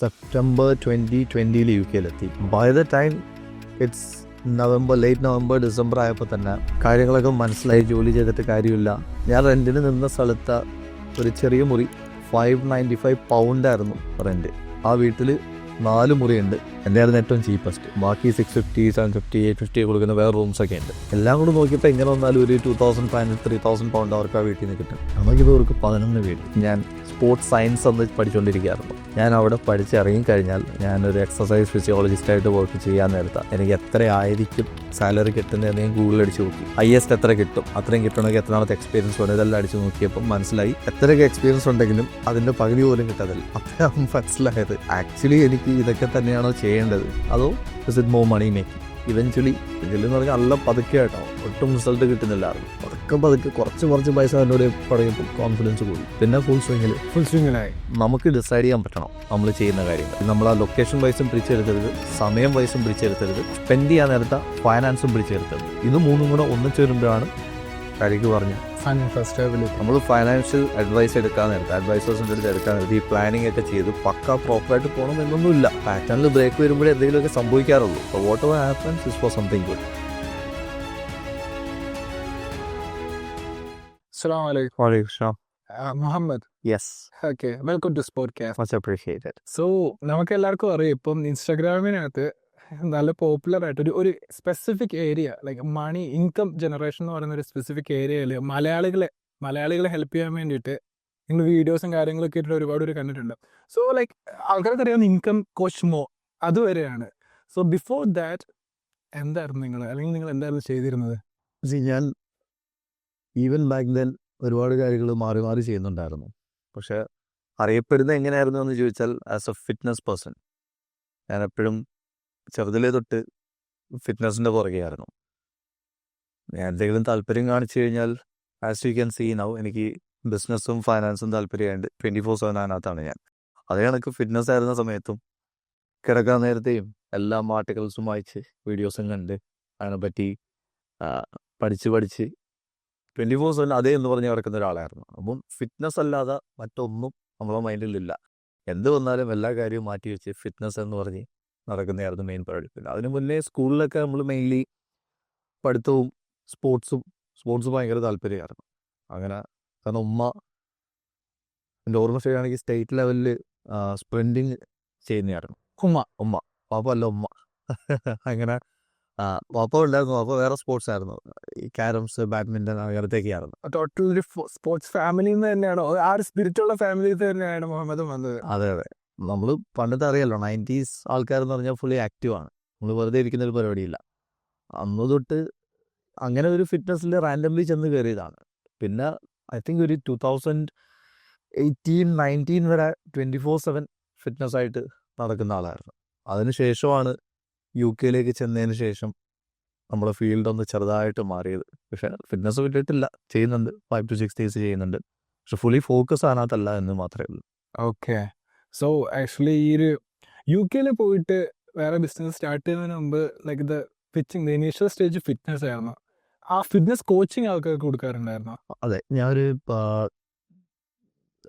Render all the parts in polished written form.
September 2020 U കെയിലെത്തി. By the time it's late November December ആയപ്പോൾ തന്നെ കാര്യങ്ങളൊക്കെ മനസ്സിലായി. ജോലി ചെയ്തിട്ട് കാര്യമില്ല. ഞാൻ റെൻറ്റിന് നിന്ന സ്ഥലത്ത് ഒരു ചെറിയ മുറി £595 റെൻറ്റ്. ആ വീട്ടിൽ 4 മുറിയുണ്ട്. എൻ്റെ ആയിരുന്നു ഏറ്റവും ചീപ്പസ്റ്റ്. ബാക്കി 650, 750, 850 കൊടുക്കുന്ന വേറെ റൂംസൊക്കെ ഉണ്ട്. എല്ലാം കൂടെ നോക്കിയപ്പോൾ എങ്ങനെ വന്നാലും ഒരു £2,500, £3,000 അവർക്ക് ആ വീട്ടിൽ നിന്ന് കിട്ടും. നമുക്കിപ്പോൾ അവർക്ക് 11 വീട്. ഞാൻ സ്പോർട്സ് സയൻസ് എന്ന് പഠിച്ചുകൊണ്ടിരിക്കുകയായിരുന്നു. ഞാൻ അവിടെ പഠിച്ചിറങ്ങിക്കഴിഞ്ഞാൽ ഞാനൊരു എക്സസൈസ് ഫിസിയോളജിസ്റ്റായിട്ട് വർക്ക് ചെയ്യാൻ നേരത്തെ എനിക്ക് എത്രയായിരിക്കും സാലറി കിട്ടുന്നതെന്ന് ഞാൻ ഗൂഗിളിൽ അടിച്ച് നോക്കി. ഹയസ്റ്റ് എത്ര കിട്ടും, അത്രയും കിട്ടണമെങ്കിൽ എത്രാമത്തെ എക്സ്പീരിയൻസ് വേണം, ഇതെല്ലാം അടിച്ച് നോക്കിയപ്പോൾ മനസ്സിലായി എത്രയൊക്കെ എക്സ്പീരിയൻസ് ഉണ്ടെങ്കിലും അതിൻ്റെ പകുതി പോലും കിട്ടത്തില്ല. അപ്പം മനസ്സിലായത് ആക്ച്വലി എനിക്ക് ഇതൊക്കെ തന്നെയാണോ ചെയ്യേണ്ടത്, അതോ is it more money making. Eventually ഇതിലെന്ന് പറഞ്ഞാൽ നല്ല പതുക്കെ കേട്ടോ, ഒട്ടും റിസൾട്ട് കിട്ടുന്നില്ലായിരുന്നു. പതുക്കെ കുറച്ച് പൈസ എന്നോട് പറയുമ്പോൾ കോൺഫിഡൻസ് കൂടി. പിന്നെ ഫുൾ സ്വിങ്ങിലായി. നമുക്ക് ഡിസൈഡ് ചെയ്യാൻ പറ്റണം നമ്മൾ ചെയ്യുന്ന കാര്യങ്ങൾ. നമ്മൾ ആ ലൊക്കേഷൻ വൈസും പിടിച്ചെടുത്തരുത്, സമയം വൈസും പിടിച്ചെടുത്തരുത്, സ്പെൻഡ് ചെയ്യാൻ നേരത്തെ ഫൈനാൻസും പിടിച്ചെടുത്തരുത്. ഇത് മൂന്നും കൂടെ ഒന്നിച്ചു വരുമ്പോഴാണ് കരിക്ക് പറഞ്ഞ നമ്മൾ ഫൈനാൻഷ്യൽ അഡ്വൈസ് എടുക്കാൻ നേരത്തെ അഡ്വൈസേഴ്സിൻ്റെ അടുത്ത് എടുക്കാൻ നേരത്തെ ഈ പ്ലാനിങ് ഒക്കെ ചെയ്ത് പക്ക പ്രോപ്പറായിട്ട് പോകണം എന്നൊന്നുമില്ല. പാറ്റേണിൽ ബ്രേക്ക് വരുമ്പോഴേ എന്തെങ്കിലുമൊക്കെ സംഭവിക്കാറുള്ളൂ. So whatever happens is for something good. Assalamu alaikum. Waalaikum. Muhammad. Yes. Okay, welcome to Sportcast. Much appreciated. So, നമുക്ക് എല്ലാവർക്കും അറിയാം ഇപ്പം ഇൻസ്റ്റാഗ്രാമിനകത്ത് നല്ല പോപ്പുലർ ആയിട്ട് ഒരു specific area like money income generation എന്ന് പറയുന്ന ഒരു സ്പെസിഫിക് ഏരിയയിൽ മലയാളികളെ ഹെൽപ്പ് ചെയ്യാൻ വേണ്ടിയിട്ട് നിങ്ങൾ വീഡിയോസും കാര്യങ്ങളൊക്കെ ഇട്ടിട്ട് ഒരുപാട് കണ്ടിട്ടുണ്ട്. സോ ലൈക്ക് ആൾക്കാർക്ക് അറിയാവുന്ന ഇൻകം കോച്ച് അതുവരെയാണ്. സോ ബിഫോർ ദാറ്റ് എന്തായിരുന്നു നിങ്ങൾ എന്തായിരുന്നു ചെയ്തിരുന്നത്? ഞാൻ ഈവൻ ബാക്ക് ദെൻ ഒരുപാട് കാര്യങ്ങൾ മാറി ചെയ്യുന്നുണ്ടായിരുന്നു. പക്ഷെ അറിയപ്പെടുന്നത് എങ്ങനെയായിരുന്നു എന്ന് ചോദിച്ചാൽ ആസ് എ ഫിറ്റ്നസ് പേഴ്സൺ. ഞാൻ എപ്പോഴും ചെറുതിലേ തൊട്ട് ഫിറ്റ്നസിൻ്റെ പുറകെയായിരുന്നു. ഞാൻ എന്തെങ്കിലും താല്പര്യം കാണിച്ചു കഴിഞ്ഞാൽ as you can see now എനിക്ക് ബിസിനസ്സും ഫൈനാൻസും താല്പര്യമായിട്ട് 24/7 അതിനകത്താണ് ഞാൻ. അതേ കണക്ക് ഫിറ്റ്നസ് ആയിരുന്ന സമയത്തും കിടക്കാൻ നേരത്തെയും എല്ലാ ആർട്ടിക്കിൾസും വായിച്ച് വീഡിയോസും കണ്ട് അതിനെപ്പറ്റി പഠിച്ച് 24/7 അതേ എന്ന് പറഞ്ഞ് കിടക്കുന്ന ഒരാളായിരുന്നു. അപ്പം ഫിറ്റ്നസ് അല്ലാതെ മറ്റൊന്നും നമ്മളെ മൈൻഡിലില്ല. എന്ത് വന്നാലും എല്ലാ കാര്യവും മാറ്റി വെച്ച് ഫിറ്റ്നസ് എന്ന് പറഞ്ഞ് നടക്കുന്നതായിരുന്നു മെയിൻ പരിപാടി. പിന്നെ അതിന് മുന്നേ സ്കൂളിലൊക്കെ നമ്മൾ മെയിൻലി പഠിത്തവും സ്പോർട്സ് ഭയങ്കര താല്പര്യമായിരുന്നു. അങ്ങനെ കാരണം എൻ്റെ ഓർമ്മ ശരിയാണെങ്കിൽ സ്റ്റേറ്റ് ലെവലിൽ സ്പ്രിൻറ്റിങ് ചെയ്യുന്നതായിരുന്നു. ഉമ്മ പാപ്പ അല്ല ഉമ്മ. അങ്ങനെ പാപ്പ ഉണ്ടായിരുന്നു. പാപ്പ വേറെ സ്പോർട്സ് ആയിരുന്നു, ഈ ക്യാരംസ്, ബാഡ്മിൻ്റൺ അങ്ങനത്തെയൊക്കെയായിരുന്നു. ടോട്ടൽ ഒരു സ്പോർട്സ് ഫാമിലിയിൽ നിന്ന് തന്നെയാണോ, ആ ഒരു സ്പിരിറ്റുള്ള ഫാമിലിയിൽ തന്നെയാണ് മുഹമ്മദ് വന്നത്? അതെ. നമ്മൾ പണ്ടത്തെ അറിയാലോ, 90s ആൾക്കാരെന്ന് പറഞ്ഞാൽ ഫുള്ളി ആക്റ്റീവാണ്. നമ്മൾ വെറുതെ ഇരിക്കുന്നൊരു പരിപാടിയില്ല. അന്ന് തൊട്ട് അങ്ങനെ ഒരു ഫിറ്റ്നസ്സിൽ റാൻഡംലി ചെന്ന് കയറിയതാണ്. പിന്നെ ഐ തിങ്ക് ഒരു 2018-19 വരെ 24/7 ഫിറ്റ്നസ്സായിട്ട് നടക്കുന്ന ആളായിരുന്നു. അതിന് ശേഷമാണ് യു കെയിലേക്ക് ചെന്നതിന് ശേഷം നമ്മുടെ ഫീൽഡ് ഒന്ന് ചെറുതായിട്ട് മാറിയത്. പക്ഷേ ഫിറ്റ്നസ് വിട്ടിട്ടില്ല, ചെയ്യുന്നുണ്ട്. 5 to 6 days ചെയ്യുന്നുണ്ട്. പക്ഷെ ഫുള്ളി ഫോക്കസ് അതിനകത്തല്ല എന്ന് മാത്രമേ ഉള്ളൂ. ഓക്കെ. സോ ആക്ച്വലി ഈ ഒരു യു കെയിൽ പോയിട്ട് വേറെ ബിസിനസ് സ്റ്റാർട്ട് ചെയ്യുന്നതിന് മുമ്പ് like the initial stage fitness ആയിരുന്നു. ആ ഫിറ്റ്നസ് കോച്ചിങ് ആൾക്കാർക്ക് കൊടുക്കാറുണ്ടായിരുന്നു? അതെ, ഞാനൊരു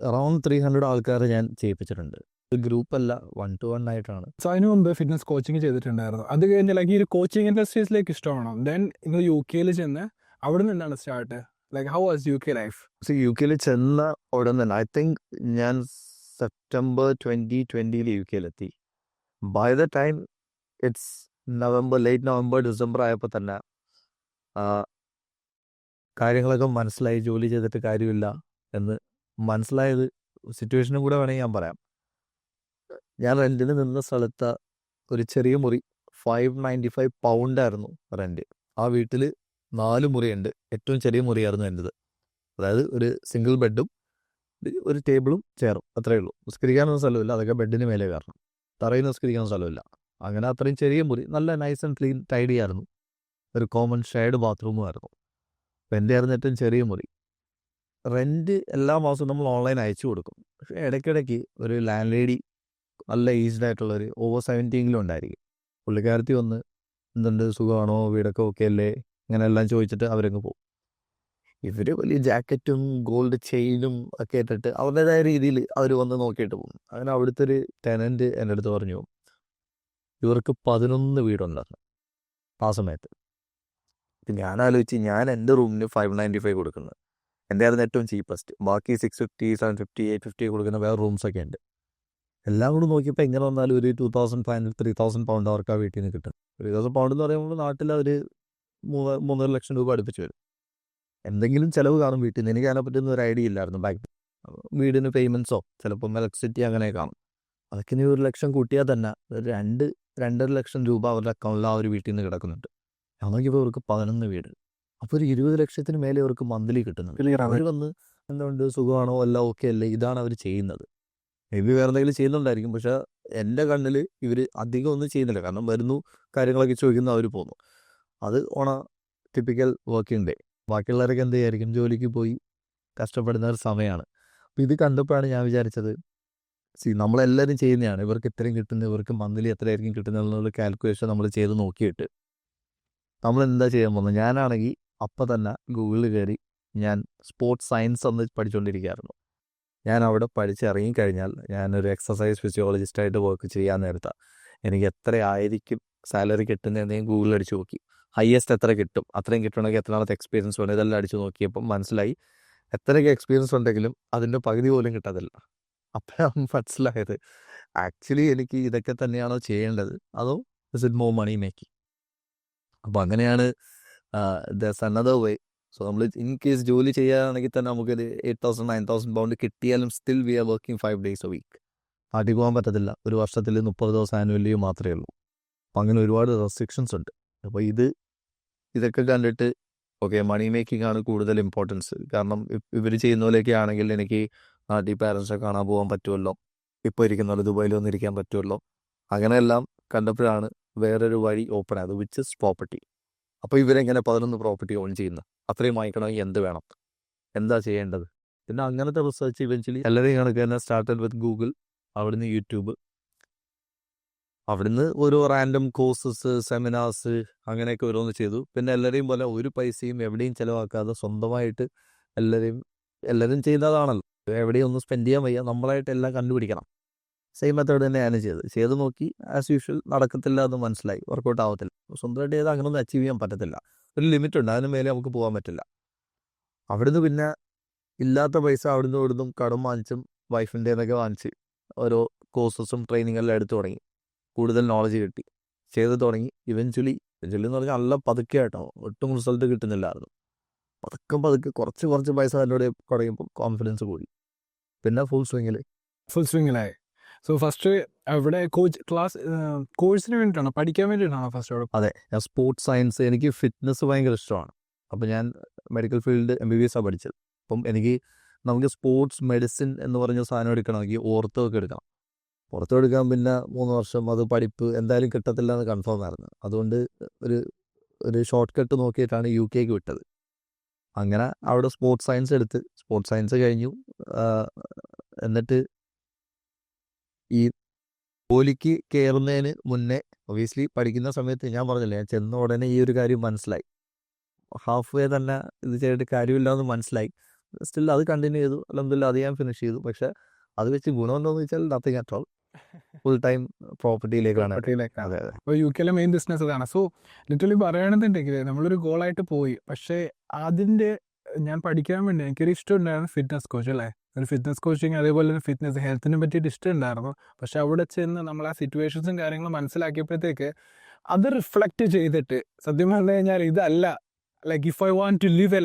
അറൗണ്ട് 300 ആൾക്കാരെ ഞാൻ ചെയ്യിപ്പിച്ചിട്ടുണ്ട്. ഗ്രൂപ്പല്ല, 1-to-1 ആയിട്ടാണ്. സോ അതിന് മുമ്പ് ഫിറ്റ്നസ് കോച്ചിങ് ചെയ്തിട്ടുണ്ടായിരുന്നു. അത് കഴിഞ്ഞ് ലൈക്ക് ഈ ഒരു കോച്ചിങ് ഇൻഡസ്ട്രീസിലേക്ക് ഇഷ്ടമാണോ? ദെൻ നിങ്ങൾ യു കെയിൽ ചെന്ന് അവിടെ നിന്നാണ് start, like how was U K life? U കെയിൽ ചെന്ന ഉടൻ തന്നെ ഐ തിങ്ക് ഞാൻ സെപ്റ്റംബർ 2020 യു കെയിലെത്തി. By the time it's late November December ആയപ്പോൾ തന്നെ കാര്യങ്ങളൊക്കെ മനസ്സിലായി. ജോലി ചെയ്തിട്ട് കാര്യമില്ല എന്ന് മനസ്സിലായത് സിറ്റുവേഷനും കൂടെ വേണമെങ്കിൽ ഞാൻ പറയാം. ഞാൻ റെൻറ്റിന് നിന്ന സ്ഥലത്ത് ഒരു ചെറിയ മുറി £595 റെൻറ്റ്. ആ വീട്ടിൽ 4 മുറിയുണ്ട്. ഏറ്റവും ചെറിയ മുറിയായിരുന്നു എൻ്റെത്. അതായത് ഒരു സിംഗിൾ ബെഡും ഒരു ടേബിളും ചെയറും, അത്രയേ ഉള്ളൂ. നിസ്കരിക്കാനൊന്നും സ്ഥലമില്ല, അതൊക്കെ ബെഡിന് മേലെ കയറണം. തറയിൽ നിസ്കരിക്കാൻ സ്ഥലമില്ല. അങ്ങനെ അത്രയും ചെറിയ മുറി, നല്ല നൈസ് ആൻഡ് ക്ലീൻ ടൈഡി ആയിരുന്നു. ഒരു കോമൺ ഷെയർഡ് ബാത്റൂമും ആയിരുന്നു. അപ്പം എൻ്റെ ആയിരുന്നു ഏറ്റവും ചെറിയ മുറി. റെൻറ്റ് എല്ലാ മാസവും നമ്മൾ ഓൺലൈൻ അയച്ചു കൊടുക്കും. പക്ഷേ ഇടയ്ക്കിടയ്ക്ക് ഒരു ലാൻഡ് ലേഡി, നല്ല ഏജ്ഡ് ആയിട്ടുള്ളൊരു ഓവർ 70 ഉണ്ടായിരിക്കും. പുള്ളിക്കാരത്തി വന്ന് എന്തുണ്ട്, സുഖമാണോ, വീടൊക്കെ ഓക്കെ അല്ലേ, ഇങ്ങനെ എല്ലാം ചോദിച്ചിട്ട് അവരങ്ങ് പോകും. ഇവർ വലിയ ജാക്കറ്റും ഗോൾഡ് ചെയിനും ഒക്കെ ഇട്ടിട്ട് അവരുടേതായ രീതിയിൽ അവർ വന്ന് നോക്കിയിട്ട് പോകും. അങ്ങനെ അവിടുത്തെ ഒരു ടെനൻറ്റ് എൻ്റെ അടുത്ത് പറഞ്ഞു ഇവർക്ക് 11 വീടുണ്ടായിരുന്നു ആ സമയത്ത്. അപ്പം ഞാൻ ആലോചിച്ച് ഞാൻ എൻ്റെ റൂമിന് 595 കൊടുക്കുന്നത് എൻ്റെ ആയിരുന്നു ഏറ്റവും ചീപ്പസ്റ്റ്. ബാക്കി 650 750 850 കൊടുക്കുന്ന വേറെ റൂംസൊക്കെ ഉണ്ട്. എല്ലാം കൂടി നോക്കിയപ്പോൾ എങ്ങനെ വന്നാലും ഒരു 2500 3000 പൗണ്ട് അവർക്ക് ആ വീട്ടിൽ നിന്ന് കിട്ടും. 3000 പൗണ്ട് എന്ന് പറയുമ്പോൾ നാട്ടിൽ ഒരു 3.5 ലക്ഷം രൂപ അടുപ്പിച്ച് വരും. എന്തെങ്കിലും ചിലവ് കാണും വീട്ടിൽ നിന്ന്. എനിക്ക് അതിനെ പറ്റുന്ന ഒരു ഐഡിയ ഇല്ലായിരുന്നു ബാക്ക്. വീടിന് പേയ്മെൻറ്റ്സോ ചിലപ്പം ഇലക്ട്രിസിറ്റി അങ്ങനെ കാണും. അതൊക്കെ ഇനി 1 ലക്ഷം കൂട്ടിയാൽ തന്നെ ഒരു 2-2.5 ലക്ഷം രൂപ അവരുടെ അക്കൗണ്ടിൽ ആ ഒരു വീട്ടിൽ നിന്ന് കിടക്കുന്നുണ്ട്. ഞാൻ നോക്കിയപ്പോൾ ഇവർക്ക് 11 വീട്. അപ്പോൾ ഒരു 20 ലക്ഷത്തിന് മേലെ അവർക്ക് മന്ത്ലി കിട്ടുന്നുണ്ട്. അവർ വന്ന് എന്തുകൊണ്ട് സുഖമാണോ എല്ലാം ഓക്കെ അല്ലേ, ഇതാണ് അവർ ചെയ്യുന്നത്. മേ ബി വേറെ എന്തെങ്കിലും ചെയ്യുന്നുണ്ടായിരിക്കും. പക്ഷേ എൻ്റെ കണ്ണിൽ ഇവർ അധികം ഒന്നും ചെയ്യുന്നില്ല. കാരണം വരുന്നു കാര്യങ്ങളൊക്കെ ചോദിക്കുന്നു അവർ പോകുന്നു. അത് ടിപ്പിക്കൽ വർക്കിംഗ് ഡേ. ബാക്കിയുള്ളവരൊക്കെ എന്ത് ചെയ്യായിരിക്കും, ജോലിക്ക് പോയി കഷ്ടപ്പെടുന്ന ഒരു സമയമാണ്. അപ്പോൾ ഇത് കണ്ടപ്പോഴാണ് ഞാൻ വിചാരിച്ചത് നമ്മളെല്ലാവരും ചെയ്യുന്നതാണ്. ഇവർക്ക് ഇത്രയും കിട്ടുന്നത്, ഇവർക്ക് മന്ത്ലി എത്രയായിരിക്കും കിട്ടുന്നത് എന്നുള്ള കാൽക്കുലേഷൻ നമ്മൾ ചെയ്ത് നോക്കിയിട്ട് നമ്മൾ എന്താ ചെയ്യാൻ പോകുന്നത്. ഞാനാണെങ്കിൽ അപ്പം തന്നെ ഗൂഗിളിൽ കയറി ഞാൻ സ്പോർട്സ് സയൻസ് ഒന്ന് പഠിച്ചുകൊണ്ടിരിക്കുകയായിരുന്നു. ഞാൻ അവിടെ പഠിച്ചിറങ്ങിക്കഴിഞ്ഞാൽ ഞാനൊരു എക്സസൈസ് ഫിസിയോളജിസ്റ്റായിട്ട് വർക്ക് ചെയ്യാൻ നേരത്താണ് എനിക്ക് എത്രയായിരിക്കും സാലറി കിട്ടുന്നതെന്ന് ഞാൻ ഗൂഗിളിൽ അടിച്ചു നോക്കി. ഹയസ്റ്റ് എത്ര കിട്ടും, അത്രയും കിട്ടണമെങ്കിൽ എത്ര നാളത്തെ എക്സ്പീരിയൻസ് വേണം, ഇതെല്ലാം അടിച്ചു നോക്കിയപ്പം മനസ്സിലായി എത്രയൊക്കെ എക്സ്പീരിയൻസ് ഉണ്ടെങ്കിലും അതിൻ്റെ പകുതി പോലും കിട്ടത്തില്ല. അപ്പോഴാണ് മനസ്സിലായത് ആക്ച്വലി എനിക്ക് ഇതൊക്കെ തന്നെയാണോ ചെയ്യേണ്ടത്, അതോ is it more money making. അപ്പോൾ അങ്ങനെയാണ് ദസ് അനദർ വേ. സോ നമ്മൾ ഇൻ കേസ് ജോലി ചെയ്യുകയാണെങ്കിൽ തന്നെ നമുക്കൊരു 8,000 9,000 പൗണ്ട് കിട്ടിയാലും still we are working 5 days a week. നാട്ടിൽ പോകാൻ പറ്റത്തില്ല. ഒരു വർഷത്തിൽ 30 ദിവസം ആനുവൽ ലീവ് മാത്രമേ ഉള്ളൂ. അപ്പം അങ്ങനെ ഒരുപാട് റെസ്ട്രിക്ഷൻസ് ഉണ്ട്. അപ്പോൾ ഇതൊക്കെ കണ്ടിട്ട് ഓക്കെ മണി മേക്കിംഗ് ആണ് കൂടുതൽ ഇമ്പോർട്ടൻസ്. കാരണം ഇവർ ചെയ്യുന്ന പോലെയൊക്കെ ആണെങ്കിൽ എനിക്ക് നാട്ടിൽ പാരൻസിനെ കാണാൻ പോകാൻ പറ്റുമല്ലോ, ഇപ്പോൾ ഇരിക്കുന്ന പോലെ ദുബായിൽ വന്നിരിക്കാൻ പറ്റുമല്ലോ. അങ്ങനെയെല്ലാം കണ്ടപ്പോഴാണ് വേറൊരു വഴി ഓപ്പൺ ആയത്, വിച്ച് ഇസ് പ്രോപ്പർട്ടി. അപ്പോൾ ഇവരെങ്ങനെ 11 പ്രോപ്പർട്ടി ഓൺ ചെയ്യുന്നത്, അത്രയും വാങ്ങിക്കണമെങ്കിൽ എന്ത് വേണം, എന്താ ചെയ്യേണ്ടത്. പിന്നെ അങ്ങനത്തെ റിസർച്ച് ഇവൻച്വലി എല്ലാവരെയും കണക്ക് തന്നെ സ്റ്റാർട്ടഡ് വിത്ത് ഗൂഗിൾ, അവിടുന്ന് യൂട്യൂബ്, അവിടുന്ന് ഓരോ റാൻഡം കോഴ്സസ് സെമിനാർസ് അങ്ങനെയൊക്കെ ഓരോന്ന് ചെയ്തു. പിന്നെ എല്ലാവരെയും പോലെ ഒരു പൈസയും എവിടെയും ചിലവാക്കാതെ സ്വന്തമായിട്ട് എല്ലാവരും ചെയ്യുന്നതാണല്ലോ, എവിടെയും ഒന്നും സ്പെൻഡ് ചെയ്യാൻ വയ്യ, നമ്മളായിട്ട് എല്ലാം കണ്ടുപിടിക്കണം. സെയിം മെത്തേഡ് തന്നെയാണ് ചെയ്ത് നോക്കി. ആസ് യൂഷ്വൽ നടക്കത്തില്ല എന്ന് മനസ്സിലായി, വർക്കൗട്ട് ആവത്തില്ല. സ്വന്തമായിട്ട് ചെയ്താൽ അങ്ങനെയൊന്നും അച്ചീവ് ചെയ്യാൻ പറ്റത്തില്ല. ഒരു ലിമിറ്റ് ഉണ്ട്, അതിന് മേലെ നമുക്ക് പോകാൻ പറ്റില്ല. അവിടുന്ന് പിന്നെ ഇല്ലാത്ത പൈസ ഇവിടുന്നും കടം വാങ്ങിച്ചും വൈഫിൻ്റെ എന്നൊക്കെ വാങ്ങിച്ച് ഓരോ കോഴ്സസും ട്രെയിനിങ്ങെല്ലാം എടുത്തു തുടങ്ങി. കൂടുതൽ നോളജ് കിട്ടി, ചെയ്ത് തുടങ്ങി. ഇവൻച്വലി എന്ന് പറഞ്ഞാൽ നല്ല പതുക്കെ ആയിട്ടോ, ഒട്ടും റിസൾട്ട് കിട്ടുന്നില്ലായിരുന്നു. പതുക്കെ കുറച്ച് പൈസ അതിലൂടെ കുറയുമ്പോൾ കോൺഫിഡൻസ് കൂടി. പിന്നെ ഫുൾ സ്വിങ്ങിലായി. സോ ഫസ്റ്റ് അവിടെ കോഴ്സിന് വേണ്ടിയിട്ടാണോ, പഠിക്കാൻ വേണ്ടിയിട്ടാണോ ഫസ്റ്റ് അവിടെ? അതെ, ഞാൻ സ്പോർട്സ് സയൻസ്, എനിക്ക് ഫിറ്റ്നസ് ഭയങ്കര ഇഷ്ടമാണ്. അപ്പോൾ ഞാൻ മെഡിക്കൽ ഫീൽഡ് MBBS ആണ് പഠിച്ചത്. അപ്പം നമുക്ക് സ്പോർട്സ് മെഡിസിൻ എന്ന് പറഞ്ഞ സാധനം എടുക്കണമെങ്കിൽ ഓർത്തോ ഒക്കെ എടുക്കണം. പുറത്തു എടുക്കാൻ പിന്നെ 3 വർഷം അത് പഠിപ്പ് എന്തായാലും കിട്ടത്തില്ല എന്ന് കൺഫേം ആയിരുന്നു. അതുകൊണ്ട് ഒരു ഷോർട്ട് കട്ട് നോക്കിയിട്ടാണ് UK വിട്ടത്. അങ്ങനെ അവിടെ സ്പോർട്സ് സയൻസ് എടുത്ത് സ്പോർട്സ് സയൻസ് കഴിഞ്ഞു. എന്നിട്ട് ഈ ജോലിക്ക് കയറുന്നതിന് മുന്നേ ഒബിയസ്ലി പഠിക്കുന്ന സമയത്ത് ഞാൻ പറഞ്ഞില്ലേ, ഞാൻ ചെന്ന ഉടനെ ഈ ഒരു കാര്യം മനസ്സിലായി. ഹാഫ് വേ തന്നെ ഇത് ചെയ്തിട്ട് കാര്യമില്ല എന്ന് മനസ്സിലായി. സ്റ്റിൽ അത് കണ്ടിന്യൂ ചെയ്തു. അൽഹംദുലില്ലാഹ് അത് ഞാൻ ഫിനിഷ് ചെയ്തു. പക്ഷെ അത് വെച്ച് ഗുണമെന്താണെന്ന് വെച്ചാൽ nothing at all. Full time പ്രോപ്പർട്ടിയിലേക്കാണ്. അതെ. അപ്പോൾ UK മെയിൻ ബിസിനസ് അതാണ്. സോ ലിറ്ററലി പറയുകയാണെന്നുണ്ടെങ്കിൽ നമ്മളൊരു ഗോളായിട്ട് പോയി. പക്ഷേ അതിൻ്റെ ഞാൻ പഠിക്കാൻ വേണ്ടി എനിക്കൊരു ഇഷ്ടം ഉണ്ടായിരുന്നു ഫിറ്റ്നസ് കോച്ച്, അല്ലേ? ഒരു ഫിറ്റ്നസ് കോച്ചിങ്, അതേപോലെ തന്നെ ഫിറ്റ്നസ് ഹെൽത്തിനെ പറ്റിയിട്ട് ഇഷ്ടം ഉണ്ടായിരുന്നു. പക്ഷെ അവിടെ ചെന്ന് നമ്മൾ ആ സിറ്റുവേഷൻസും കാര്യങ്ങളും മനസ്സിലാക്കിയപ്പോഴത്തേക്ക് അത് റിഫ്ലക്റ്റ് ചെയ്തിട്ട് സത്യം പറഞ്ഞു കഴിഞ്ഞാൽ ഇതല്ല, like if I want to live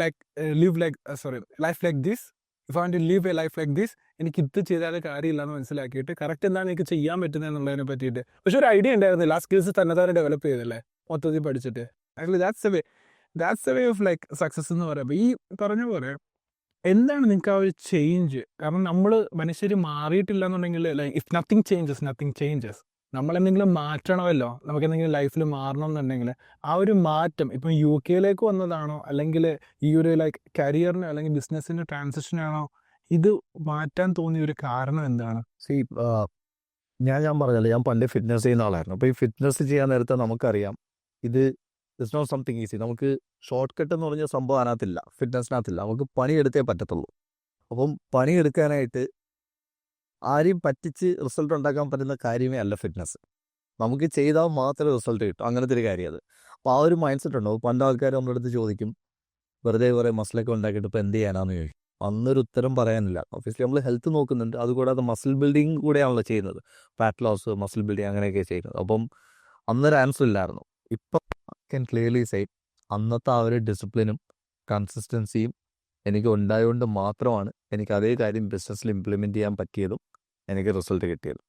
like this, എനിക്ക് ഇത് ചെയ്താൽ കാര്യമില്ല എന്ന് മനസ്സിലാക്കിയിട്ട് കറക്റ്റ് എന്താണ് എനിക്ക് ചെയ്യാൻ പറ്റുന്നത് എന്നുള്ളതിനെ പറ്റിയിട്ട്. പക്ഷെ ഒരു ഐഡിയ ഉണ്ടായിരുന്നില്ല. ആ സ്കിൽസ് തന്നെ ഡെവലപ്പ് ചെയ്തല്ലേ മൊത്തത്തിൽ പഠിച്ചിട്ട്. Actually that's a way of like success എന്ന് പറയുമ്പോൾ. ഈ പറഞ്ഞ പോലെ എന്താണ് നിങ്ങൾക്ക് ആ ഒരു ചേഞ്ച്? കാരണം നമ്മൾ മനുഷ്യർ മാറിയിട്ടില്ല എന്നുണ്ടെങ്കിൽ, ലൈക്ക് ഇഫ് നത്തിങ് ചേഞ്ചസ്, നമ്മളെന്തെങ്കിലും മാറ്റണമല്ലോ, നമുക്ക് എന്തെങ്കിലും ലൈഫിൽ മാറണം എന്നുണ്ടെങ്കിൽ ആ ഒരു മാറ്റം ഇപ്പം UK വന്നതാണോ, അല്ലെങ്കിൽ ഈ ഒരു ലൈക്ക് കരിയറിനോ അല്ലെങ്കിൽ ബിസിനസ്സിൻ്റെ ട്രാൻസിഷനാണോ, ഇത് മാറ്റാൻ തോന്നിയ ഒരു കാരണം എന്താണ്? ഞാൻ പറഞ്ഞല്ലോ, ഞാൻ പണ്ട് ഫിറ്റ്നസ് ചെയ്യുന്ന ആളായിരുന്നു. അപ്പോൾ ഈ ഫിറ്റ്നസ് ചെയ്യാൻ നേരത്തെ നമുക്കറിയാം ഇത് ഇറ്റ്സ് നോട്ട് സംതിങ് ഈസി. നമുക്ക് ഷോർട്ട് കട്ട് എന്ന് പറഞ്ഞ സംഭവം അതിനകത്തില്ല, ഫിറ്റ്നസ്സിനകത്തില്ല. നമുക്ക് പണിയെടുത്തേ പറ്റത്തുള്ളൂ. അപ്പം പണിയെടുക്കാനായിട്ട് ആരെയും പറ്റിച്ച് റിസൾട്ട് ഉണ്ടാക്കാൻ പറ്റുന്ന കാര്യമേ അല്ല ഫിറ്റ്നസ്. നമുക്ക് ചെയ്താൽ മാത്രമേ റിസൾട്ട് കിട്ടും, അങ്ങനത്തെ ഒരു കാര്യം അത്. അപ്പോൾ ആ ഒരു മൈൻഡ് സെറ്റ് ഉണ്ടാവും. പണ്ട് ആൾക്കാർ നമ്മുടെ അടുത്ത് ചോദിക്കും, വെറുതെ കുറേ മസിലൊക്കെ ഉണ്ടാക്കിയിട്ട് ഇപ്പോൾ എന്ത് ചെയ്യാനാണെന്ന് ചോദിക്കും. അന്നൊരു ഉത്തരം പറയാനില്ല. ഒബ്വിയസ്ലി നമ്മൾ ഹെൽത്ത് നോക്കുന്നുണ്ട്, അതുകൂടാതെ മസിൽ ബിൽഡിങ് കൂടെയാണല്ലോ ചെയ്യുന്നത്. ഫാറ്റ് ലോസ്, മസിൽ ബിൽഡിങ് അങ്ങനെയൊക്കെ ചെയ്യുന്നത്. അപ്പം അന്നൊരു ആൻസർ ഇല്ലായിരുന്നു. ഇപ്പം ക്യാൻ ക്ലിയർലി സേ അന്നത്തെ ആ ഒരു ഡിസിപ്ലിനും കൺസിസ്റ്റൻസിയും എനിക്ക് ഉണ്ടായതുകൊണ്ട് മാത്രമാണ് എനിക്ക് അതേ കാര്യം ബിസിനസ്സിൽ ഇംപ്ലിമെൻറ്റ് ചെയ്യാൻ പറ്റിയതും എനിക്ക് റിസൾട്ട് കിട്ടിയതും.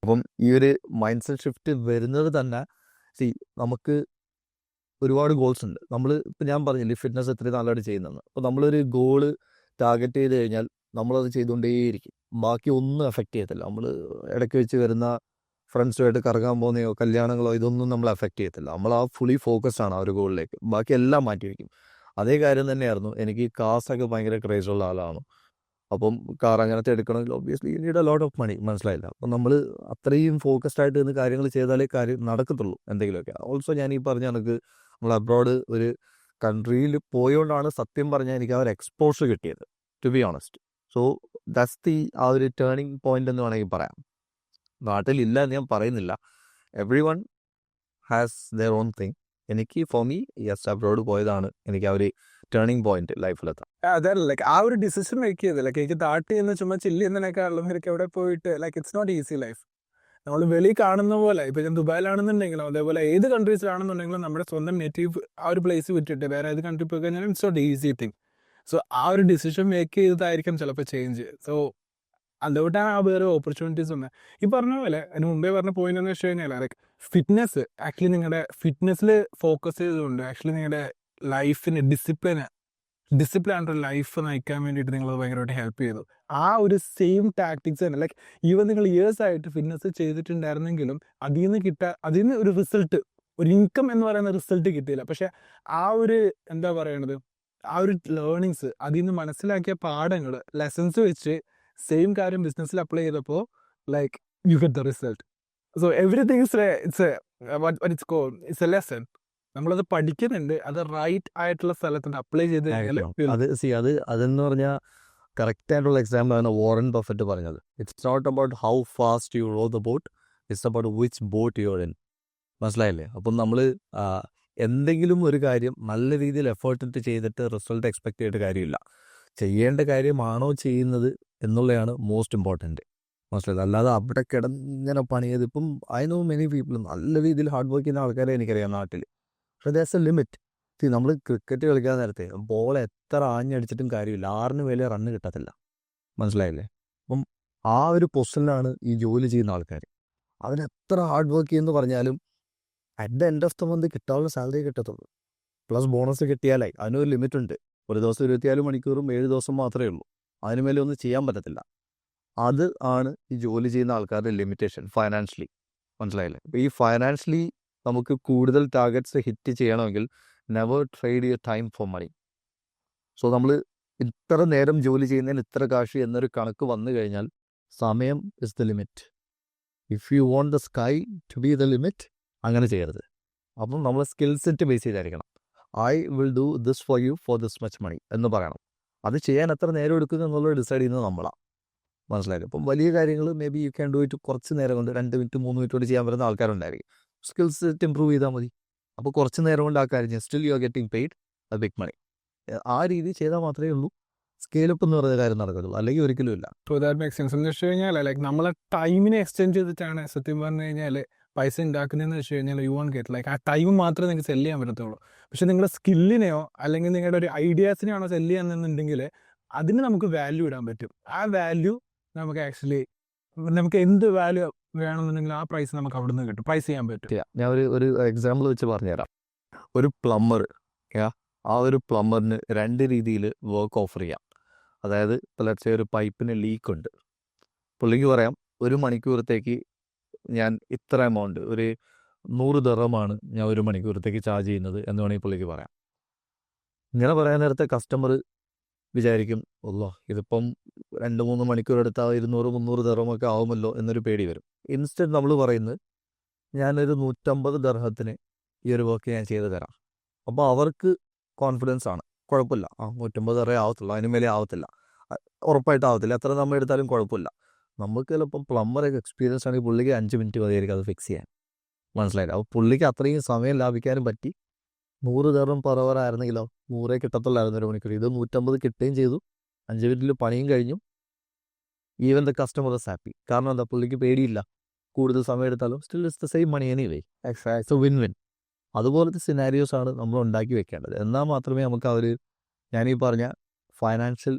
അപ്പം ഈ ഒരു മൈൻഡ് സെറ്റ് ഷിഫ്റ്റ് വരുന്നത് തന്നെ നമുക്ക് ഒരുപാട് ഗോൾസ് ഉണ്ട്. നമ്മൾ ഇപ്പം ഞാൻ പറഞ്ഞില്ലേ ഫിറ്റ്നസ് എത്രയും നല്ലതായിട്ട് ചെയ്യുന്നതെന്ന്. അപ്പോൾ നമ്മളൊരു ഗോള് ടാർഗറ്റ് ചെയ്ത് കഴിഞ്ഞാൽ നമ്മളത് ചെയ്തുകൊണ്ടേയിരിക്കും. ബാക്കി ഒന്നും എഫക്റ്റ് ചെയ്യത്തില്ല. നമ്മൾ ഇടയ്ക്ക് വെച്ച് വരുന്ന ഫ്രണ്ട്സുമായിട്ട് കറങ്ങാൻ പോകുന്നയോ കല്യാണങ്ങളോ ഇതൊന്നും നമ്മൾ എഫക്റ്റ് ചെയ്യത്തില്ല. നമ്മൾ ആ ഫുള്ളി ഫോക്കസ്ഡ് ആണ് ആ ഒരു ഗോളിലേക്ക്. ബാക്കി എല്ലാം മാറ്റി വയ്ക്കും. അതേ കാര്യം തന്നെയായിരുന്നു എനിക്ക്. കാസൊക്കെ ഭയങ്കര ക്രേസുള്ള ആളാണ്. അപ്പം കാർ അങ്ങനത്തെ എടുക്കണമെങ്കിൽ obviously you need a lot of money, മനസ്സിലായില്ല. അപ്പം നമ്മൾ അത്രയും ഫോക്കസ്ഡ് ആയിട്ട് നിന്ന് കാര്യങ്ങൾ ചെയ്താലേ കാര്യം നടക്കത്തുള്ളൂ എന്തെങ്കിലുമൊക്കെ. ഓൾസോ ഞാൻ ഈ പറഞ്ഞ കണക്ക് നമ്മൾ അബ്രോഡ് ഒരു കൺട്രിയിൽ പോയോണ്ടാണ് സത്യം പറഞ്ഞാൽ എനിക്ക് ആ ഒരു എക്സ്പോഷർ കിട്ടിയത്, to be honest. So that's ആ ഒരു ടേണിംഗ് പോയിന്റ് എന്ന് വേണമെങ്കിൽ പറയാം. നാട്ടിലില്ല എന്ന് ഞാൻ പറയുന്നില്ല. Every one has their own thing. എനിക്ക് ഫോർ മീ യെസ് അബ്രോഡ് പോയതാണ് എനിക്ക് ആ ഒരു ടേണിംഗ് പോയിന്റ് ലൈഫിലെത്താം. അതല്ല ലൈക്ക് ആ ഒരു ഡിസിഷൻ മേക്ക് ചെയ്ത് ലൈക്ക് എനിക്ക് നാട്ടിൽ നിന്ന് ചുമ്മാ ചില്ലി എന്നതിനേക്കാളും എനിക്ക് എവിടെ പോയിട്ട് like it's not easy life. നമ്മൾ വെളിയിൽ കാണുന്ന പോലെ ഇപ്പം ഞാൻ ദുബായിലാണെന്നുണ്ടെങ്കിലും അതേപോലെ ഏത് കൺട്രീസിലാണെന്നുണ്ടെങ്കിലും നമ്മുടെ സ്വന്തം നേറ്റീവ് ആ ഒരു പ്ലേസ് വിട്ടിട്ട് വേറെ ഏത് കൺട്രി പോയി കഴിഞ്ഞാലും it's not easy thing. So ആ ഒരു ഡിസിഷൻ മേക്ക് ചെയ്തതായിരിക്കും ചിലപ്പോൾ ചേഞ്ച്. സോ അതുകൊണ്ടാണ് ആ വേറെ ഓപ്പർച്യൂണിറ്റീസ് വന്നത്. ഈ പറഞ്ഞ പോലെ അതിന് മുമ്പേ പറഞ്ഞ പോയിന്റ് എന്ന് വെച്ച് കഴിഞ്ഞാൽ ലൈക്ക് ഫിറ്റ്നസ് ആക്ച്വലി നിങ്ങളുടെ ഫിറ്റ്നസ്സിൽ ഫോക്കസ് ചെയ്തുകൊണ്ട് ആക്ച്വലി നിങ്ങളുടെ ലൈഫിന് ഡിസിപ്ലിൻ ആയിട്ട് ലൈഫ് നയിക്കാൻ വേണ്ടിയിട്ട് നിങ്ങളത് ഭയങ്കരമായിട്ട് ഹെൽപ്പ് ചെയ്തു. ആ ഒരു സെയിം ടാക്ടിക്സ് തന്നെ ലൈക്ക് ഈവൻ നിങ്ങൾ ഇയേഴ്സ് ആയിട്ട് ഫിറ്റ്നസ് ചെയ്തിട്ടുണ്ടായിരുന്നെങ്കിലും അതിൽ നിന്ന് ഒരു റിസൾട്ട്, ഒരു ഇൻകം എന്ന് പറയുന്ന റിസൾട്ട് കിട്ടിയില്ല. പക്ഷെ ആ ഒരു എന്താ പറയണത്, ആ ഒരു ലേണിങ്സ്, അതിൽ നിന്ന് മനസ്സിലാക്കിയ പാഠങ്ങൾ, ലെസൺസ് വെച്ച് സെയിം കാര്യം ബിസിനസ്സിൽ അപ്ലൈ ചെയ്തപ്പോൾ like you get the result. So everything it's A lesson. നമ്മളത് പഠിക്കുന്നുണ്ട്, അത് റൈറ്റ് ആയിട്ടുള്ള സ്ഥലത്തുണ്ട് അപ്ലൈ ചെയ്ത് അതെന്ന് പറഞ്ഞാൽ കറക്റ്റ് ആയിട്ടുള്ള എക്സാമ്പിൾ ആണ് വാറൻ ബഫറ്റ് പറഞ്ഞത്. It's not about how fast you row the boat, it's about which boat you are in. മനസ്സിലായില്ലേ? അപ്പം നമ്മൾ എന്തെങ്കിലും ഒരു കാര്യം നല്ല രീതിയിൽ എഫേർട്ടിട്ട് ചെയ്തിട്ട് റിസൾട്ട് എക്സ്പെക്ട് ചെയ്തിട്ട് കാര്യമില്ല. ചെയ്യേണ്ട കാര്യമാണോ ചെയ്യുന്നത് എന്നുള്ളതാണ് മോസ്റ്റ് ഇമ്പോർട്ടൻറ്റ്. മനസ്സിലായത്? അല്ലാതെ അവിടെ കിടന്നിങ്ങനെ പണിയത്. ഇപ്പം ഐ നോ മെനി പീപ്പിൾ നല്ല രീതിയിൽ ഹാർഡ് വർക്ക് ചെയ്യുന്ന ആൾക്കാരെ എനിക്കറിയാം നാട്ടിൽ. പക്ഷേ ദേഴ്സ് എ ലിമിറ്റ്. നമ്മൾ ക്രിക്കറ്റ് കളിക്കാൻ നേരത്തെ ബോൾ എത്ര ആഞ്ഞടിച്ചിട്ടും കാര്യമില്ല, 6 മേലെ റണ്ണ് കിട്ടത്തില്ല. മനസ്സിലായില്ലേ? അപ്പം ആ ഒരു പൊസിഷനിലാണ് ഈ ജോലി ചെയ്യുന്ന ആൾക്കാർ. അവരെത്ര ഹാർഡ് വർക്ക് ചെയ്യുമെന്ന് പറഞ്ഞാലും at the end of the month കിട്ടാനുള്ള സാലറി കിട്ടത്തുള്ളൂ. പ്ലസ് ബോണസ് കിട്ടിയാലായി. അതിനൊരു ലിമിറ്റ് ഉണ്ട്. ഒരു ദിവസം 24 മണിക്കൂറും 7 ദിവസം മാത്രമേ ഉള്ളൂ. അതിന് മേലെ ഒന്നും ചെയ്യാൻ പറ്റത്തില്ല. അത് ആണ് ഈ ജോലി ചെയ്യുന്ന ആൾക്കാരുടെ ലിമിറ്റേഷൻ ഫൈനാൻഷ്യലി. മനസ്സിലായില്ലേ? അപ്പോൾ ഈ ഫൈനാൻഷ്യലി നമുക്ക് കൂടുതൽ ടാർഗറ്റ്സ് ഹിറ്റ് ചെയ്യണമെങ്കിൽ never trade your time for money. So നമ്മൾ ഇത്ര നേരം ജോലി ചെയ്യുന്നതിന് ഇത്ര കാശ് എന്നൊരു കണക്ക് വന്നു കഴിഞ്ഞാൽ സമയം is the limit. If you want the sky to be the limit, അങ്ങനെ ചെയ്യരുത്. അപ്പം നമ്മൾ സ്കിൽ സെറ്റ് ബേസ് ചെയ്തായിരിക്കണം. I will do this for you for this much money എന്ന് പറയണം. അത് ചെയ്യാൻ എത്ര നേരം എടുക്കുന്നു എന്നുള്ളത് ഡിസൈഡ് ചെയ്യുന്നത് നമ്മളാണ്. മനസ്സിലായില്ലേ? അപ്പം വലിയ കാര്യങ്ങൾ may be U can do it കുറച്ച് നേരം കൊണ്ട് 2 മിനിറ്റ് 3 മിനിറ്റ് കൊണ്ട് ചെയ്യാൻ പറ്റുന്ന ആൾക്കാരുണ്ടായിരിക്കും. സ്കിൽ സെറ്റ് ഇമ്പ്രൂവ് ചെയ്താൽ മതി. അപ്പോൾ കുറച്ച് നേരം കൊണ്ട് ആ കാര്യം still you are getting paid a big money. ആ രീതി ചെയ്താൽ മാത്രമേ ഉള്ളൂ സ്കെയിലപ്പ് എന്ന് പറയുന്ന കാര്യം നടക്കത്തുള്ളൂ. അല്ലെങ്കിൽ ഒരിക്കലും ഇല്ല. So that make sense. എന്ന് വെച്ച് കഴിഞ്ഞാൽ ലൈക്ക് നമ്മളെ ടൈമിനെ എക്സ്റ്റെൻഡ് ചെയ്തിട്ടാണ് സത്യം പറഞ്ഞു കഴിഞ്ഞാൽ പൈസ ഉണ്ടാക്കുന്നതെന്ന് വെച്ച് കഴിഞ്ഞാൽ യു വോണ്ട് ഗെറ്റ് ലൈക്ക് ആ ടൈം മാത്രമേ നിങ്ങൾക്ക് സെല്ല് ചെയ്യാൻ പറ്റത്തുള്ളൂ. പക്ഷെ നിങ്ങളുടെ സ്കില്ലിനെയോ അല്ലെങ്കിൽ നിങ്ങളുടെ ഒരു ഐഡിയാസിനെയാണോ സെല്ല് ചെയ്യാന്നുണ്ടെങ്കിൽ അതിന് നമുക്ക് വാല്യൂ ഇടാൻ പറ്റും. ആ വാല്യൂ നമുക്ക് ആക്ച്വലി നമുക്ക് എന്ത് വാല്യൂ വേണമെന്നുണ്ടെങ്കിൽ ആ പ്രൈസ് നമുക്ക് അവിടെ നിന്ന് കിട്ടും, പ്രൈസ് ചെയ്യാൻ പറ്റും. ഞാൻ ഒരു എക്സാമ്പിൾ വെച്ച് പറഞ്ഞുതരാം. ഒരു പ്ലംബർ, ആ ഒരു പ്ലംബറിന് 2 രീതിയിൽ വർക്ക് ഓഫർ ചെയ്യാം. അതായത് ഇപ്പോൾ ലെറ്റ്സ് സേ ഒരു പൈപ്പിന് ലീക്ക് ഉണ്ട്. പുള്ളിക്ക് പറയാം 1 മണിക്കൂറത്തേക്ക് ഞാൻ ഇത്ര എമൗണ്ട്, ഒരു 100 ദിർഹമാണ് ഞാൻ 1 മണിക്കൂറത്തേക്ക് ചാർജ് ചെയ്യുന്നത് എന്ന് വേണമെങ്കിൽ പുള്ളിക്ക് പറയാം. ഇങ്ങനെ പറയാൻ നേരത്തെ കസ്റ്റമർ വിചാരിക്കും, അല്ലോ ഇതിപ്പം 2-3 മണിക്കൂർ എടുത്താൽ 200-300 ദിർഹമൊക്കെ ആവുമല്ലോ എന്നൊരു പേടി വരും. ഇൻസ്റ്റന്റ് നമ്മൾ പറയുന്നത് ഞാനൊരു 150 ദിർഹത്തിന് ഈ ഒരു വർക്ക് ഞാൻ ചെയ്ത് തരാം. അപ്പോൾ അവർക്ക് കോൺഫിഡൻസ് ആണ്, കുഴപ്പമില്ല, 150 വരെ ആവത്തുള്ളൂ, അതിന് മേലെ ആവത്തില്ല, ഉറപ്പായിട്ട് ആവത്തില്ല, എത്ര നമ്മൾ എടുത്താലും കുഴപ്പമില്ല. നമുക്ക് ചിലപ്പം പ്ലംബറൊക്കെ എക്സ്പീരിയൻസ് ആണെങ്കിൽ പുള്ളിക്ക് 5 മിനിറ്റ് മതിയായിരിക്കും അത് ഫിക്സ് ചെയ്യാൻ, മനസ്സിലായില്ല. അപ്പോൾ പുള്ളിക്ക് അത്രയും സമയം ലാഭിക്കാനും പറ്റി. 100 തരം പറവറായിരുന്നെങ്കിലോ 100 കിട്ടത്തുള്ളായിരുന്നു ഒരു മണിക്കൂർ, ഇത് 150 കിട്ടുകയും ചെയ്തു, 5 മിനിറ്റിൽ പണിയും കഴിഞ്ഞു. Even the customer is happy. കാരണം എന്താ, പുള്ളിക്ക് പേടിയില്ല, കൂടുതൽ സമയം എടുത്താലും still it's the same money anyway. So win win. അതുപോലത്തെ സിനാരിയോസ് ആണ് നമ്മൾ ഉണ്ടാക്കി വെക്കേണ്ടത്. എന്നാൽ മാത്രമേ നമുക്ക് ഞാനീ പറഞ്ഞ ഫൈനാൻഷ്യൽ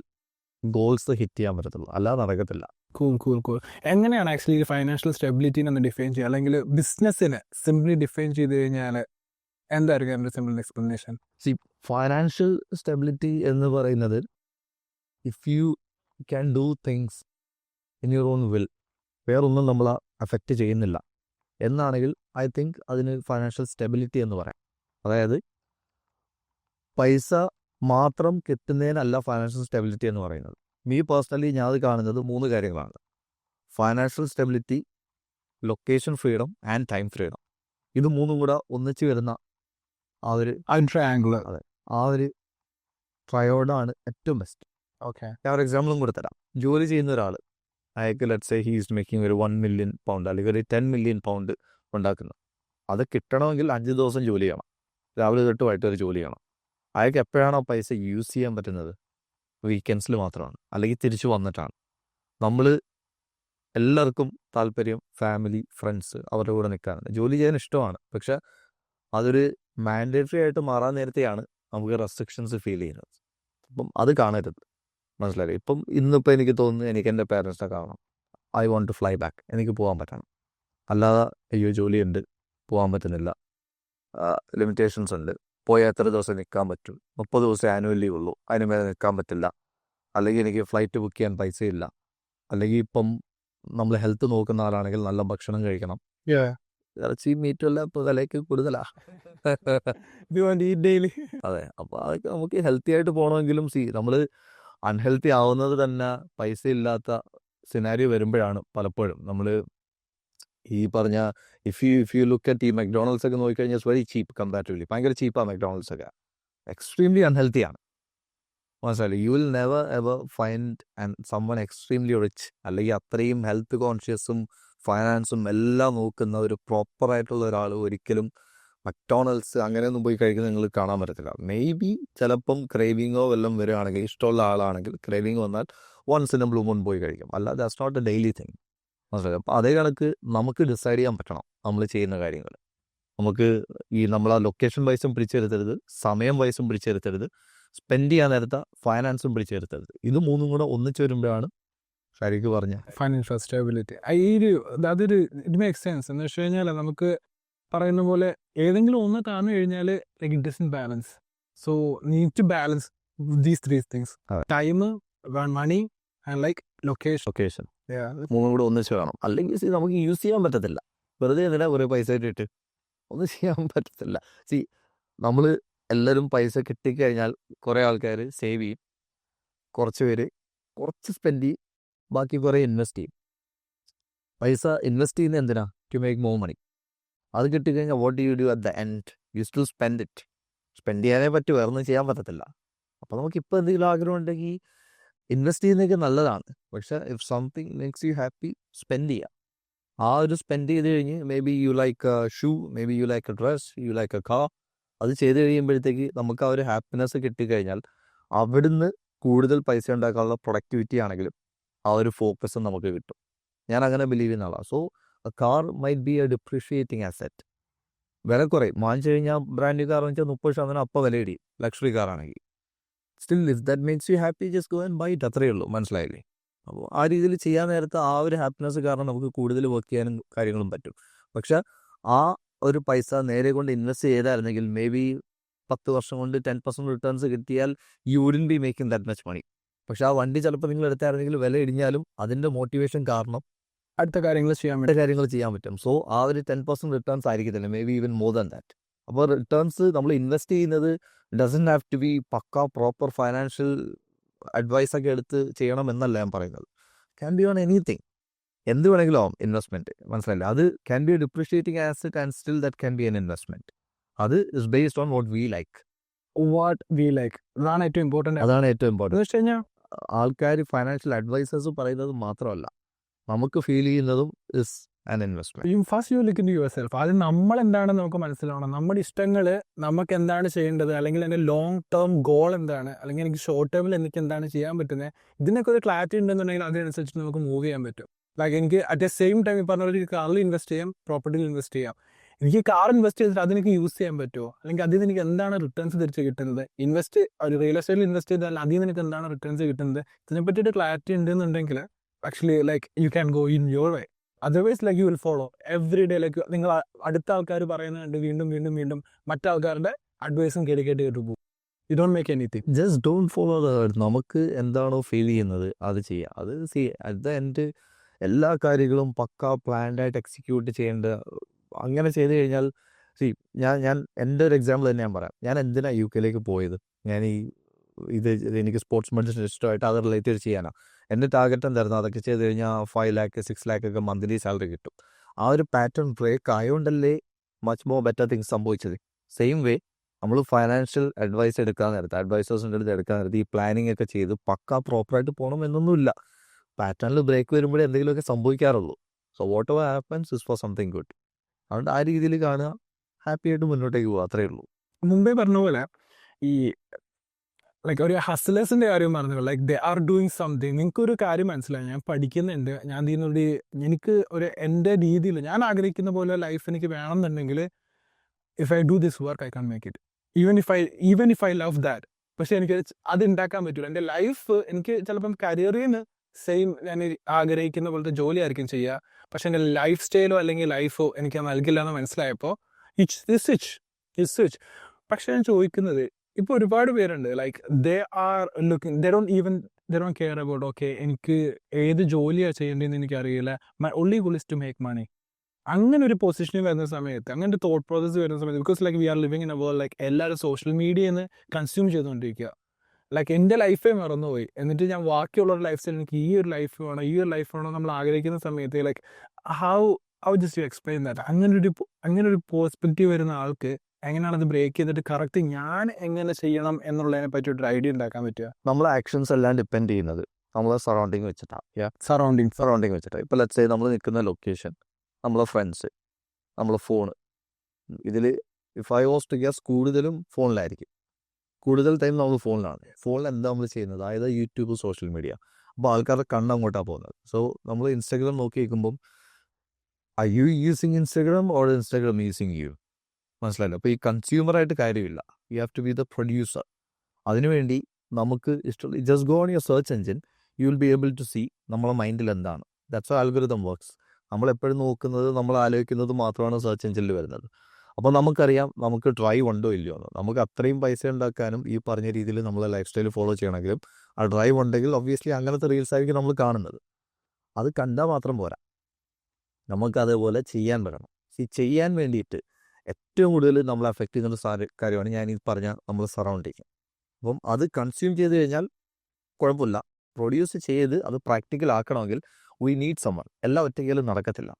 ഗോൾസ് ഹിറ്റ് ചെയ്യാൻ പറ്റത്തുള്ളൂ, അല്ലാതെ നടക്കത്തില്ല. കൂൾ. എങ്ങനെയാണ് ആക്ച്വലി ഫൈനാൻഷ്യൽ സ്റ്റെബിലിറ്റിനെ ഒന്ന് ഡിഫൈൻ ചെയ്യുക, അല്ലെങ്കിൽ ബിസിനസ്സിനെ സിംപ്ലി ഡിഫൈൻ ചെയ്ത് കഴിഞ്ഞാൽ എന്തായിരിക്കും എൻ്റെ സിമ്പിൾ എക്സ്പ്ലനേഷൻ? ഫൈനാൻഷ്യൽ സ്റ്റെബിലിറ്റി എന്ന് പറയുന്നത്, if you can do things in your own will, വേറൊന്നും നമ്മളെ അഫക്റ്റ് ചെയ്യുന്നില്ല എന്നാണെങ്കിൽ ഐ തിങ്ക് അതിന് ഫൈനാൻഷ്യൽ സ്റ്റെബിലിറ്റി എന്ന് പറയാം. അതായത് പൈസ മാത്രം കിട്ടുന്നതിനല്ല ഫൈനാൻഷ്യൽ സ്റ്റെബിലിറ്റി എന്ന് പറയുന്നത്. മീ പേഴ്സണലി ഞാൻ അത് കാണുന്നത് 3 കാര്യങ്ങളാണ്: financial stability, location freedom and time freedom. ഇത് 3ഉം കൂടെ ഒന്നിച്ച് വരുന്ന ട്രയാങ്കിൾ, അതെ, ആ ഒരു ട്രയോഡാണ് ഏറ്റവും ബെസ്റ്റ്. ഓക്കെ, ഞാൻ ഒരു എക്സാമ്പിളും കൂടെ തരാം. ജോലി ചെയ്യുന്ന ഒരാൾ, അയാൾക്ക് let's say he is making ഒരു 1 മില്യൺ പൗണ്ട് അല്ലെങ്കിൽ ഒരു 10 മില്യൺ പൗണ്ട് ഉണ്ടാക്കുന്നു. അത് കിട്ടണമെങ്കിൽ 5 ദിവസം ജോലി ചെയ്യണം, രാവിലെ തൊട്ട് വൈകിട്ട് വരെ ജോലി ചെയ്യണം. അയാൾക്ക് എപ്പോഴാണ് ആ പൈസ യൂസ് ചെയ്യാൻ പറ്റുന്നത്? വീക്കെൻഡ്സിൽ മാത്രമാണ്, അല്ലെങ്കിൽ തിരിച്ചു വന്നിട്ടാണ്. നമ്മൾ എല്ലാവർക്കും താല്പര്യം ഫാമിലി, ഫ്രണ്ട്സ്, അവരുടെ കൂടെ നിൽക്കാനാണ്. ജോലി ചെയ്യാൻ ഇഷ്ടമാണ്, പക്ഷെ അതൊരു മാൻഡേറ്ററി ആയിട്ട് മാറാൻ നേരത്തെയാണ് നമുക്ക് റെസ്ട്രിക്ഷൻസ് ഫീൽ ചെയ്യുന്നത്. അപ്പം അത് കാണരുത്, മനസ്സിലായി. ഇപ്പം ഇന്നിപ്പോൾ എനിക്ക് തോന്നുന്നു എനിക്ക് എൻ്റെ പേരൻസിനെ കാണണം, I want to fly back, എനിക്ക് പോകാൻ പറ്റണം. അല്ലാതെ അയ്യോ ജോലിയുണ്ട് പോകാൻ പറ്റുന്നില്ല, ലിമിറ്റേഷൻസ് ഉണ്ട്, പോയാൽ എത്ര ദിവസം നിൽക്കാൻ പറ്റും, 30 ദിവസം ആനുവൽ ലീവ് ഉള്ളൂ, അതിന് മേലെ നിൽക്കാൻ പറ്റില്ല, അല്ലെങ്കിൽ എനിക്ക് ഫ്ലൈറ്റ് ബുക്ക് ചെയ്യാൻ പൈസയില്ല, അല്ലെങ്കിൽ ഇപ്പം നമ്മൾ ഹെൽത്ത് നോക്കുന്ന ആളാണെങ്കിൽ നല്ല ഭക്ഷണം കഴിക്കണം, ഇറച്ചി മീറ്റെല്ലാം ഇപ്പോൾ വിലയ്ക്ക് കൂടുതലാണ്. ഡെയിലി. അതെ, അപ്പോൾ അതൊക്കെ നമുക്ക് ഹെൽത്തി ആയിട്ട് പോകണമെങ്കിലും നമ്മൾ അൺഹെൽത്തി ആവുന്നത് തന്നെ പൈസ ഇല്ലാത്ത സിനാരിയോ വരുമ്പോഴാണ്. പലപ്പോഴും നമ്മൾ ഈ പറഞ്ഞ ഇഫ് യു ലുക്ക് അറ്റ് ഈ മെക്ഡോണൾഡ്സ് ഒക്കെ നോക്കിക്കഴിഞ്ഞാൽ ഇറ്റ്സ് വെരി ചീപ്പ് കമ്പാരിറ്റീവ്ലി. ഭയങ്കര ചീപ്പാണ് മെക്ഡോണൾഡ്സ് ഒക്കെ, എക്സ്ട്രീംലി അൺഹെൽത്തിയാണ്, മനസ്സിലായി. You will never ever find someone extremely rich, അല്ലെങ്കിൽ അത്രയും ഹെൽത്ത് കോൺഷ്യസും ഫൈനാൻസും എല്ലാം നോക്കുന്ന ഒരു പ്രോപ്പറായിട്ടുള്ള ഒരാൾ ഒരിക്കലും മക്ഡോണൾഡ്സ് അങ്ങനെയൊന്നും പോയി കഴിക്കുന്നത് നിങ്ങൾ കാണാൻ പറ്റത്തില്ല. മേ ബി ചിലപ്പം ക്രേവിങ്ങോ വല്ലതും വരികയാണെങ്കിൽ, ഇഷ്ടമുള്ള ആളാണെങ്കിൽ ക്രേവിങ് വന്നാൽ once in a blue moon പോയി കഴിക്കും, അല്ലാതെ that's not a daily thing, മനസ്സിലായി. അപ്പോൾ അതേ കണക്ക് നമുക്ക് ഡിസൈഡ് ചെയ്യാൻ പറ്റണം നമ്മൾ ചെയ്യുന്ന കാര്യങ്ങൾ. നമുക്ക് നമ്മൾ ആ ലൊക്കേഷൻ വൈസും പിടിച്ചെടുത്തരുത്, സമയം വൈസും പിടിച്ചെടുത്തരുത്, സ്പെൻഡ് ചെയ്യാൻ നേരത്തെ ഫൈനാൻസും പിടിച്ചെടുത്തരുത്. ഇത് 3ഉം കൂടെ ഒന്നിച്ച് വരുമ്പോഴാണ് ഷാരിക്ക് പറഞ്ഞ ഫൈനാൻഷ്യൽ സ്റ്റെബിലിറ്റി. അതൊരു ഇറ്റ് മേക്ക് സെൻസ്. എന്ന് വെച്ച് കഴിഞ്ഞാൽ നമുക്ക് പറയുന്ന പോലെ ഏതെങ്കിലും ഒന്ന് താന്നു കഴിഞ്ഞാൽ like it doesn't balance. So need to balance these 3 things: time, money and like location. 3ഉം കൂടെ ഒന്നിച്ച് വേണം, അല്ലെങ്കിൽ നമുക്ക് യൂസ് ചെയ്യാൻ പറ്റത്തില്ല. വെറുതെ എന്തിനാ കുറേ പൈസ ഇട്ടിട്ട് ഒന്നും ചെയ്യാൻ പറ്റത്തില്ല. നമ്മൾ എല്ലാവരും പൈസ കിട്ടിക്കഴിഞ്ഞാൽ കുറേ ആൾക്കാർ സേവ് ചെയ്യും, കുറച്ച് പേര് കുറച്ച് സ്പെൻഡ് ചെയ്യും, ബാക്കി കുറേ ഇൻവെസ്റ്റ് ചെയ്യും. പൈസ ഇൻവെസ്റ്റ് ചെയ്യുന്നത് എന്തിനാ? To make more money. അത് കിട്ടിക്കഴിഞ്ഞാൽ what do you do at the end? You to spend it. Spend ചെയ്യാനേ പറ്റൂ, വേറെ ഒന്നും ചെയ്യാൻ പറ്റത്തില്ല. അപ്പോൾ നമുക്കിപ്പോൾ എന്തെങ്കിലും ആഗ്രഹം ഉണ്ടെങ്കിൽ ഇൻവെസ്റ്റ് ചെയ്യുന്നതൊക്കെ നല്ലതാണ്, പക്ഷേ if something makes you happy, spend ചെയ്യുക. ആ ഒരു സ്പെൻഡ് ചെയ്ത് കഴിഞ്ഞ് may be you like A shoe, may be you like A dress, you like A car, അത് ചെയ്ത് കഴിയുമ്പോഴത്തേക്ക് നമുക്ക് ആ ഒരു ഹാപ്പിനെസ് കിട്ടിക്കഴിഞ്ഞാൽ അവിടുന്ന് കൂടുതൽ പൈസ ഉണ്ടാക്കാനുള്ള പ്രൊഡക്ടിവിറ്റി ആണെങ്കിലും ആ ഒരു ഫോക്കസും നമുക്ക് കിട്ടും. ഞാൻ അങ്ങനെ ബിലീവ് ചെയ്യുന്ന ആളാണ്. So a car might be a depreciating asset. വില കുറയും, വാങ്ങിച്ചു കഴിഞ്ഞാൽ ബ്രാൻഡ് ന്യൂ കാർ വെച്ചാൽ 30% അപ്പോൾ വില ഇടിയും, ലക്ഷറി കാറാണെങ്കിൽ. Still if that makes you happy, just go and buy it, അത്രയേ ഉള്ളൂ, മനസ്സിലായില്ലേ? അപ്പോൾ ആ രീതിയിൽ ചെയ്യാൻ നേരത്ത് ആ ഒരു ഹാപ്പിനെസ് കാരണം നമുക്ക് കൂടുതൽ വർക്ക് ചെയ്യാനും കാര്യങ്ങളും പറ്റും. പക്ഷെ ആ ഒരു പൈസ നേരെ കൊണ്ട് ഇൻവെസ്റ്റ് ചെയ്തായിരുന്നെങ്കിൽ മേ ബി 10 വർഷം കൊണ്ട് 10% റിട്ടേൺസ് കിട്ടിയാൽ you wouldn't be making that much money. പക്ഷെ ആ വണ്ടി ചിലപ്പോൾ നിങ്ങൾ എടുത്തായിരുന്നെങ്കിൽ വില ഇടിഞ്ഞാലും അതിൻ്റെ മോട്ടിവേഷൻ കാരണം അടുത്ത കാര്യങ്ങൾ ചെയ്യാൻ പറ്റും. സോ ആ ഒരു 10% റിട്ടേൺസ് ആയിരിക്കത്തില്ല, may be even more than that. അപ്പോൾ റിട്ടേൺസ് നമ്മൾ ഇൻവെസ്റ്റ് ചെയ്യുന്നത് doesn't have to be pucca proper financial advice ഒക്കെ എടുത്ത് ചെയ്യണം എന്നല്ല ഞാൻ പറയുന്നത്. ക്യാൻ ബി ഓൺ എനിത്തിങ്, എന്ത് വേണമെങ്കിലും ആവും ഇൻവെസ്റ്റ്മെൻറ്റ്, മനസ്സിലായില്ലേ? അത് can be a depreciating asset and still that can be an investment. അത് is based on what we like. What we like, അതാണ് ഏറ്റവും ഇമ്പോർട്ടൻ്റ്. അതാണ് ഏറ്റവും എന്ന് ഇമ്പോർട്ടൻറ്റ്. വെച്ച് കഴിഞ്ഞാൽ ആൾക്കാർ ഫൈനാൻഷ്യൽ അഡ്വൈസേഴ്സ് പറയുന്നത് മാത്രമല്ല, നമുക്ക് ഫീൽ ചെയ്യുന്നതും is an investment. First you look in your self. ആദ്യം നമ്മൾ എന്താണെന്ന് നമുക്ക് മനസ്സിലാവണം. നമ്മുടെ ഇഷ്ടങ്ങൾ, നമുക്ക് എന്താണ് ചെയ്യേണ്ടത്, അല്ലെങ്കിൽ എൻ്റെ ലോങ് ടേം ഗോൾ എന്താണ്, അല്ലെങ്കിൽ എനിക്ക് ഷോർട്ട് ടേമിൽ എനിക്ക് എന്താണ് ചെയ്യാൻ പറ്റുന്നത്, ഇതിനൊക്കെ ഒരു ക്ലാരിറ്റി ഉണ്ടെന്നുണ്ടെങ്കിൽ അതിനനുസരിച്ച് നമുക്ക് മൂവ് ചെയ്യാൻ പറ്റും. ലൈക്ക് എനിക്ക് അറ്റ് എ സെയിം ടൈം ഈ പറഞ്ഞ പോലെ കാറിൽ ഇൻവെസ്റ്റ് ചെയ്യാം, പ്രോപ്പർട്ടിയിൽ ഇൻവെസ്റ്റ് ചെയ്യാം. എനിക്ക് കാർ ഇൻവെസ്റ്റ് ചെയ്തിട്ട് അതിനെനിക്ക് യൂസ് ചെയ്യാൻ പറ്റുമോ, അല്ലെങ്കിൽ അതിൽ നിന്ന് എനിക്ക് എന്താണ് റിട്ടേൺസ് തിരിച്ച് കിട്ടുന്നത്, ഒരു റിയൽ എസ്റ്റേറ്റിൽ ഇൻവെസ്റ്റ് ചെയ്താൽ അതിൽ നിന്ന് എനിക്ക് എന്താണ് റിട്ടേൺസ് കിട്ടുന്നത്, ഇതിനെ പറ്റിയിട്ട് ക്ലാരിറ്റി ഉണ്ടെന്നുണ്ടെങ്കിൽ actually like you can go in your way. Otherwise like you will follow every day. Like നിങ്ങൾ അടുത്ത ആൾക്കാർ പറയുന്നുണ്ട്, വീണ്ടും വീണ്ടും വീണ്ടും മറ്റാൾക്കാരുടെ അഡ്വൈസും കേട്ട് പോകും. U don't make anything. Just don't follow the heard. നമുക്ക് എന്താണോ ഫീൽ ചെയ്യുന്നത് അത് ചെയ്യുക. അത് അറ്റ് ദ എൻഡ് എല്ലാ കാര്യങ്ങളും പക്കാ പ്ലാൻഡായിട്ട് എക്സിക്യൂട്ട് ചെയ്യേണ്ട. അങ്ങനെ ചെയ്ത് കഴിഞ്ഞാൽ ഞാൻ എൻ്റെ ഒരു എക്സാമ്പിൾ തന്നെ ഞാൻ പറയാം. ഞാൻ എന്തിനാണ് UK പോയത്? ഞാൻ എനിക്ക് സ്പോർട്സ് മെഡിസിൻ ഇഷ്ടമായിട്ട് അത് റിലേറ്റഡ് ചെയ്യാനാണ്. എൻ്റെ ടാർഗറ്റ് എന്തായിരുന്നു? അതൊക്കെ ചെയ്ത് കഴിഞ്ഞാൽ 5 lakh 6 lakh ഒക്കെ മന്ത്ലി സാലറി കിട്ടും. ആ ഒരു പാറ്റേൺ ബ്രേക്ക് ആയതുകൊണ്ടല്ലേ മച്ച് മോർ ബെറ്റർ തിങ്സ് സംഭവിച്ചത്. സെയിം വേ നമ്മൾ ഫൈനാൻഷ്യൽ അഡ്വൈസ് എടുക്കാൻ നേരത്ത്, അഡ്വൈസേഴ്സിൻ്റെ അടുത്ത് എടുക്കാൻ നേരത്ത് ഈ പ്ലാനിങ് ഒക്കെ ചെയ്ത് പക്കാ പ്രോപ്പറായിട്ട് പോകണം എന്നൊന്നുമില്ല. പാറ്റേണിൽ ബ്രേക്ക് വരുമ്പോഴേ എന്തെങ്കിലുമൊക്കെ സംഭവിക്കാറുള്ളൂ. So whatever happens is for something good. അതുകൊണ്ട് ആ രീതിയിൽ കാണുക, ഹാപ്പി ആയിട്ട് മുന്നോട്ടേക്ക് പോകുക, അത്രയേ ഉള്ളൂ. മുമ്പേ പറഞ്ഞ പോലെ ഈ ലൈക്ക് ഒരു ഹസ്ലേഴ്സിൻ്റെ കാര്യം പറഞ്ഞു, like they are doing something. നിങ്ങൾക്കൊരു കാര്യം മനസ്സിലായി, ഞാൻ പഠിക്കുന്നുണ്ട്, ഞാൻ ഇതിനൊരു എനിക്ക് ഒരു എൻ്റെ രീതിയിൽ ഞാൻ ആഗ്രഹിക്കുന്ന പോലെ ലൈഫ് എനിക്ക് വേണമെന്നുണ്ടെങ്കിൽ if I do this work I can make it, even if I love that. പക്ഷെ എനിക്ക് അത് ഉണ്ടാക്കാൻ പറ്റില്ല. എൻ്റെ ലൈഫ് എനിക്ക് ചിലപ്പം കരിയറിൽ നിന്ന് സെയിം ഞാൻ ആഗ്രഹിക്കുന്ന പോലത്തെ ജോലി ആയിരിക്കും ചെയ്യുക, പക്ഷെ എൻ്റെ ലൈഫ് സ്റ്റൈലോ അല്ലെങ്കിൽ ലൈഫോ എനിക്ക് നൽകില്ല എന്ന് മനസ്സിലായപ്പോൾ സ്വിച്ച്. പക്ഷെ ഞാൻ ചോദിക്കുന്നത്, ഇപ്പോൾ ഒരുപാട് പേരുണ്ട് like they are looking, they don't care about okay എനിക്ക് ഏത് ജോലിയാണ് ചെയ്യേണ്ടതെന്ന് എനിക്കറിയില്ല, my only goal is to make money. അങ്ങനെ ഒരു പൊസിഷനിൽ വരുന്ന സമയത്ത്, അങ്ങനെ ഒരു തോട്ട് പ്രോസസ്സ് വരുന്ന സമയത്ത്, because like we are living in a world like എല്ലാവരും സോഷ്യൽ മീഡിയയിൽ നിന്ന് കൺസ്യൂം ചെയ്തുകൊണ്ടിരിക്കുക. ലൈക്ക് എൻ്റെ ലൈഫേ മറന്നുപോയി, എന്നിട്ട് ഞാൻ ബാക്കിയുള്ള ലൈഫ് സ്റ്റൈൽ എനിക്ക് ഈ ഒരു ലൈഫ് വേണോ നമ്മൾ ആഗ്രഹിക്കുന്ന സമയത്ത് like how just you explain that? അങ്ങനെ ഒരു പെർസ്പെക്റ്റീവ് വരുന്ന ആൾക്ക് എങ്ങനെയാണ് അത് ബ്രേക്ക് ചെയ്തിട്ട് കറക്റ്റ് ഞാൻ എങ്ങനെ ചെയ്യണം എന്നുള്ളതിനെ പറ്റിയൊരു ഐഡിയ ഉണ്ടാക്കാൻ പറ്റുക? നമ്മളെ ആക്ഷൻസ് എല്ലാം ഡിപ്പെൻഡ് ചെയ്യുന്നത് നമ്മളെ സറൗണ്ടിങ് വെച്ചിട്ടാണ്. സറൗണ്ടിങ് വെച്ചിട്ടാണ്. ഇപ്പോൾ ലെറ്റ്സ് സേ നമ്മൾ നിൽക്കുന്ന ലൊക്കേഷൻ, നമ്മളെ ഫ്രണ്ട്സ്, നമ്മളെ ഫോൺ, ഇതിൽ if I was to guess കൂടുതലും ഫോണിലായിരിക്കും. കൂടുതൽ ടൈം നമ്മൾ ഫോണിലാണ്. ഫോണിൽ എന്താ നമ്മൾ ചെയ്യുന്നത്? അതായത് യൂട്യൂബ്, സോഷ്യൽ മീഡിയ. അപ്പോൾ ആൾക്കാരുടെ കണ്ണ് അങ്ങോട്ടാണ് പോകുന്നത്. സോ നമ്മൾ ഇൻസ്റ്റാഗ്രാം നോക്കി നിൽക്കുമ്പം I you using Instagram or Instagram using you? മനസ്സിലായില്ല. അപ്പോൾ ഈ കൺസ്യൂമറായിട്ട് കാര്യമില്ല. You have to be the producer. അതിനുവേണ്ടി നമുക്ക് ഇഷ്ടമുള്ള just go on your search engine, you will be able to see നമ്മളെ മൈൻഡിൽ എന്താണ്. That's algorithm works. നമ്മളെപ്പോഴും നോക്കുന്നത്, നമ്മൾ ആലോചിക്കുന്നത് മാത്രമാണ് സെർച്ച് എഞ്ചിനിൽ വരുന്നത്. അപ്പോൾ നമുക്കറിയാം നമുക്ക് ഡ്രൈവ് ഉണ്ടോ ഇല്ലയോ എന്ന്. നമുക്ക് അത്രയും പൈസ ഉണ്ടാക്കാനും ഈ പറഞ്ഞ രീതിയിൽ നമ്മളെ ലൈഫ് സ്റ്റൈൽ ഫോളോ ചെയ്യണമെങ്കിലും ആ ഡ്രൈവ് ഉണ്ടെങ്കിൽ ഒബ്വിയസ്ലി അങ്ങനത്തെ റീൽസ് ആയിരിക്കും നമ്മൾ കാണുന്നത്. അത് കണ്ടാൽ മാത്രം പോരാ, നമുക്ക് അതേപോലെ ചെയ്യാൻ പറ്റണം. ചെയ്യാൻ വേണ്ടിയിട്ട് ഏറ്റവും കൂടുതൽ നമ്മളെ അഫക്റ്റ് ചെയ്യുന്ന കാര്യമാണ് ഞാൻ ഈ പറഞ്ഞ നമ്മൾ സറൗണ്ടിങ്. അപ്പം അത് കൺസ്യൂം ചെയ്ത് കഴിഞ്ഞാൽ കുഴപ്പമില്ല. പ്രൊഡ്യൂസ് ചെയ്ത് അത് പ്രാക്ടിക്കൽ ആക്കണമെങ്കിൽ വി നീഡ് സമ്മൺ. എല്ലാം ഒറ്റയ്ക്കലും നടക്കത്തില്ല.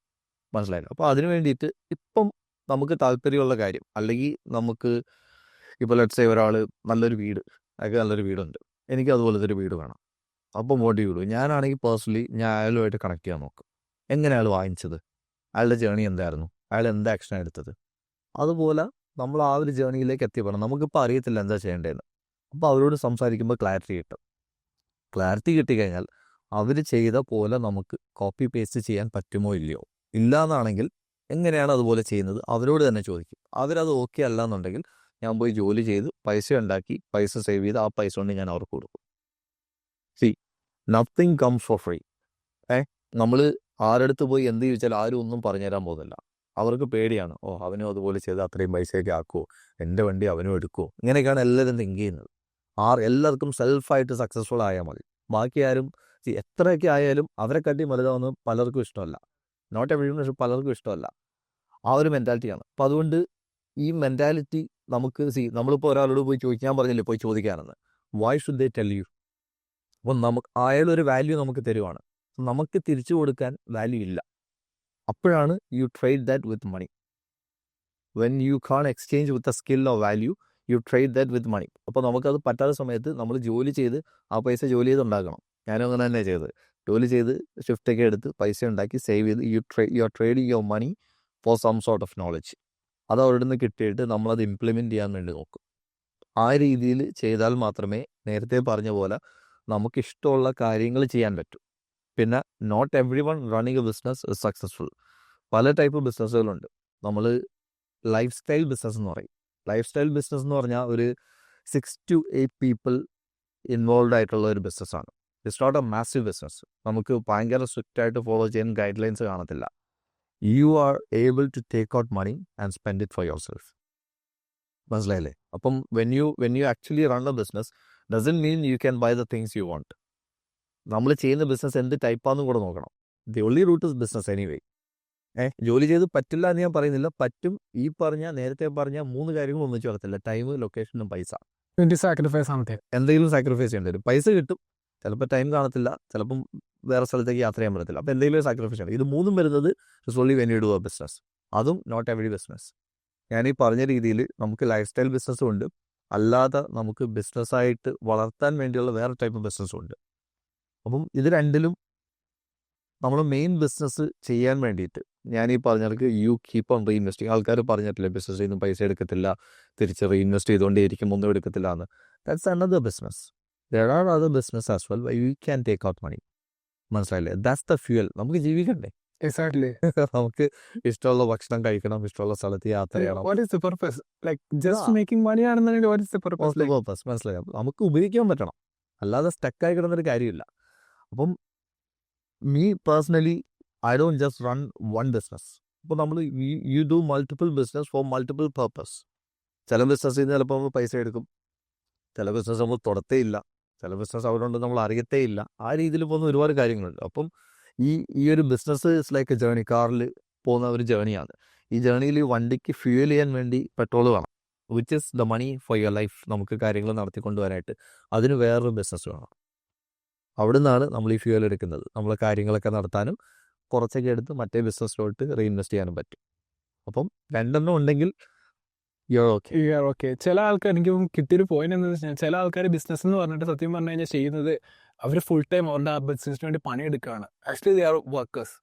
മനസ്സിലായില്ല. അപ്പോൾ അതിന് വേണ്ടിയിട്ട് ഇപ്പം നമുക്ക് താല്പര്യമുള്ള കാര്യം, അല്ലെങ്കിൽ നമുക്ക് ഇപ്പോൾ ലെറ്റ്സ് സേ ഒരാൾ നല്ലൊരു വീട്, അയാൾക്ക് നല്ലൊരു വീടുണ്ട്, എനിക്ക് അതുപോലത്തെ ഒരു വീട് വേണം. അപ്പോൾ മോട്ടീവ് വീട് ഞാനാണെങ്കിൽ പേഴ്സണലി ഞാൻ അയാളുമായിട്ട് കണക്ട് ചെയ്യാൻ നോക്കും. എങ്ങനെ അയാൾ വാങ്ങിച്ചത്, അയാളുടെ ജേണി എന്തായിരുന്നു, അയാൾ എന്താ ആക്ഷൻ എടുത്തത്. അതുപോലെ നമ്മൾ ആ ഒരു ജേണിയിലേക്ക് എത്തിപ്പെടണം. നമുക്കിപ്പോൾ അറിയത്തില്ല എന്താ ചെയ്യേണ്ടതെന്ന്. അപ്പോൾ അവരോട് സംസാരിക്കുമ്പോൾ ക്ലാരിറ്റി കിട്ടും. ക്ലാരിറ്റി കിട്ടിക്കഴിഞ്ഞാൽ അവർ ചെയ്ത പോലെ നമുക്ക് കോപ്പി പേസ്റ്റ് ചെയ്യാൻ പറ്റുമോ ഇല്ലയോ. ഇല്ല എന്നാണെങ്കിൽ എങ്ങനെയാണ് അതുപോലെ ചെയ്യുന്നത് അവരോട് തന്നെ ചോദിക്കും. അവരത് ഓക്കെ അല്ല എന്നുണ്ടെങ്കിൽ ഞാൻ പോയി ജോലി ചെയ്ത് പൈസ ഉണ്ടാക്കി, പൈസ സേവ് ചെയ്ത് ആ പൈസ കൊണ്ട് ഞാൻ അവർക്ക് കൊടുക്കും. Nothing comes four free. നമ്മൾ ആരടുത്ത് പോയി എന്ത് ചോദിച്ചാൽ ആരും ഒന്നും പറഞ്ഞു തരാൻ പോകുന്നില്ല. അവർക്ക് പേടിയാണ്, അവനും അതുപോലെ ചെയ്ത് അത്രയും പൈസയൊക്കെ ആക്കുമോ, എൻ്റെ വണ്ടി അവനും എടുക്കുമോ. ഇങ്ങനെയൊക്കെയാണ് എല്ലാവരും തിങ്ക് ചെയ്യുന്നത്. എല്ലാവർക്കും സെൽഫായിട്ട് സക്സസ്ഫുൾ ആയാൽ മതി. ബാക്കി ആരും എത്രയൊക്കെ ആയാലും അവരെക്കാട്ടി വലുതാവുന്നത് പലർക്കും ഇഷ്ടമല്ല. നോട്ട് എവരിവൺ, പക്ഷെ പലർക്കും ഇഷ്ടമല്ല. ആ ഒരു മെൻറ്റാലിറ്റിയാണ്. അപ്പോൾ അതുകൊണ്ട് ഈ മെൻറ്റാലിറ്റി നമുക്ക് നമ്മളിപ്പോൾ ഒരാളോട് പോയി ഞാൻ പറഞ്ഞില്ലേ പോയി ചോദിക്കാനെന്ന്. Why should they tell you? അപ്പം നമുക്ക് അയാളൊരു വാല്യൂ നമുക്ക് തരുവാണ്, നമുക്ക് തിരിച്ചു കൊടുക്കാൻ വാല്യൂ ഇല്ല. അപ്പോഴാണ് you trade that with money. When you can exchange with a skill or value you trade that with money. അപ്പോൾ നമുക്കത് പറ്റാത്ത സമയത്ത് നമ്മൾ ജോലി ചെയ്ത് ആ പൈസ ജോലി ചെയ്ത് ഉണ്ടാക്കണം. ഞാനും അങ്ങനെ തന്നെ ചെയ്തത്. ജോലി ചെയ്ത് ഷിഫ്റ്റൊക്കെ എടുത്ത് പൈസ ഉണ്ടാക്കി സേവ് ചെയ്ത് you are trading your money for some sort of knowledge. അത് അവിടെ നിന്ന് കിട്ടിയിട്ട് നമ്മളത് ഇംപ്ലിമെൻറ്റ് ചെയ്യാൻ വേണ്ടി നോക്കും. ആ രീതിയിൽ ചെയ്താൽ മാത്രമേ നേരത്തെ പറഞ്ഞ പോലെ നമുക്കിഷ്ടമുള്ള കാര്യങ്ങൾ ചെയ്യാൻ പറ്റൂ. പിന്നെ not every one running a business is successful. പല ടൈപ്പ് ബിസിനസ്സുകളുണ്ട്. നമ്മൾ ലൈഫ് സ്റ്റൈൽ ബിസിനസ് എന്ന് പറയും. ലൈഫ് സ്റ്റൈൽ ബിസിനസ് എന്ന് പറഞ്ഞാൽ ഒരു 6 to 8 പീപ്പിൾ ഇൻവോൾവ് ആയിട്ടുള്ള ഒരു ബിസിനസ്സാണ്. It's not a massive business. നമുക്ക് ഭയങ്കര സ്ട്രിക്റ്റ് ആയിട്ട് ഫോളോ ചെയ്യാൻ ഗൈഡ് ലൈൻസ് കാണത്തില്ല. You are able to take out money and spend it for yourself. മനസ്സിലായില്ലേ? അപ്പം when you actually run a business doesn't mean you can buy the things you want. നമ്മൾ ചെയ്യുന്ന business എന്ത് ടൈപ്പാണെന്ന് കൂടെ നോക്കണം. The only route is business anyway. ജോലി ചെയ്ത് പറ്റില്ല എന്ന് ഞാൻ പറയുന്നില്ല, പറ്റും. ഈ നേരത്തെ പറഞ്ഞ 3 കാര്യങ്ങൾ ഒന്നിച്ച് വരത്തില്ല: ടൈം, ലൊക്കേഷനും പൈസ. സാക്രിഫൈസ് ആണ്. എന്തെങ്കിലും സാക്രിഫൈസ് ചെയ്യേണ്ടി വരും. പൈസ കിട്ടും, ചിലപ്പോൾ ടൈം കാണത്തില്ല, ചിലപ്പം വേറെ സ്ഥലത്തേക്ക് യാത്ര ചെയ്യാൻ പറ്റത്തില്ല. അപ്പോൾ എന്തെങ്കിലും സാക്രിഫൈസ് ചെയ്യണം. ഇത് 3 വരുന്നത് it's only when you do a business. അതും നോട്ട് എവറി ബിസിനസ്. ഞാൻ ഈ പറഞ്ഞ രീതിയിൽ നമുക്ക് ലൈഫ് സ്റ്റൈൽ ബിസിനസ്സും ഉണ്ട്, അല്ലാതെ നമുക്ക് ബിസിനസ്സായിട്ട് വളർത്താൻ വേണ്ടിയുള്ള വേറെ ടൈപ്പ് ബിസിനസ്സും ഉണ്ട്. അപ്പം ഇത് രണ്ടിലും നമ്മൾ മെയിൻ ബിസിനസ് ചെയ്യാൻ വേണ്ടിയിട്ട് ഞാൻ ഈ പറഞ്ഞവർക്ക് യു കീപ്പ് ഓൺ റീഇൻവെസ്റ്റിംഗ്. ആൾക്കാർ പറഞ്ഞിട്ടില്ലേ ബിസിനസ്സിൽ നിന്ന് പൈസ എടുക്കത്തില്ല, തിരിച്ച് റീഇൻവെസ്റ്റ് ചെയ്തുകൊണ്ടേയിരിക്കും, ഒന്നും എടുക്കത്തില്ല എന്ന്. That's another business. There are other business as well you can take out money. മനസ്സിലായില്ലേ? That's the fuel. നമുക്ക് ജീവിക്കണ്ടേ? Exactly. നമുക്ക് ഇഷ്ടമുള്ള ഭക്ഷണം കഴിക്കണം, ഇഷ്ടമുള്ള സ്ഥലത്ത് യാത്ര ചെയ്യണം. What is the purpose? Like just making money ആണെന്നുണ്ടെങ്കിൽ what is the purpose? What's the purpose? മനസ്സിലായി? നമുക്ക് ഉപയോഗിക്കാൻ പറ്റണം, അല്ലാതെ സ്റ്റക്കായി കിടന്നൊരു കാര്യമില്ല. അപ്പം me personally I don't just run one business. അപ്പോൾ നമ്മൾ you do multiple business for multiple purpose. ചില ബിസിനസ്സിൽ നിന്ന് ചിലപ്പോൾ നമ്മൾ പൈസ എടുക്കും, ചില ബിസിനസ് നമ്മൾ തൊടത്തേ ഇല്ല, ചില ബിസിനസ് അവരുണ്ട് നമ്മൾ അറിയത്തേ ഇല്ല. ആ രീതിയിൽ പോകുന്ന ഒരുപാട് കാര്യങ്ങളുണ്ട്. അപ്പം ഈ ഒരു business is like A journey. കാറിൽ പോകുന്ന ഒരു ജേണിയാണ്. ഈ ജേണിയിൽ വണ്ടിക്ക് ഫ്യൂൽ ചെയ്യാൻ വേണ്ടി പെട്രോൾ വേണം, which is the money for your life. നമുക്ക് കാര്യങ്ങൾ നടത്തിക്കൊണ്ടുവരാനായിട്ട് അതിന് വേറൊരു ബിസിനസ് വേണം. അവിടെ നിന്നാണ് നമ്മൾ ഈ ഫ്യൂൽ എടുക്കുന്നത്. നമ്മളെ കാര്യങ്ങളൊക്കെ നടത്താനും കുറച്ചൊക്കെ എടുത്ത് മറ്റേ ബിസിനസ്സിലോട്ട് റീഇൻവെസ്റ്റ് ചെയ്യാനും പറ്റും. അപ്പം രണ്ടെണ്ണം ഉണ്ടെങ്കിൽ ഓക്കെ. ചില ആൾക്കാർ എനിക്ക് കിട്ടിയൊരു പോയിന്റ് എന്താണെന്ന് വെച്ചാൽ, ചില ആൾക്കാർ ബിസിനസ് എന്ന് പറഞ്ഞിട്ട് സത്യം പറഞ്ഞു കഴിഞ്ഞാൽ ചെയ്യുന്നത് അവർ ഫുൾ ടൈം അവരുടെ ആ ബിസിനസ്സിന് വേണ്ടി പണിയെടുക്കുകയാണ്. Actually they are workers,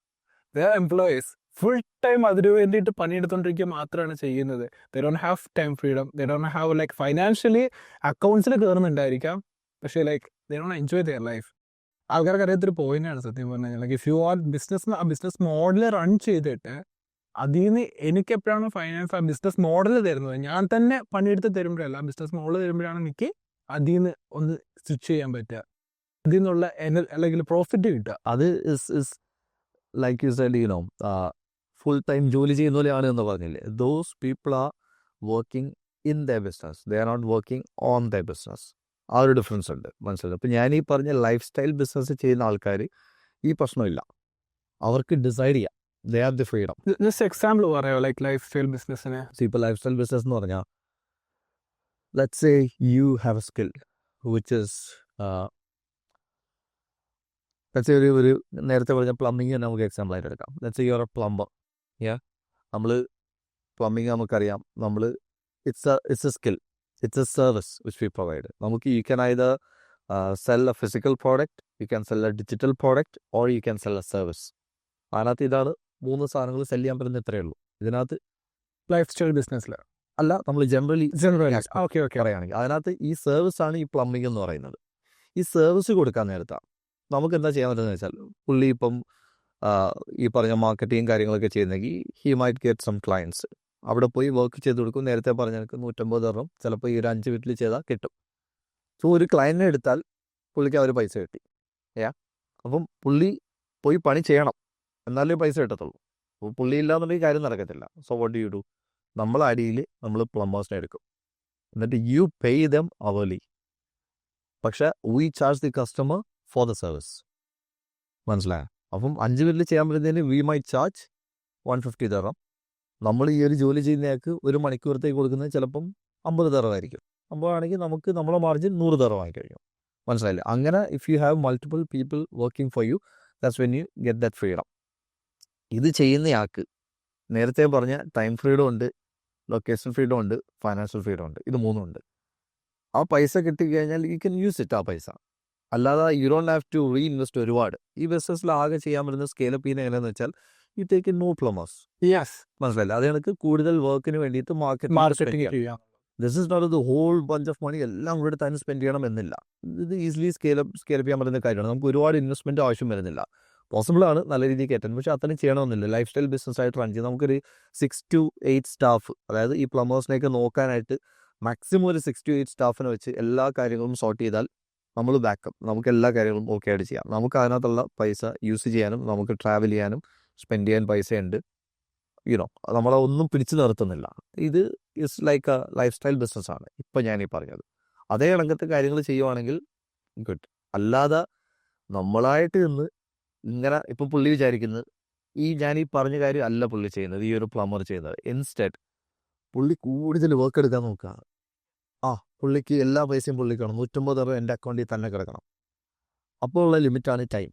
they are employees. Full time അതിന് വേണ്ടിയിട്ട് പണിയെടുത്തോണ്ടിരിക്കുക മാത്രമാണ് ചെയ്യുന്നത്. They don't have time freedom, they don't have like financially അക്കൗണ്ട്സിൽ കയറുന്നുണ്ടായിരിക്കാം, പക്ഷേ like they don't enjoy their life. ആൾക്കാർക്ക് അറിയാത്തൊരു പോയിന്റാണ് സത്യം പറഞ്ഞു കഴിഞ്ഞാൽ. Like if you are business model run ചെയ്തിട്ട് അതിൽ നിന്ന് എനിക്ക് എപ്പോഴാണ് ഫൈനാൻസ് ആ ബിസിനസ് മോഡൽ തരുന്നത്, ഞാൻ തന്നെ പണിയെടുത്ത് തരുമ്പോഴല്ല, ബിസിനസ് മോഡൽ തരുമ്പോഴാണ് എനിക്ക് അതിൽ നിന്ന് ഒന്ന് സ്വിച്ച് ചെയ്യാൻ പറ്റുക, അതിൽ നിന്നുള്ള അല്ലെങ്കിൽ പ്രോഫിറ്റ് കിട്ടുക. അത് is like you said, you know, full time ജോലി ചെയ്യുന്ന പോലെയാണ് എന്ന് പറഞ്ഞില്ലേ. Those people are working in the business, they are not working on the business. ആ ഒരു ഡിഫറൻസ് ഉണ്ട്, മനസ്സിലായി. അപ്പം ഞാൻ ഈ പറഞ്ഞ ലൈഫ് സ്റ്റൈൽ ബിസിനസ് ചെയ്യുന്ന ആൾക്കാർ ഈ പ്രശ്നമില്ല, അവർക്ക് ഡിസൈഡ് ചെയ്യാം. They have the freedom. Just example പറയാമോ ലൈക്ക് ലൈഫ് സ്റ്റൈൽ ബിസിനസ്സിന്? ഇപ്പോൾ ലൈഫ് സ്റ്റൈൽ ബിസിനസ് എന്ന് പറഞ്ഞാൽ, let's say you have a skill which is let's say ഒരു നേരത്തെ പറഞ്ഞ പ്ലംബിങ് നമുക്ക് എക്സാമ്പിൾ ആയിട്ട് എടുക്കാം. Let's say you are a plumber. നമ്മൾ പ്ലംബിങ് നമുക്കറിയാം, നമ്മൾ it's a skill, it's a service which we provide. നമുക്ക് you can either sell a physical product, you can sell A digital product, or you can sell A service. അതിനകത്ത് ഇതാണ് 3 സാധനങ്ങൾ cell ചെയ്യാൻ പറ്റുന്ന ഇത്രയേ ഉള്ളൂ. ഇതിനകത്ത് ലൈഫ് സ്റ്റൈൽ ബിസിനസ്സിൽ അല്ല, നമ്മൾ ജനറലി ഓക്കെ പറയുകയാണെങ്കിൽ അതിനകത്ത് ഈ സർവീസാണ് ഈ പ്ലംബിംഗ് എന്ന് പറയുന്നത്. ഈ സർവീസ് കൊടുക്കാൻ നേരത്താണ് നമുക്ക് എന്താ ചെയ്യാൻ പറ്റുന്നത് വെച്ചാൽ, പുള്ളി ഇപ്പം ഈ പറഞ്ഞ മാർക്കറ്റിങ് കാര്യങ്ങളൊക്കെ ചെയ്യുന്നെങ്കിൽ he might get some clients. അവിടെ പോയി വർക്ക് ചെയ്ത് കൊടുക്കും. നേരത്തെ പറഞ്ഞ എനിക്ക് 150 തരണം, ചിലപ്പോൾ ഈ ഒരു 5 വീട്ടിൽ ചെയ്താൽ കിട്ടും. സോ ഒരു ക്ലയൻറ്റിനെ എടുത്താൽ പുള്ളിക്ക് അവർ പൈസ കിട്ടി. അപ്പം പുള്ളി പോയി പണി ചെയ്യണം, എന്നാലേ പൈസ കിട്ടത്തുള്ളൂ. അപ്പോൾ പുള്ളി ഇല്ലാന്നുണ്ടെങ്കിൽ കാര്യം നടക്കത്തില്ല. So what do you do? നമ്മൾ അടിയിൽ നമ്മൾ പ്ലംബേഴ്സിനെ എടുക്കും, എന്നിട്ട് യു പേ ദം അവർലി. പക്ഷെ we charge the customer for the service. മനസ്സിലായോ? അപ്പം 5 വീട്ടിൽ ചെയ്യാൻ പറ്റുന്നതിന് വി മൈ ചാർജ് 150 തരണം. നമ്മൾ ഈ ഒരു ജോലി ചെയ്യുന്നയാൾക്ക് 1 മണിക്കൂറത്തേക്ക് കൊടുക്കുന്നത് ചിലപ്പം 50 തരമായിരിക്കും. 50 ആണെങ്കിൽ നമുക്ക് നമ്മളെ മാർജിൻ 100 തരമായി കഴിഞ്ഞു. മനസ്സിലായില്ലേ? അങ്ങനെ if you have multiple people working for you, that's when you get that freedom. ഇത് ചെയ്യുന്നയാൾക്ക് നേരത്തെ പറഞ്ഞ ടൈം ഫ്രീഡം ഉണ്ട്, ലൊക്കേഷൻ ഫ്രീഡം ഉണ്ട്, ഫൈനാൻഷ്യൽ ഫ്രീഡം ഉണ്ട്, ഇത് മൂന്നും ഉണ്ട്. ആ പൈസ കിട്ടിക്കഴിഞ്ഞാൽ യു ക്യാൻ യൂസ് ഇറ്റ് ആ പൈസ. അല്ലാതെ you don't have to reinvest ഒരുപാട്. ഈ ബിസിനസ്സിൽ ആകെ ചെയ്യാൻ പറ്റുന്ന സ്കെയിലപ്പ് ചെയ്യുന്ന എങ്ങനെയാണെന്ന് വെച്ചാൽ you take no plumbers. Yes, മനസ്സിലായില്ല? അത് കണക്ക് കൂടുതൽ വർക്കിന് വേണ്ടിയിട്ട് മാർക്കറ്റിംഗ് ചെയ്യാം. This is not the whole bunch of money എല്ലാം കൂടെ തന്നെ സ്പെൻഡ് ചെയ്യണം എന്നില്ല. ഇത് ഈസിലി സ്കെയിലപ്പ് ചെയ്യാൻ പറ്റുന്ന കാര്യമാണ്. നമുക്ക് ഒരുപാട് ഇൻവെസ്റ്റ്മെൻറ്റ് ആവശ്യം വരുന്നില്ല. പോസിബിൾ ആണ് നല്ല രീതിയിൽ കയറ്റാൻ, പക്ഷേ അത്രയും ചെയ്യണമെന്നില്ല. ലൈഫ് സ്റ്റൈൽ ബിസിനസ് ആയിട്ട് റൺ ചെയ്ത് നമുക്കൊരു 6 to 8 സ്റ്റാഫ്, അതായത് ഈ പ്ലംബേഴ്സിനെയൊക്കെ നോക്കാനായിട്ട് മാക്സിമം ഒരു 6 to 8 സ്റ്റാഫിനെ വെച്ച് എല്ലാ കാര്യങ്ങളും സോർട്ട് ചെയ്താൽ നമ്മൾ ബാക്കപ്പ്, നമുക്ക് എല്ലാ കാര്യങ്ങളും ഓക്കെ ആയിട്ട് ചെയ്യാം. നമുക്ക് അതിനകത്തുള്ള പൈസ യൂസ് ചെയ്യാനും നമുക്ക് ട്രാവൽ ചെയ്യാനും സ്പെൻഡ് ചെയ്യാൻ പൈസയുണ്ട്. യുനോ നമ്മളെ ഒന്നും പിടിച്ചു നിർത്തുന്നില്ല. ഇത് is like A life style ബിസിനസ്സാണ് ഇപ്പം ഞാനീ പറഞ്ഞത്. അതേ കണക്കത്തെ കാര്യങ്ങൾ ചെയ്യുവാണെങ്കിൽ ഗുഡ്. അല്ലാതെ നമ്മളായിട്ട് നിന്ന് ഇങ്ങനെ ഇപ്പം പുള്ളി വിചാരിക്കുന്നത് ഞാനീ പറഞ്ഞ കാര്യം അല്ല പുള്ളി ചെയ്യുന്നത്, ഈ ഒരു പ്ലംബർ ചെയ്യുന്നത്. ഇൻസ്റ്റെഡ് പുള്ളി കൂടുതൽ വർക്ക് എടുക്കാൻ നോക്കുക. പുള്ളിക്ക് എല്ലാ പൈസയും പുള്ളിക്കണം, 150 രൂപ എൻ്റെ അക്കൗണ്ടിൽ തന്നെ കിടക്കണം. അപ്പോൾ ഉള്ള ലിമിറ്റാണ് ടൈം.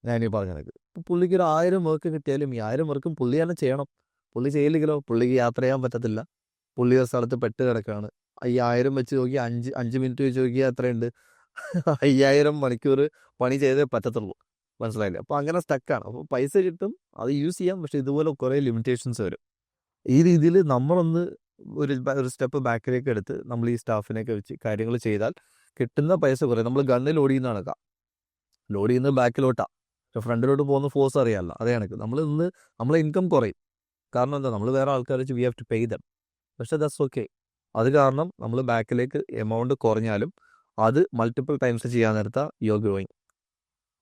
ഞാനീ പറഞ്ഞത് പുള്ളിക്ക് ഒരു 1000 വർക്ക് കിട്ടിയാലും ഈ 1000 വർക്കും പുള്ളി തന്നെ ചെയ്യണം. പുള്ളി ചെയ്യില്ലെങ്കിലോ പുള്ളിക്ക് യാത്ര ചെയ്യാൻ പറ്റത്തില്ല. പുള്ളി ഒരു സ്ഥലത്ത് പെട്ട് കിടക്കുകയാണ്. ഈ 1000 വെച്ച് നോക്കി 5 മിനിറ്റ് വെച്ച് നോക്കിയാൽ എത്രയുണ്ട്? 5000 മണിക്കൂർ പണി ചെയ്തേ പറ്റത്തുള്ളൂ. മനസ്സിലായില്ലേ? അപ്പോൾ അങ്ങനെ സ്റ്റക്കാണ്. അപ്പോൾ പൈസ കിട്ടും, അത് യൂസ് ചെയ്യാം, പക്ഷേ ഇതുപോലെ കുറേ ലിമിറ്റേഷൻസ് വരും. ഈ രീതിയിൽ നമ്മളൊന്ന് ഒരു സ്റ്റെപ്പ് ബാക്കിലേക്ക് എടുത്ത് നമ്മൾ ഈ സ്റ്റാഫിനെയൊക്കെ വെച്ച് കാര്യങ്ങൾ ചെയ്താൽ കിട്ടുന്ന പൈസ കുറേ. നമ്മൾ ഗണ്ണ് ലോഡ് ചെയ്യുന്ന കണക്കാം, ലോഡ് ചെയ്യുന്നത് ബാക്കിലോട്ടാണ്, പക്ഷെ ഫ്രണ്ടിലോട്ട് പോകുന്ന ഫോഴ്സ് അറിയാമല്ല. അതേ കണക്ക് നമ്മളെ ഇൻകം കുറയും. കാരണം എന്താ, നമ്മൾ വേറെ ആൾക്കാർ വെച്ച് we have to pay them. പക്ഷേ ദാറ്റ്സ് ഓക്കെ. അത് കാരണം നമ്മൾ ബാക്കിലേക്ക് എമൗണ്ട് കുറഞ്ഞാലും അത് മൾട്ടിപ്പിൾ ടൈംസ് ചെയ്യാൻ നേരത്താൽ യു ആർ ഗ്രോയിങ്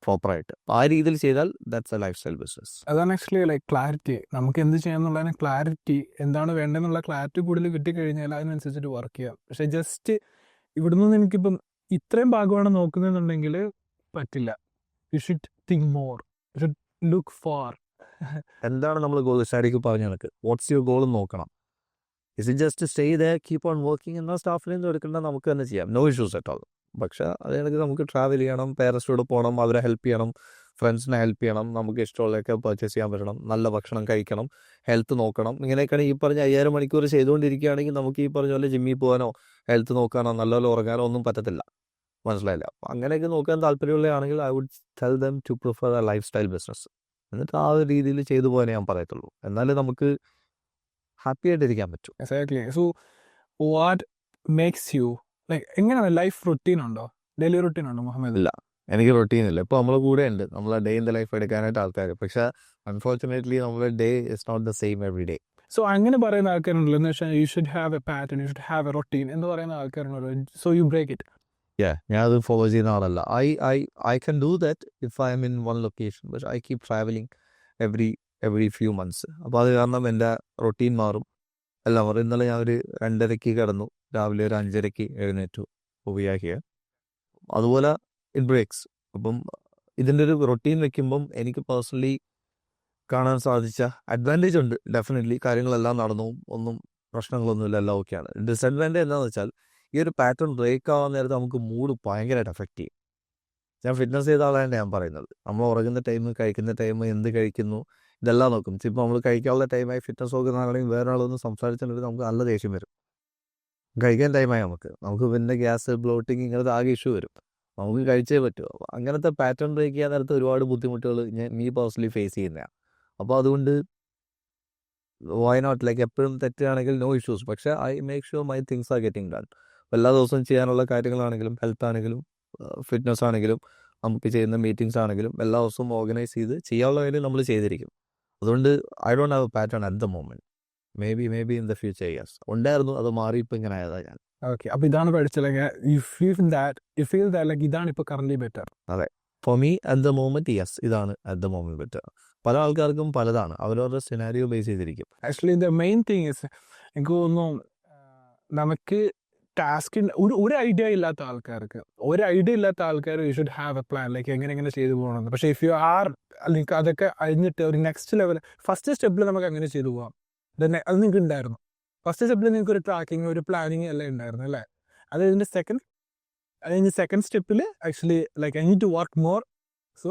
പ്രോപ്പറായിട്ട്. ആ രീതിയിൽ ചെയ്താൽ that's A life style business. അതാണ് ആക്ച്വലി ലൈക്ക് ക്ലാരിറ്റി. നമുക്ക് എന്ത് ചെയ്യാന്നുള്ളതിന് ക്ലാരിറ്റി, എന്താണ് വേണ്ടതെന്നുള്ള ക്ലാരിറ്റി കൂടുതൽ കിട്ടിക്കഴിഞ്ഞാൽ അതിനനുസരിച്ചിട്ട് വർക്ക് ചെയ്യാം. പക്ഷെ ജസ്റ്റ് ഇവിടെ നിന്ന് എനിക്കിപ്പം ഇത്രയും ഭാഗമാണ് നോക്കുന്നതെന്നുണ്ടെങ്കിൽ പറ്റില്ല. You should think more, you should look for. എന്താണ് നമ്മൾ ഗോൾ? ഷാരിക്ക് പറഞ്ഞ കണക്ക് വാട്ട്സ് യുവർ ഗോൾ നോക്കണം. Is it just stay there, keep on working എന്നാൽ സ്റ്റാഫിനെ ഒന്നും എടുക്കേണ്ട, നമുക്ക് തന്നെ ചെയ്യാം, നോ ഇഷ്യൂസ് അറ്റ് ഓൾ. പക്ഷേ അതായത് നമുക്ക് ട്രാവൽ ചെയ്യണം, പേരൻസിനോട് പോകണം, അവരെ ഹെൽപ്പ് ചെയ്യണം, ഫ്രണ്ട്സിനെ ഹെൽപ്പ് ചെയ്യണം, നമുക്ക് ഇഷ്ടമുള്ളതൊക്കെ പർച്ചേസ് ചെയ്യാൻ പറ്റണം, നല്ല ഭക്ഷണം കഴിക്കണം, ഹെൽത്ത് നോക്കണം. ഇങ്ങനെയൊക്കെയാണ് ഈ പറഞ്ഞ 5000 മണിക്കൂർ ചെയ്തുകൊണ്ടിരിക്കുകയാണെങ്കിൽ നമുക്ക് ഈ പറഞ്ഞ പോലെ ജിമ്മിൽ പോകാനോ ഹെൽത്ത് നോക്കാനോ നല്ലപോലെ ഉറങ്ങാനോ ഒന്നും പറ്റത്തില്ല. മനസ്സിലായില്ല? അപ്പം അങ്ങനെയൊക്കെ നോക്കാൻ താല്പര്യമുള്ളതാണെങ്കിൽ I would tell them to prefer a life style business. എന്നിട്ട് ആ ഒരു രീതിയിൽ ചെയ്തു പോകാനേ ഞാൻ പറയത്തുള്ളൂ. എന്നാലേ നമുക്ക് ഹാപ്പി ആയിട്ടിരിക്കാൻ പറ്റും. Exactly. So what makes you like, എങ്ങനെയാണ് ലൈഫ് റൊട്ടീൻ ഉണ്ടോ, ഡെയിലി റൊട്ടീൻ ഉണ്ടോ മുഹമ്മദ്? ഇല്ല, എനിക്ക് റൊട്ടീൻ ഇല്ല. ഇപ്പോൾ നമ്മളെ കൂടെ ഉണ്ട് നമ്മളെ ഡേ ഇൻ ദ ലൈഫ് എടുക്കാനായിട്ട് ആൾക്കാർ. പക്ഷേ അൺഫോർച്ചുനേറ്റ്ലി നമ്മുടെ day is not the same every day. So അങ്ങനെ പറയുന്ന ആൾക്കാരുണ്ടല്ലോ, എന്ന് വെച്ചാൽ you should have a pattern, you should have a routine എന്ന് പറയുന്ന ആൾക്കാരുണ്ടല്ലോ. So you break it. ഞാൻ അത് ഫോളോ ചെയ്യുന്ന ആളല്ല. I can do that if I am in one location, പക്ഷേ I keep travelling every few months. അപ്പോൾ അത് കാരണം എൻ്റെ റൊട്ടീൻ മാറും, എല്ലാം മാറും. ഇന്നലെ ഞാൻ ഒരു 2:30 കിടന്നു, രാവിലെ ഒരു 5:30 എഴുന്നേറ്റു ഉപയോഗിക്കുക. അതുപോലെ ഇറ്റ് ബ്രേക്സ്. അപ്പം ഇതിൻ്റെ ഒരു റൊട്ടീൻ വെക്കുമ്പം എനിക്ക് പേഴ്സണലി കാണാൻ സാധിച്ച അഡ്വാൻറ്റേജ് ഉണ്ട്. ഡെഫിനറ്റ്ലി കാര്യങ്ങളെല്ലാം നടന്നു, ഒന്നും പ്രശ്നങ്ങളൊന്നുമില്ല, എല്ലാം ഓക്കെയാണ്. ഡിസഡ്വാൻറ്റേജ് എന്താണെന്ന് വെച്ചാൽ ഈ ഒരു പാറ്റേൺ ബ്രേക്ക് ആവാൻ നേരത്തെ നമുക്ക് മൂഡ് ഭയങ്കരമായിട്ട് എഫക്റ്റ് ചെയ്യും. ഞാൻ ഫിറ്റ്നസ് ചെയ്ത ആളാണ് ഞാൻ പറയുന്നത്. നമ്മൾ ഉറങ്ങുന്ന ടൈം, കഴിക്കുന്ന ടൈം, എന്ത് കഴിക്കുന്നു, ഇതെല്ലാം നോക്കും. ഇപ്പോൾ നമ്മൾ കഴിക്കാനുള്ള ടൈമായി ഫിറ്റ്നസ് നോക്കുന്ന ആളാണെങ്കിൽ വേറെ ആളൊന്ന് സംസാരിച്ചിട്ടുണ്ടെങ്കിൽ നമുക്ക് നല്ല ദേഷ്യം വരും. കഴിക്കാൻ ടൈമായി നമുക്ക് പിന്നെ ഗ്യാസ്, ബ്ലോട്ടിങ്, ഇങ്ങനത്തെ ആകെ ഇഷ്യൂ വരും. നമുക്ക് കഴിച്ചേ പറ്റൂ. അപ്പോൾ അങ്ങനത്തെ പാറ്റേൺ ബ്രേക്ക് ചെയ്യാൻ നേരത്തെ ഒരുപാട് ബുദ്ധിമുട്ടുകൾ നീ പേഴ്സണലി ഫേസ് ചെയ്യുന്നതാണ്. അപ്പോൾ അതുകൊണ്ട് വൈ നോട്ട്, ലൈക്ക് എപ്പോഴും തെറ്റാണെങ്കിൽ നോ ഇഷ്യൂസ്, പക്ഷേ I make sure my things are getting done. എല്ലാ ദിവസവും ചെയ്യാനുള്ള കാര്യങ്ങളാണെങ്കിലും ഹെൽത്ത് ആണെങ്കിലും ഫിറ്റ്നസ് ആണെങ്കിലും നമുക്ക് ചെയ്യുന്ന മീറ്റിംഗ്സ് ആണെങ്കിലും എല്ലാ ദിവസവും ഓർഗനൈസ് ചെയ്ത് ചെയ്യാനുള്ള കാര്യം നമ്മൾ ചെയ്തിരിക്കും. അതുകൊണ്ട് I don't have a pattern at the moment. May be in the future yes ഉണ്ടായിരുന്നു, അത് മാറി ഇപ്പം ഇങ്ങനെ ആയതാണ് ഞാൻ. ഓക്കെ, അപ്പോൾ ഇതാണ് പഠിച്ചത്. യു ഫീൽ ദാറ്റ് ലൈക്ക് ഇതാണ് ഇപ്പോൾ കറന്റ് ബെറ്റർ. അതെ, for me at the moment yes, ഇതാണ് അറ്റ് ദ മൊമെന്റ് ബെറ്റർ. പല ആൾക്കാർക്കും പലതാണ്, അവരവരുടെ സിനാരിയോ ബേസ് ചെയ്തിരിക്കും. Actually the main thing is, എനിക്ക് തോന്നുന്നു നമുക്ക് ടാസ്കിൻ്റെ ഒരു ഐഡിയ ഇല്ലാത്ത ആൾക്കാർക്ക് U should have A plan, like എങ്ങനെ ചെയ്തു പോകണമെന്ന്. പക്ഷേ ഇഫ് യു ആർ, അല്ലെങ്കിൽ അതൊക്കെ കഴിഞ്ഞിട്ട് ഒരു നെക്സ്റ്റ് ലെവൽ, ഫസ്റ്റ് സ്റ്റെപ്പിൽ നമുക്ക് അങ്ങനെ ചെയ്തു പോകാം. അത് നിങ്ങൾക്ക് ഉണ്ടായിരുന്നു. ഫസ്റ്റ് സ്റ്റെപ്പിൽ നിങ്ങൾക്ക് ഒരു ട്രാക്കിങ്, ഒരു പ്ലാനിങ് എല്ലാം ഉണ്ടായിരുന്നു അല്ലേ? അത് ഇതിൻ്റെ സെക്കൻഡ് സ്റ്റെപ്പിൽ actually like I need to work more. So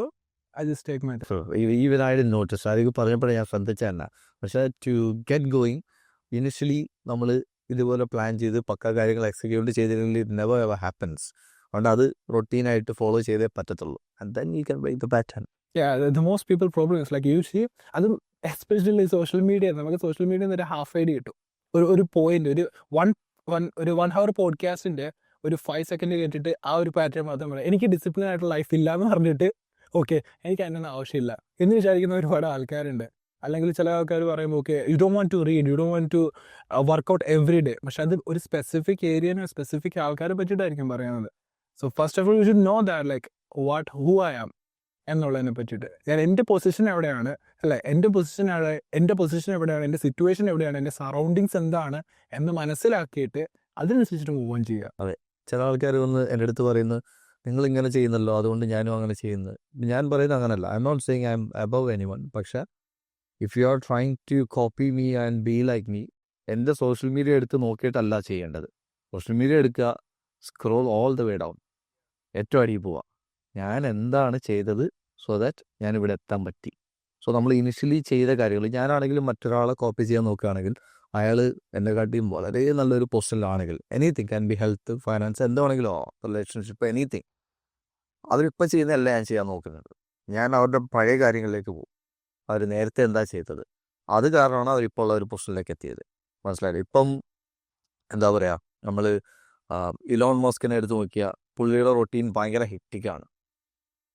I just take my time. Even I didn't notice. അതൊക്കെ പറഞ്ഞപ്പോഴേ ഞാൻ ശ്രദ്ധിച്ച തന്നെ. പക്ഷേ ടു ഗെറ്റ് ഗോയിങ് ഇനിഷ്യലി നമ്മൾ ഇതുപോലെ പ്ലാൻ ചെയ്ത് പക്ക കാര്യങ്ങൾ എക്സിക്യൂട്ട് ചെയ്തില്ലെങ്കിൽ ഇറ്റ് നെവർ എവർ ഹാപ്പൻസ്. അതുകൊണ്ട് അത് റൊട്ടീനായിട്ട് ഫോളോ ചെയ്തേ പറ്റത്തുള്ളൂ. And then you can break the pattern. The most people problem is like you see അതും എസ്പെഷ്യലി സോഷ്യൽ മീഡിയ. നമുക്ക് സോഷ്യൽ മീഡിയ ഒരു ഹാഫ് ഐഡിയ കിട്ടും. ഒരു പോയിന്റ് ഒരു 1 hour പോഡ്കാസ്റ്റിന്റെ ഒരു 5 സെക്കൻഡ് കേട്ടിട്ട് ആ ഒരു പാറ്റേൺ മാത്രം പറയാം. എനിക്ക് ഡിസിപ്ലിൻ ആയിട്ടുള്ള ലൈഫ് ഇല്ല എന്ന് പറഞ്ഞിട്ട് ഓക്കെ എനിക്ക് അതിനൊന്നും ആവശ്യമില്ല എന്ന് വിചാരിക്കുന്ന ഒരുപാട് ആൾക്കാരുണ്ട്. അല്ലെങ്കിൽ ചില ആൾക്കാർ പറയുമ്പോൾ okay you don't want to read, you don't want to workout every day. പക്ഷെ അത് ഒരു സ്പെസിഫിക് ഏരിയനോ സ്പെസിഫിക് ആൾക്കാരെ പറ്റിയിട്ടായിരിക്കും പറയുന്നത്. So first of all you should know that like who I am എന്നുള്ളതിനെ പറ്റിയിട്ട്. ഞാൻ എൻ്റെ പൊസിഷൻ എവിടെയാണ്, അല്ല എൻ്റെ പൊസിഷൻ എവിടെയാണ്, എൻ്റെ സിറ്റുവേഷൻ എവിടെയാണ്, എൻ്റെ സറൗണ്ടിങ്സ് എന്താണ് എന്ന് മനസ്സിലാക്കിയിട്ട് അതിനനുസരിച്ചിട്ട് മൂവ് ഓൺ ചെയ്യുക. അതെ, ചില ആൾക്കാർ വന്ന് എൻ്റെ അടുത്ത് പറയുന്നത് നിങ്ങൾ ഇങ്ങനെ ചെയ്യുന്നല്ലോ അതുകൊണ്ട് ഞാനും അങ്ങനെ ചെയ്യുന്നത്. ഞാൻ പറയുന്നത് അങ്ങനല്ല. I M not saying I am above anyone. പക്ഷേ if you are trying to copy me and be like me, എൻ്റെ സോഷ്യൽ മീഡിയ എടുത്ത് നോക്കിയിട്ടല്ല ചെയ്യേണ്ടത്. സോഷ്യൽ മീഡിയ എടുക്കുക, scroll all the way down, ഏറ്റവും അടിയിൽ പോവുക. ഞാൻ എന്താണ് ചെയ്തത് സോ ദാറ്റ് ഞാനിവിടെ എത്താൻ പറ്റി. സോ നമ്മൾ ഇനിഷ്യലി ചെയ്ത കാര്യങ്ങൾ, ഞാനാണെങ്കിലും മറ്റൊരാളെ കോപ്പി ചെയ്യാൻ നോക്കുകയാണെങ്കിൽ അയാൾ എന്നെക്കാട്ടിയും വളരെ നല്ലൊരു പൊസിഷനിലാണെങ്കിൽ, anything can be health, finance, എന്താണെങ്കിലോ റിലേഷൻഷിപ്പ്, എനിത്തിങ്, അവരിപ്പോൾ ചെയ്യുന്നതല്ല ഞാൻ ചെയ്യാൻ നോക്കുന്നത്. ഞാൻ അവരുടെ പഴയ കാര്യങ്ങളിലേക്ക് പോകും. അവർ നേരത്തെ എന്താ ചെയ്തത്, അത് കാരണമാണ് അവരിപ്പോൾ ഉള്ള ഒരു പൊസിഷനിലേക്ക് എത്തിയത്. മനസ്സിലായില്ലേ? ഇപ്പം എന്താ പറയുക, നമ്മൾ ഇലോൺ മസ്കിനെ എടുത്ത് നോക്കിയാൽ പുള്ളിയുടെ റൊട്ടീൻ ഭയങ്കര ഹെക്റ്റിക്കാണ്.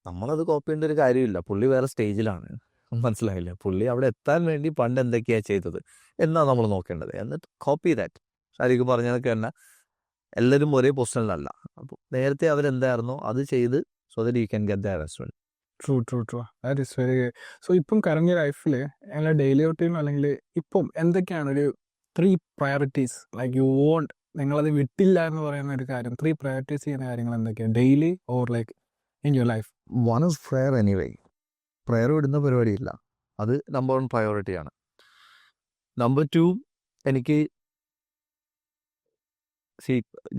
നമ്മളത് കോപ്പി ചെയ്യേണ്ട ഒരു കാര്യമില്ല. പുള്ളി വേറെ സ്റ്റേജിലാണ്. മനസ്സിലായില്ലേ? പുള്ളി അവിടെ എത്താൻ വേണ്ടി പണ്ട് എന്തൊക്കെയാണ് ചെയ്തത് എന്നാണ് നമ്മൾ നോക്കേണ്ടത്. എന്നിട്ട് കോപ്പി ദാറ്റ്. ശരിക്കും പറഞ്ഞതൊക്കെ തന്നെ എല്ലാവരും ഒരേ പൊസിഷനിലല്ല. അപ്പോൾ നേരത്തെ അവരെന്തായിരുന്നോ അത് ചെയ്ത് so that you can get the restaurant. True that is very. So ഇപ്പം കറന്റ് ലൈഫിൽ ഞങ്ങളുടെ ഡെയിലി റൂട്ടീൻ അല്ലെങ്കിൽ ഇപ്പം എന്തൊക്കെയാണ് ഒരു 3 പ്രയോറിറ്റീസ് ലൈക്ക് യു വോണ്ട്, നിങ്ങളത് വിട്ടില്ല എന്ന് പറയുന്ന ഒരു കാര്യം, 3 പ്രയോറിറ്റീസ് ചെയ്യുന്ന കാര്യങ്ങൾ എന്തൊക്കെയാണ് daily or like in your life? One is prayer. Anyway, prayer വിടുന്ന പരിപാടിയില്ല. അത് നമ്പർ 1 പ്രയോറിറ്റിയാണ്. നമ്പർ 2, എനിക്ക്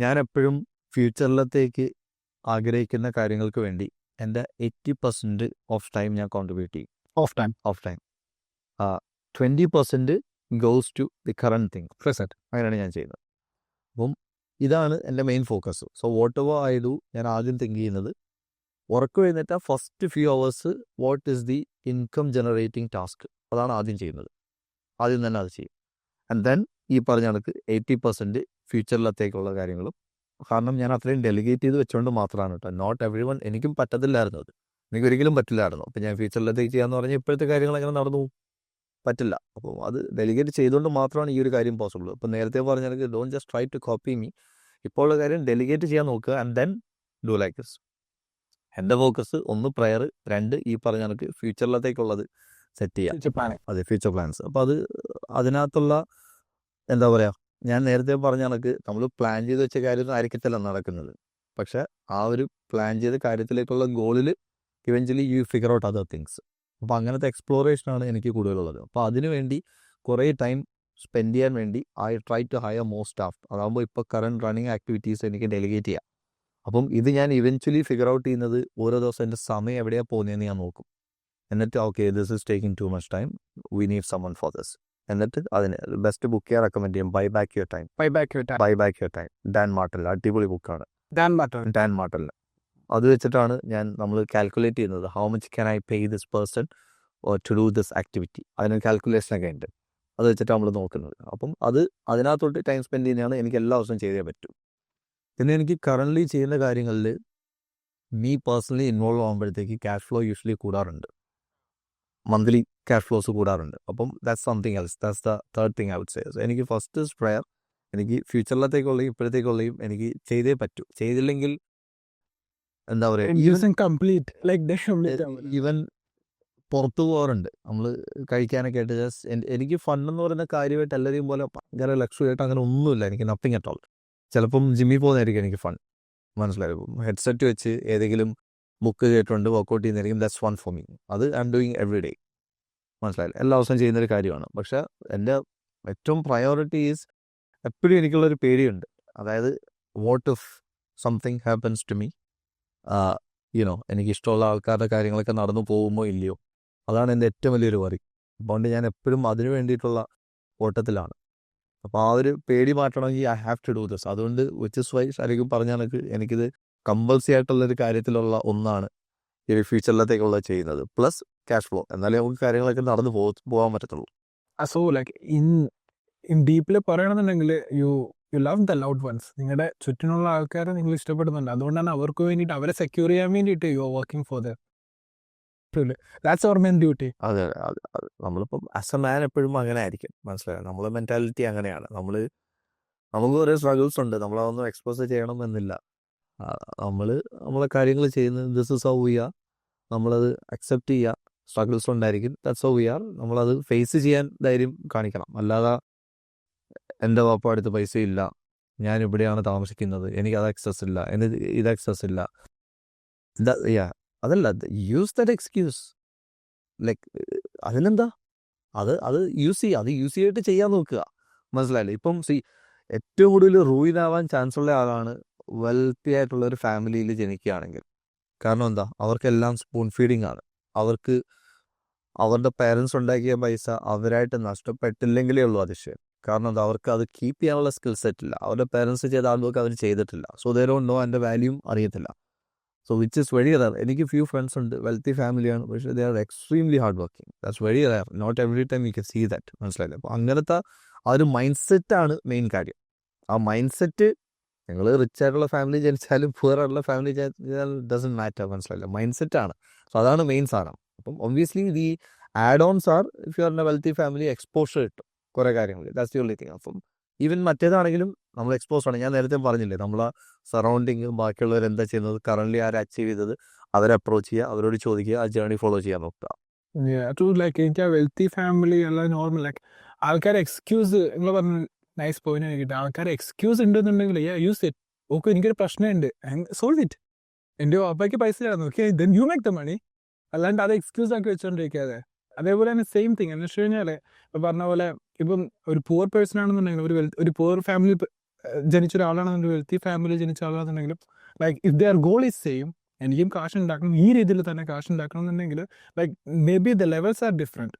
ഞാൻ എപ്പോഴും ഫ്യൂച്ചറിലത്തേക്ക് ആഗ്രഹിക്കുന്ന കാര്യങ്ങൾക്ക് വേണ്ടി എൻ്റെ 80% ഓഫ് ടൈം ഞാൻ കോൺട്രിബ്യൂട്ട് ചെയ്യും. Of time 20% goes to the current thing, present. അങ്ങനെയാണ് ഞാൻ ചെയ്യുന്നത്. അപ്പം ഇതാണ് എൻ്റെ main focus. So whatever I do, ഞാൻ ആദ്യം തിങ്ക് ചെയ്യുന്നത് ഉറക്കം എഴുന്നേറ്റ first few hours what is the income generating task, അതാണ് ആദ്യം ചെയ്യുന്നത്. ആദ്യം തന്നെ അത് ചെയ്യും. ആൻഡ് ദെൻ ഈ പറഞ്ഞ കണക്ക് 80% ഫ്യൂച്ചറിലത്തേക്കുള്ള കാര്യങ്ങളും. കാരണം ഞാൻ അത്രയും ഡെലിഗേറ്റ് ചെയ്ത് വെച്ചുകൊണ്ട് മാത്രമാണ് കേട്ടോ. നോട്ട് എവറി വൺ, എനിക്കും പറ്റത്തില്ലായിരുന്നു അത്, എനിക്കൊരിക്കലും പറ്റില്ലായിരുന്നു. അപ്പം ഞാൻ ഫ്യൂച്ചറിലത്തേക്ക് ചെയ്യാന്ന് പറഞ്ഞാൽ ഇപ്പോഴത്തെ കാര്യങ്ങൾ എങ്ങനെ നടന്നു പറ്റില്ല. അപ്പോൾ അത് ഡെലിഗേറ്റ് ചെയ്തുകൊണ്ട് മാത്രമാണ് ഈ ഒരു കാര്യം പോസിബിൾ. ഇപ്പം നേരത്തെ പറഞ്ഞാൽ don't just try to copy me. ഇപ്പോൾ ഉള്ള കാര്യം ഡെലിഗേറ്റ് ചെയ്യാൻ നോക്കുക and then do like this. എൻ്റെ ഫോക്കസ് 1 പ്രയർ, 2 ഈ പറഞ്ഞ കണക്ക് ഫ്യൂച്ചറിലത്തേക്കുള്ളത് സെറ്റ് ചെയ്യാം. അതെ, ഫ്യൂച്ചർ പ്ലാൻസ്. അപ്പോൾ അത് അതിനകത്തുള്ള എന്താ പറയുക, ഞാൻ നേരത്തെ പറഞ്ഞ കണക്ക് നമ്മൾ പ്ലാൻ ചെയ്ത് വെച്ച കാര്യമൊന്നും ആയിരിക്കത്തില്ല നടക്കുന്നത്. പക്ഷേ ആ ഒരു പ്ലാൻ ചെയ്ത കാര്യത്തിലേക്കുള്ള ഗോളിൽ eventually you figure out other things. അപ്പോൾ അങ്ങനത്തെ എക്സ്പ്ലോറേഷനാണ് എനിക്ക് കൂടുതലുള്ളത്. അപ്പോൾ അതിനു വേണ്ടി കുറേ ടൈം സ്പെൻഡ് ചെയ്യാൻ വേണ്ടി I try to hire more staff. അതാകുമ്പോൾ ഇപ്പോൾ കറണ്ട് റണ്ണിങ് ആക്ടിവിറ്റീസ് എനിക്ക് ഡെലിഗേറ്റ് ചെയ്യാം. അപ്പം ഇത് ഞാൻ ഇവഞ്ച്വലി ഫിഗർ ഔട്ട് ചെയ്യുന്നത് ഓരോ ദിവസം എൻ്റെ സമയം എവിടെയാണ് പോകുന്നതെന്ന് ഞാൻ നോക്കും. എന്നിട്ട് okay this is taking too much time, we need someone for this. എന്നിട്ട് അതിന് ബെസ്റ്റ് ബുക്ക് ചെയ്യാൻ റെക്കമെൻഡ് ചെയ്യും. Buy back your time. Dan Martell, അടിപൊളി ബുക്കാണ് ഡാൻ മാർട്ടൽ. അത് വെച്ചിട്ടാണ് നമ്മൾ കാൽക്കുലേറ്റ് ചെയ്യുന്നത്. How much can I pay this person to do this activity. അതിനൊരു കാൽക്കുലേഷനൊക്കെ ഉണ്ട്. അത് വെച്ചിട്ട് നമ്മൾ നോക്കുന്നത്. അപ്പം അതിനകത്തോട്ട് ടൈം സ്പെൻഡ് ചെയ്യുന്നതാണ് എനിക്ക് എല്ലാ ദിവസവും ചെയ്തേ പറ്റൂ. പിന്നെ എനിക്ക് കറൻ്റ്ലി ചെയ്യുന്ന കാര്യങ്ങളിൽ മീ പേഴ്സണലി ഇൻവോൾവ് ആകുമ്പോഴത്തേക്ക് ക്യാഷ് ഫ്ലോ യൂഷ്വലി കൂടാറുണ്ട്. മന്ത്ലി ക്യാഷ് ഫ്ലോസ് കൂടാറുണ്ട്. അപ്പം that's something else. That's the third thing I would say. എനിക്ക് ഫസ്റ്റ് ഇസ് പ്രയർ. എനിക്ക് ഫ്യൂച്ചറിലത്തേക്കുള്ളയും ഇപ്പോഴത്തേക്കുള്ളയും എനിക്ക് ചെയ്തേ പറ്റൂ. ചെയ്തില്ലെങ്കിൽ എന്താ പറയുക, ഈവൻ പുറത്തു പോകാറുണ്ട് നമ്മൾ കഴിക്കാനൊക്കെ ആയിട്ട്. ജസ്റ്റ് എനിക്ക് ഫണ്ടെന്ന് പറയുന്ന കാര്യമായിട്ട് എല്ലാവരെയും പോലെ ഭയങ്കര ലക്ഷറി ആയിട്ട് അങ്ങനെ ഒന്നുമില്ല. എനിക്ക് നത്തിങ് അറ്റ് ഓൾ. ചിലപ്പം ജിമ്മിൽ പോകുന്നതായിരിക്കും എനിക്ക് ഫൺ. മനസ്സിലായോ? ഹെഡ്സെറ്റ് വെച്ച് ഏതെങ്കിലും ബുക്ക് കേട്ടുകൊണ്ട് വർക്കൗട്ട് ചെയ്യുന്നതായിരിക്കും ദാറ്റ്സ് ഫൺ ഫോർ മീ. അത് I am doing every day. മനസ്സിലായില്ല, എല്ലാ ദിവസവും ചെയ്യുന്നൊരു കാര്യമാണ്. പക്ഷേ എൻ്റെ ഏറ്റവും പ്രയോറിറ്റി ഈസ്, എപ്പോഴും എനിക്കുള്ളൊരു പേടിയുണ്ട്. അതായത് what if something happens to me, എനിക്കിഷ്ടമുള്ള ആൾക്കാരുടെ കാര്യങ്ങളൊക്കെ നടന്നു പോകുമോ ഇല്ലയോ, അതാണ് എൻ്റെ ഏറ്റവും വലിയൊരു വറി. അതുകൊണ്ട് ഞാൻ എപ്പോഴും അതിനു വേണ്ടിയിട്ടുള്ള ഓട്ടത്തിലാണ്. അപ്പോൾ ആ ഒരു പേടി മാറ്റണമെങ്കിൽ I have to do this. അതുകൊണ്ട് വിച്ച് ഇസ് വൈ ശരിക്കും പറഞ്ഞാൽ എനിക്കിത് കമ്പൽസറി ആയിട്ടുള്ളൊരു കാര്യത്തിലുള്ള ഒന്നാണ് ഈ ഫ്യൂച്ചറിലത്തേക്കുള്ള ചെയ്യുന്നത്. പ്ലസ് ക്യാഷ് ഫ്ലോ, എന്നാലേ നമുക്ക് കാര്യങ്ങളൊക്കെ നടന്നു പോകാൻ പറ്റത്തുള്ളൂ. സോ ലൈക്ക് ഇൻ ഡീപ്പിൽ പറയണമെന്നുണ്ടെങ്കിൽ you love the loved ones. നിങ്ങളുടെ ചുറ്റിനുള്ള ആൾക്കാരെ നിങ്ങൾ ഇഷ്ടപ്പെടുന്നുണ്ട്, അതുകൊണ്ടാണ് അവർക്ക് വേണ്ടിയിട്ട് അവരെ സെക്യൂർ ചെയ്യാൻ വേണ്ടിയിട്ട് you are working for them. That's our main duty. അതെ, നമ്മളിപ്പം ആസ് എ മാൻ എപ്പോഴും അങ്ങനെ ആയിരിക്കും, മനസ്സിലായോ? നമ്മളെ മെൻറ്റാലിറ്റി അങ്ങനെയാണ്. നമുക്ക് കുറേ സ്ട്രഗിൾസ് ഉണ്ട്, നമ്മളതൊന്നും എക്സ്പോസ് ചെയ്യണമെന്നില്ല. നമ്മളെ കാര്യങ്ങൾ ചെയ്യുന്നത് this is how we are. നമ്മളത് അക്സെപ്റ്റ് ചെയ്യുക. സ്ട്രഗിൾസ് ഉണ്ടായിരിക്കും, ദാറ്റ്സ് ഹൗ വി ആർ. നമ്മളത് ഫേസ് ചെയ്യാൻ ധൈര്യം കാണിക്കണം. അല്ലാതെ എൻ്റെ വാപ്പ അടുത്ത് പൈസ ഇല്ല, ഞാൻ ഇവിടെയാണ് താമസിക്കുന്നത്, എനിക്കത് ആക്സസ് ഇല്ല, ഇത് ആക്സസ് ഇല്ല, അതല്ല, യൂസ് ദാറ്റ് എക്സ്ക്യൂസ്. ലൈക്ക് അതിനെന്താ, അത് യൂസ് ചെയ്തിട്ട് ചെയ്യാൻ നോക്കുക, മനസ്സിലായില്ലേ? ഇപ്പം ഏറ്റവും കൂടുതൽ റൂയിനാവാൻ ചാൻസ് ഉള്ള ആളാണ് വെൽത്തി ആയിട്ടുള്ള ഒരു ഫാമിലിയിൽ ജനിക്കുകയാണെങ്കിൽ. കാരണം എന്താ, അവർക്കെല്ലാം സ്പൂൺ ഫീഡിങ് ആണ്. അവർക്ക് അവരുടെ പേരൻസ് ഉണ്ടാക്കിയ പൈസ അവരായിട്ട് നഷ്ടപ്പെട്ടില്ലെങ്കിലേ ഉള്ളൂ അതിശയം. കാരണം എന്താ, അവർക്ക് അത് കീപ്പ് ചെയ്യാനുള്ള സ്കിൽ സെറ്റ് ഇല്ല. അവരുടെ പേരൻസ് ചെയ്ത ആൾക്കൊക്കെ അവർ ചെയ്തിട്ടില്ല. സോ ദേ ഡോണ്ട് നോ അതിൻ്റെ വാല്യൂം അറിയത്തില്ല. So which is very rare. എനിക്ക് ഫ്യൂ ഫ്രണ്ട്സ് ഉണ്ട്, വെൽത്തി ഫാമിലിയാണ്, പക്ഷേ they are extremely hard working. That's very rare. Not every time you can see that, മനസ്സിലായില്ലേ? അപ്പോൾ അങ്ങനത്തെ ആ ഒരു മൈൻഡ് സെറ്റാണ് മെയിൻ കാര്യം. ആ മൈൻഡ് സെറ്റ്, നിങ്ങൾ റിച്ച് ആയിട്ടുള്ള ഫാമിലി ജനിച്ചാലും പുവർ ആയിട്ടുള്ള ഫാമിലി ജനിച്ചാലും ഡസൻ മാറ്റർ, മനസ്സിലായില്ല? മൈൻഡ് സെറ്റാണ്. സോ അതാണ് മെയിൻ സാധനം. അപ്പം obviously the add ons are, if you are a wealthy family exposure കിട്ടും കുറേ കാര്യങ്ങൾ. That's the only thing. അപ്പം ഈവൻ മറ്റേതാണെങ്കിലും നമ്മൾ എക്സ്പോസ് ആണ്. ഞാൻ നേരത്തെ പറഞ്ഞില്ലേ, നമ്മളെ സറൗണ്ടിങ് ബാക്കിയുള്ളവർ എന്താ ചെയ്യുന്നത്, കറന്റ് ആര് അച്ചീവ് ചെയ്തത്, അവരെ അപ്രോച്ച് ചെയ്യുക, അവരോട് ചോദിക്കുക, ആ ജേർണി ഫോളോ ചെയ്യാൻ നോക്കുക. ലൈക്ക് എനിക്ക് ആ വെൽത്തി ഫാമിലി അല്ല നോർമൽ, ലൈക്ക് ആൾക്കാരെ എക്സ്ക്യൂസ്, നിങ്ങൾ പറഞ്ഞ നൈസ് പോയിന്റ് കിട്ടുക. ആൾക്കാരെ എക്സ്ക്യൂസ് ഉണ്ടെന്നുണ്ടെങ്കിൽ യൂസ് ഇറ്റ്. ഓക്കെ, എനിക്കൊരു പ്രശ്നമുണ്ട്, സോൾവ് ഇറ്റ്. എൻ്റെ വാപ്പയ്ക്ക് പൈസ തരാൻ നോക്കി, then you make the money. അല്ലാണ്ട് അത് എക്സ്ക്യൂസ് ആക്കി വെച്ചോണ്ടിരിക്കാതെ. അതേപോലെ തന്നെ സെയിം തിങ് എന്ന് വെച്ച് കഴിഞ്ഞാൽ, ഇപ്പം പറഞ്ഞ പോലെ ഇപ്പം ഒരു പുവർ പേഴ്സൺ ആണെന്നുണ്ടെങ്കിൽ, ഒരു പുവർ ഫാമിലി ജനിച്ച ഒരാളാണെന്നുണ്ടെങ്കിൽ, വെൽത്തി ഫാമിലി ജനിച്ച ആളാണെന്നുണ്ടെങ്കിലും, like if their goal is same, എനിക്കും കാശ് ഉണ്ടാക്കണം, ഈ രീതിയിൽ തന്നെ കാശ് ഉണ്ടാക്കണം എന്നുണ്ടെങ്കിൽ, like maybe the levels are different.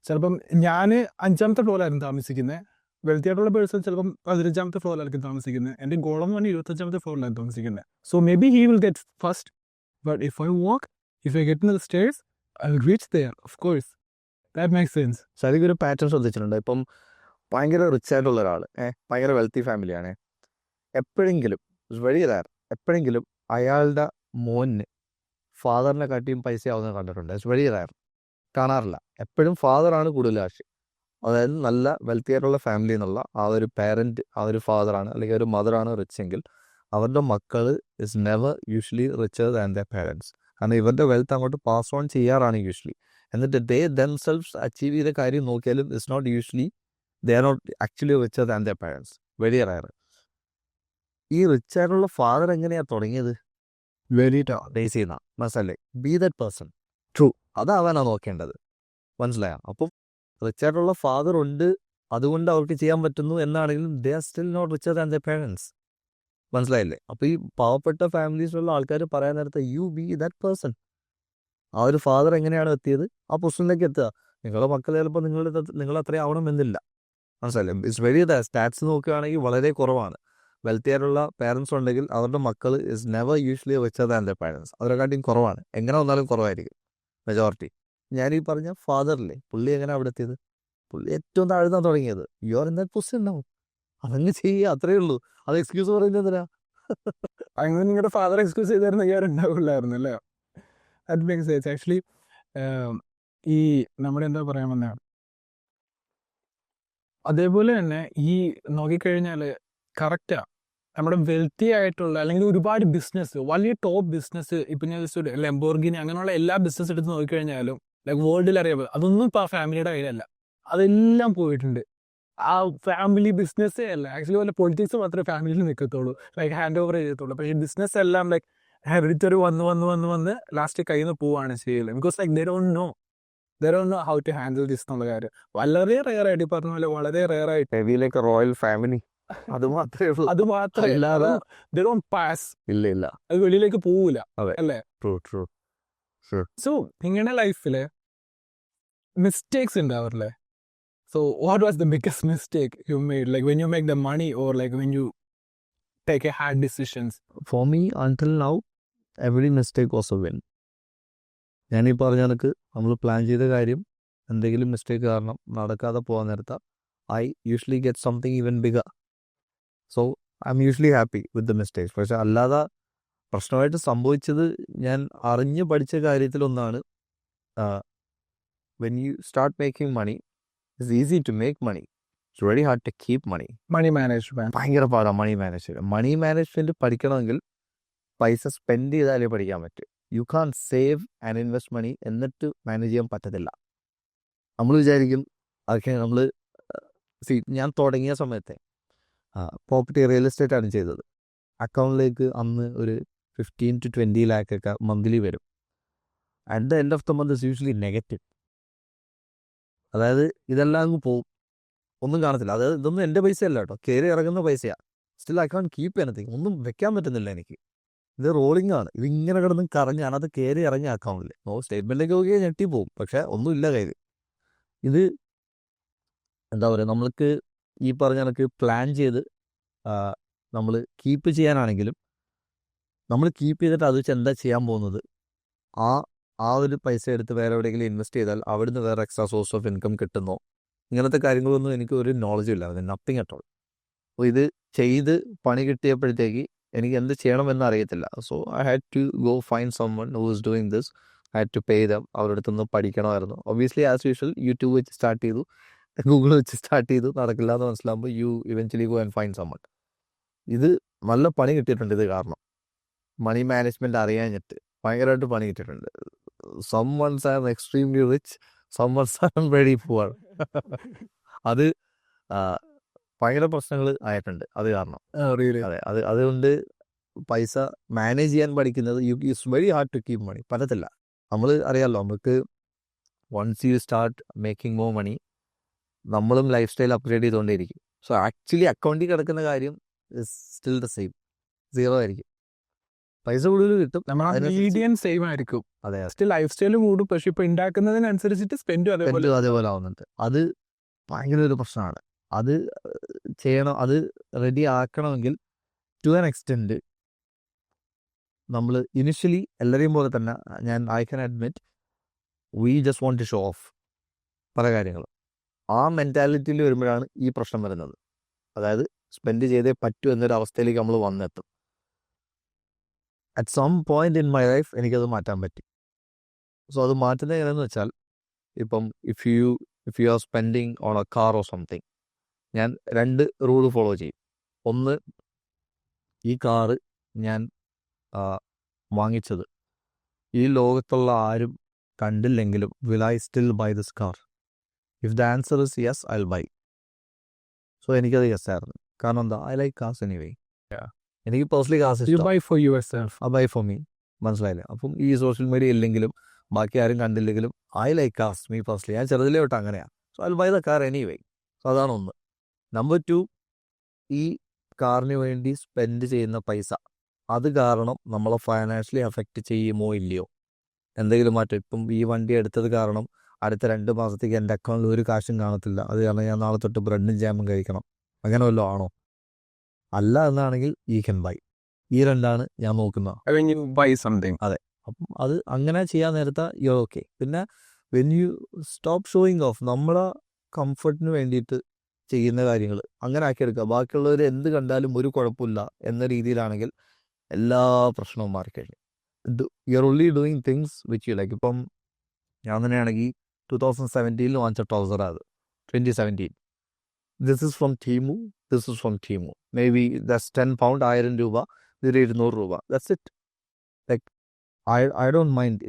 ചിലപ്പം ഞാൻ 5ാമത്തെ ഫ്ലോറിലായിരുന്നു താമസിക്കുന്നത്, വെൽത്തി ആയിട്ടുള്ള പേഴ്സൺ ചിലപ്പം 15ാമത്തെ ഫ്ലോറിലായിരിക്കും താമസിക്കുന്നത്. എൻ്റെ ഗോളെന്ന് പറഞ്ഞാൽ 25ാമത്തെ ഫ്ലോറിലാണ് താമസിക്കുന്നത്. So maybe he will get first, but if I get in the stairs, I will reach there, of course. That makes sense. ശരിക്കും ഒരു പാറ്റേൺ ശ്രദ്ധിച്ചിട്ടുണ്ട്. ഇപ്പം ഭയങ്കര റിച്ച് ആയിട്ടുള്ള ഒരാൾ, ഭയങ്കര വെൽത്തി ഫാമിലിയാണ്, എപ്പോഴെങ്കിലും വെരി റയർ, എപ്പോഴെങ്കിലും അയാളുടെ മോന് ഫാദറിനെ കാട്ടിയും പൈസ ആവുന്നത് കണ്ടിട്ടുണ്ട്. ഇറ്റ്സ് വെരി റയർ, കാണാറില്ല. എപ്പോഴും ഫാദറാണ് കൂടുതൽ കാശ്. അതായത് നല്ല വെൽത്തി ആയിട്ടുള്ള ഫാമിലി എന്നുള്ള ആ ഒരു പാരൻറ്റ്, ആ ഒരു ഫാദറാണ് അല്ലെങ്കിൽ ഒരു മദറാണ് റിച്ച് എങ്കിൽ, അവരുടെ മക്കൾ is never usually richer than the parents. കാരണം ഇവരുടെ വെൽത്ത് അങ്ങോട്ട് പാസ് ഓൺ ചെയ്യാറാണ് യൂഷ്വലി. എന്നിട്ട് ദേ ദെംസെൽവ്സ് അച്ചീവ് ചെയ്ത കാര്യം നോക്കിയാലും it's not usually, they are not actually richer than the parents. Very rare. ഈ റിച്ച് ആയിട്ടുള്ള ഫാദർ എങ്ങനെയാണ് തുടങ്ങിയത്? വെരി ഡേസ് ചെയ്യുന്ന മനസ്സിലല്ലേ? Be that person. ട്രൂ, അതാവാനാണ് നോക്കേണ്ടത്, മനസ്സിലായോ? അപ്പം റിച്ച് ആയിട്ടുള്ള ഫാദർ ഉണ്ട്, അതുകൊണ്ട് അവർക്ക് ചെയ്യാൻ പറ്റുന്നു എന്നാണെങ്കിലും they are still not richer than the parents, മനസ്സിലായില്ലേ? അപ്പോൾ ഈ പാവപ്പെട്ട ഫാമിലീസിലുള്ള ആൾക്കാർ പറയാൻ നേരത്തെ യു ബി ദാറ്റ് പേഴ്സൺ. ആ ഒരു ഫാദർ എങ്ങനെയാണ് എത്തിയത്, ആ പൊസിഷനിലേക്ക് എത്തുക. നിങ്ങളുടെ മക്കൾ ചിലപ്പോൾ നിങ്ങൾ അത്രയും ആവണമെന്നില്ല, മനസ്സിലായില്ലേ? ഇറ്റ്സ് വെരി സ്റ്റാറ്റ്സ് നോക്കുകയാണെങ്കിൽ വളരെ കുറവാണ്. വെൽത്തി ആയിട്ടുള്ള പാരൻസ് ഉണ്ടെങ്കിൽ അവരുടെ മക്കൾ is never usually richer than the parents. അവരെക്കാട്ടിയും കുറവാണ്, എങ്ങനെ വന്നാലും കുറവായിരിക്കും മെജോറിറ്റി. ഞാനീ പറഞ്ഞ ഫാദറില്ലേ, പുള്ളി എങ്ങനെ അവിടെ എത്തിയത്? പുള്ളി ഏറ്റവും താഴ്ന്നാണ് തുടങ്ങിയത്. U are in that position ഉണ്ടാവും, അതങ്ങ് ചെയ്യുക, അത്രയേ ഉള്ളൂ. അത് എക്സ്ക്യൂസ് പറയുന്നത് എന്തിനാ? അങ്ങനെ നിങ്ങളുടെ ഫാദർ എക്സ്ക്യൂസ് ചെയ്തായിരുന്നു ഞാൻ ഉണ്ടാവില്ലായിരുന്നു അല്ലേ? That makes sense. ആക്ച്വലി ഈ നമ്മുടെ എന്താ പറയാൻ വന്ന, അതേപോലെ തന്നെ ഈ നോക്കിക്കഴിഞ്ഞാൽ കറക്റ്റാ, നമ്മുടെ വെൽത്തി ആയിട്ടുള്ള അല്ലെങ്കിൽ ഒരുപാട് ബിസിനസ്, വലിയ ടോപ്പ് ബിസിനസ്, ഇപ്പം ഞാൻ ജസ്റ്റ് ലംബോർഗിനി അങ്ങനെയുള്ള എല്ലാ ബിസിനസ് എടുത്ത് നോക്കിക്കഴിഞ്ഞാലും ലൈക്ക് വേൾഡിൽ അറിയാം, അതൊന്നും ഇപ്പോൾ ആ ഫാമിലിയുടെ കയ്യിലല്ല, അതെല്ലാം പോയിട്ടുണ്ട്. ആ ഫാമിലി ബിസിനസ്സേ അല്ല, ആക്ച്വലി വല്ല പൊളിറ്റിക്സ് മാത്രമേ ഫാമിലിയിൽ നിൽക്കത്തുള്ളൂ, ലൈക്ക് ഹാൻഡ് ഓവർ ചെയ്യത്തുള്ളൂ. പക്ഷേ ബിസിനസ് എല്ലാം ലൈക്ക് ഹെറിറ്ററി വന്ന് ലാസ്റ്റ് കയ്യിൽ നിന്ന് പോവുകയാണ് ചെയ്യുന്നത്. Because like they don't know how to handle this എന്നുള്ള കാര്യം. വളരെ റെയർ ആയിട്ട്, ഈ പറഞ്ഞ പോലെ വളരെ റെയർ ആയിട്ട്, ഹെവിയിലേക്ക് റോയൽ ഫാമിലി അത് മാത്രമേ ഉള്ളൂ, അത് മാത്രമേ അല്ലാതെ they don't pass. ഇല്ല. അത് വെളിയിലേക്ക് പോവില്ല, അതെ, അല്ലേ? ട്രൂ. സോ നിങ്ങളുടെ ലൈഫില് mistakes ഉണ്ടാവാറില്ലേ? So what was the biggest mistake you made? Like when you make the money or like when you take a hard decisions? For me until now every mistake was A win. ഞാനീ പറഞ്ഞ കണക്ക് നമ്മൾ plan ചെയ്ത കാര്യം എന്തെങ്കിലും mistake കാരണം നടക്കാതെ പോകാൻ നേരത്തെ I usually get something even bigger. So I am usually happy with the mistakes. പക്ഷെ അല്ലാതെ പ്രശ്നമായിട്ട് സംഭവിച്ചത് ഞാൻ അറിഞ്ഞ് പഠിച്ച കാര്യത്തിലൊന്നാണ്, when you start making money it's easy to make money, it's very hard to keep money. Money management. ഭയങ്കര പാടാണ് മണി മാനേജ്മെൻറ്റ്. മണി മാനേജ്മെൻറ്റ് പഠിക്കണമെങ്കിൽ പൈസ സ്പെൻഡ് ചെയ്താലേ പഠിക്കാൻ പറ്റും. You can save and invest money എന്നിട്ട് മാനേജ് ചെയ്യാൻ പറ്റത്തില്ല. നമ്മൾ വിചാരിക്കും അതൊക്കെ നമ്മൾ ഞാൻ തുടങ്ങിയ സമയത്തെ പ്രോപ്പർട്ടി റിയൽ എസ്റ്റേറ്റ് ആണ് ചെയ്തത്. അക്കൗണ്ടിലേക്ക് അന്ന് ഒരു 15 to 20 lakh ഒക്കെ മന്ത്ലി വരും. At the end of the month is usually negative. അതായത് ഇതെല്ലാം അങ്ങ് പോവും, ഒന്നും കാണത്തില്ല. അതായത് ഇതൊന്നും എൻ്റെ പൈസ അല്ല കേട്ടോ, കയറി ഇറങ്ങുന്ന പൈസയാണ്. Still I can't keep anything, ഒന്നും വെക്കാൻ പറ്റുന്നില്ല എനിക്ക്. ഇത് റോളിംഗ് ആണ്, ഇതിങ്ങനെ കിടന്ന് കറഞ്ഞാണ് അത് കയറി ഇറങ്ങിയ അക്കൗണ്ടിൽ. സ്റ്റേറ്റ്മെൻറ്റിലേക്ക് നോക്കിയാൽ ഞെട്ടി പോവും, പക്ഷേ ഒന്നുമില്ല കയ്യിൽ. ഇത് എന്താ പറയുക, നമ്മൾക്ക് ഈ പറഞ്ഞ കണക്ക് പ്ലാൻ ചെയ്ത് നമ്മൾ കീപ്പ് ചെയ്യാനാണെങ്കിലും നമ്മൾ കീപ്പ് ചെയ്തിട്ട് അത് വെച്ച് എന്താ ചെയ്യാൻ പോകുന്നത്, ആ ഒരു പൈസ എടുത്ത് വേറെ എവിടെയെങ്കിലും ഇൻവെസ്റ്റ് ചെയ്താൽ അവിടുന്ന് വേറെ എക്സ്ട്രാ സോഴ്സ് ഓഫ് ഇൻകം കിട്ടുന്നോ, ഇങ്ങനത്തെ കാര്യങ്ങളൊന്നും എനിക്ക് ഒരു നോളജും ഇല്ല, നത്തിങ് അറ്റ് ഓൾ. അപ്പോൾ ഇത് ചെയ്ത് പണി കിട്ടിയപ്പോഴത്തേക്ക് എനിക്ക് എന്ത് ചെയ്യണമെന്ന് അറിയത്തില്ല. So I had to go find someone who is doing this. I had to pay them. അവരുടെ അടുത്തുനിന്ന് പഠിക്കണമായിരുന്നു. ഒബ്വിയസ്ലി ആസ് യൂഷ്വൽ യൂട്യൂബ് വെച്ച് സ്റ്റാർട്ട് ചെയ്തു, ഗൂഗിൾ വെച്ച് സ്റ്റാർട്ട് ചെയ്തു. നടക്കില്ല എന്ന് മനസ്സിലാകുമ്പോൾ you eventually go and find someone. ഇത് നല്ല പണി കിട്ടിയിട്ടുണ്ട്. ഇത് കാരണം മണി മാനേജ്മെൻറ്റ് അറിയാഞ്ഞിട്ട് ഭയങ്കരമായിട്ട് പണി കിട്ടിയിട്ടുണ്ട്. Some ones are extremely rich, some ones are very poor. അത് ഭയങ്കര പ്രശ്നങ്ങൾ ആയിട്ടുണ്ട് അത് കാരണം. Really? അതെ, അതുകൊണ്ട് പൈസ മാനേജ് ചെയ്യാൻ പഠിക്കുന്നത് it's very hard to keep money. പറ്റത്തില്ല. നമ്മൾ അറിയാമല്ലോ, നമുക്ക് once you start making more money നമ്മളും ലൈഫ് സ്റ്റൈൽ അപ്ഗ്രേഡ് ചെയ്തുകൊണ്ടേയിരിക്കും. സോ ആക്ച്വലി അക്കൗണ്ടിൽ കിടക്കുന്ന കാര്യം is still the same, zero ആയിരിക്കും. പൈസ കൂടുതൽ കിട്ടും. നമ്മുടെ മീഡിയൻ സെയിം ആയിരിക്കും. അതെ, സ്റ്റിൽ ലൈഫ് സ്റ്റൈൽ കൂടും, പക്ഷെ ഇപ്പൊ ഉണ്ടാക്കുന്നതിനനുസരിച്ചിട്ട് സ്പെൻഡും അതേപോലെ ആവുന്നുണ്ട്. അത് ഭയങ്കര ഒരു പ്രശ്നമാണ്. അത് ചെയ്യണം, അത് റെഡി ആക്കണമെങ്കിൽ ടു ആൻ എക്സ്റ്റെൻറ്റ് നമ്മൾ ഇനിഷ്യലി എല്ലാവരെയും പോലെ തന്നെ I can admit we just want to show off പല കാര്യങ്ങളും. ആ മെൻറ്റാലിറ്റിയിൽ വരുമ്പോഴാണ് ഈ പ്രശ്നം വരുന്നത്. അതായത് സ്പെൻഡ് ചെയ്തേ പറ്റൂ എന്നൊരു അവസ്ഥയിലേക്ക് നമ്മൾ വന്നെത്തും. At some point in my life എനിക്കത് മാറ്റാൻ പറ്റി. സോ അത് മാറ്റുന്നത് എങ്ങനെയെന്ന് വെച്ചാൽ, ഇപ്പം if you are spending on a car or something, ഞാൻ 2 റൂൾ ഫോളോ ചെയ്യും. ഒന്ന്, ഈ കാറ് ഞാൻ വാങ്ങിച്ചത് ഈ ലോകത്തുള്ള ആരും കണ്ടില്ലെങ്കിലും will I still buy this car? If the answer is yes, I will buy. So എനിക്കത് യെസ് ആയിരുന്നു. കാരണം എന്താ, ഐ ലൈക്ക് കാർസ് എനിവേ. എനിക്ക് personally cars You buy for yourself. Buy for me. മനസ്സിലായില്ലേ? അപ്പം ഈ സോഷ്യൽ മീഡിയ ഇല്ലെങ്കിലും ബാക്കി ആരും കണ്ടില്ലെങ്കിലും I like cars me personally. ഞാൻ ചെറുതിലേ തൊട്ട് അങ്ങനെയാണ്. So I will buy the car anyway. So അതാണ് ഒന്ന്. നമ്പർ 2, ഈ കാറിന് വേണ്ടി സ്പെൻഡ് ചെയ്യുന്ന പൈസ അത് കാരണം നമ്മളെ ഫൈനാൻഷ്യലി അഫക്റ്റ് ചെയ്യുമോ ഇല്ലയോ, എന്തെങ്കിലും മാറ്റം. ഇപ്പം ഈ വണ്ടി എടുത്തത് കാരണം അടുത്ത 2 മാസത്തേക്ക് എൻ്റെ അക്കൗണ്ടിൽ ഒരു കാശും കാണത്തില്ല, അത് കാരണം ഞാൻ നാളെ തൊട്ട് ബ്രെഡും ജാമും കഴിക്കണം, അങ്ങനെ വല്ലതും ആണോ? അല്ല എന്നാണെങ്കിൽ ഈ ക്യാൻ ബൈ. ഈ 2ആണ് ഞാൻ നോക്കുന്നത്. When you buy something. അപ്പം അത് അങ്ങനെ ചെയ്യാൻ നേരത്തെ യു ഓക്കെ. പിന്നെ when you stop showing of, നമ്മളെ കംഫർട്ടിന് വേണ്ടിയിട്ട് ചെയ്യുന്ന കാര്യങ്ങൾ അങ്ങനെ ആക്കിയെടുക്കുക. ബാക്കിയുള്ളവർ എന്ത് കണ്ടാലും ഒരു കുഴപ്പമില്ല എന്ന രീതിയിലാണെങ്കിൽ എല്ലാ പ്രശ്നവും മാറിക്കഴിഞ്ഞു. You are only doing things which you like. ഇപ്പം ഞാൻ തന്നെയാണെങ്കിൽ 2017 വാങ്ങിച്ച ട്രൗസറാണ് അത്, 2017. This is from team, this is from team. May be that's 10 pound, 1000 രൂപ, ഇതിൽ 200 രൂപ. That's it. Like I don't mind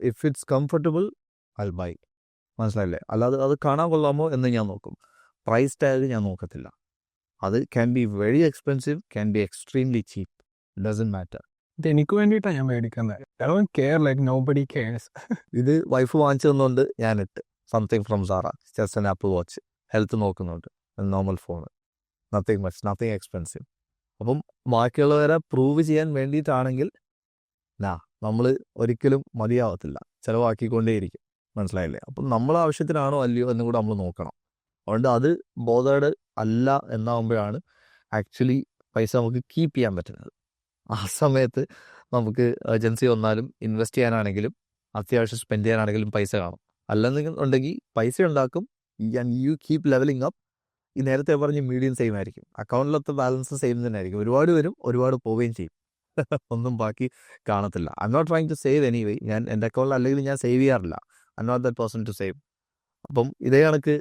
if it's comfortable I will by. മനസ്സിലായില്ലേ? അല്ലാതെ അത് കാണാൻ കൊള്ളാമോ എന്ന് ഞാൻ നോക്കും. പ്രൈസ് ടാഗ് ഞാൻ നോക്കത്തില്ല. അത് can be very expensive, can be extremely cheap, doesn't matter. ഇത് എനിക്ക് വേണ്ടിയിട്ടാണ് ഞാൻ മേടിക്കുന്നത്. I don't care, like nobody cares. ഇത് വൈഫ് വാങ്ങിച്ചു തന്നുകൊണ്ട് ഞാനിട്ട് something from Zara, just an Apple watch, health നോക്കുന്നുണ്ട്, normal phone, nothing much, nothing expensive. അപ്പം ബാക്കിയുള്ളവരെ പ്രൂവ് ചെയ്യാൻ വേണ്ടിയിട്ടാണെങ്കിൽ നമ്മൾ ഒരിക്കലും മതിയാവത്തില്ല, ചിലവാക്കിക്കൊണ്ടേയിരിക്കും. മനസ്സിലായില്ലേ? അപ്പം നമ്മളെ ആവശ്യത്തിനാണോ അല്ലയോ എന്നും കൂടെ നമ്മൾ നോക്കണം. അതുകൊണ്ട് അത് ബോധേഡ് അല്ല എന്നാകുമ്പോഴാണ് ആക്ച്വലി പൈസ നമുക്ക് കീപ്പ് ചെയ്യാൻ പറ്റുന്നത്. ആ സമയത്ത് നമുക്ക് ഏജൻസി വന്നാലും ഇൻവെസ്റ്റ് ചെയ്യാനാണെങ്കിലും അത്യാവശ്യം സ്പെൻഡ് ചെയ്യാനാണെങ്കിലും പൈസ കാണും. അല്ലെന്നുണ്ടെങ്കിൽ പൈസ ഉണ്ടാക്കും, യു കീപ് ലെവലിംഗ് അപ്പ്. ഈ നേരത്തെ പറഞ്ഞ മീഡിയം സെയിം ആയിരിക്കും, അക്കൗണ്ടിലത്തെ ബാലൻസ് സെയിം തന്നെ ആയിരിക്കും. ഒരുപാട് വരും, ഒരുപാട് പോവുകയും ചെയ്യും. ഒന്നും ബാക്കി കാണത്തില്ല. I M not trying to save anyway. ഞാൻ എൻ്റെ അക്കൗണ്ടിൽ അല്ലെങ്കിൽ ഞാൻ സേവ് ചെയ്യാറില്ല. I M not that person to save. അപ്പം ഇതേ കണക്ക്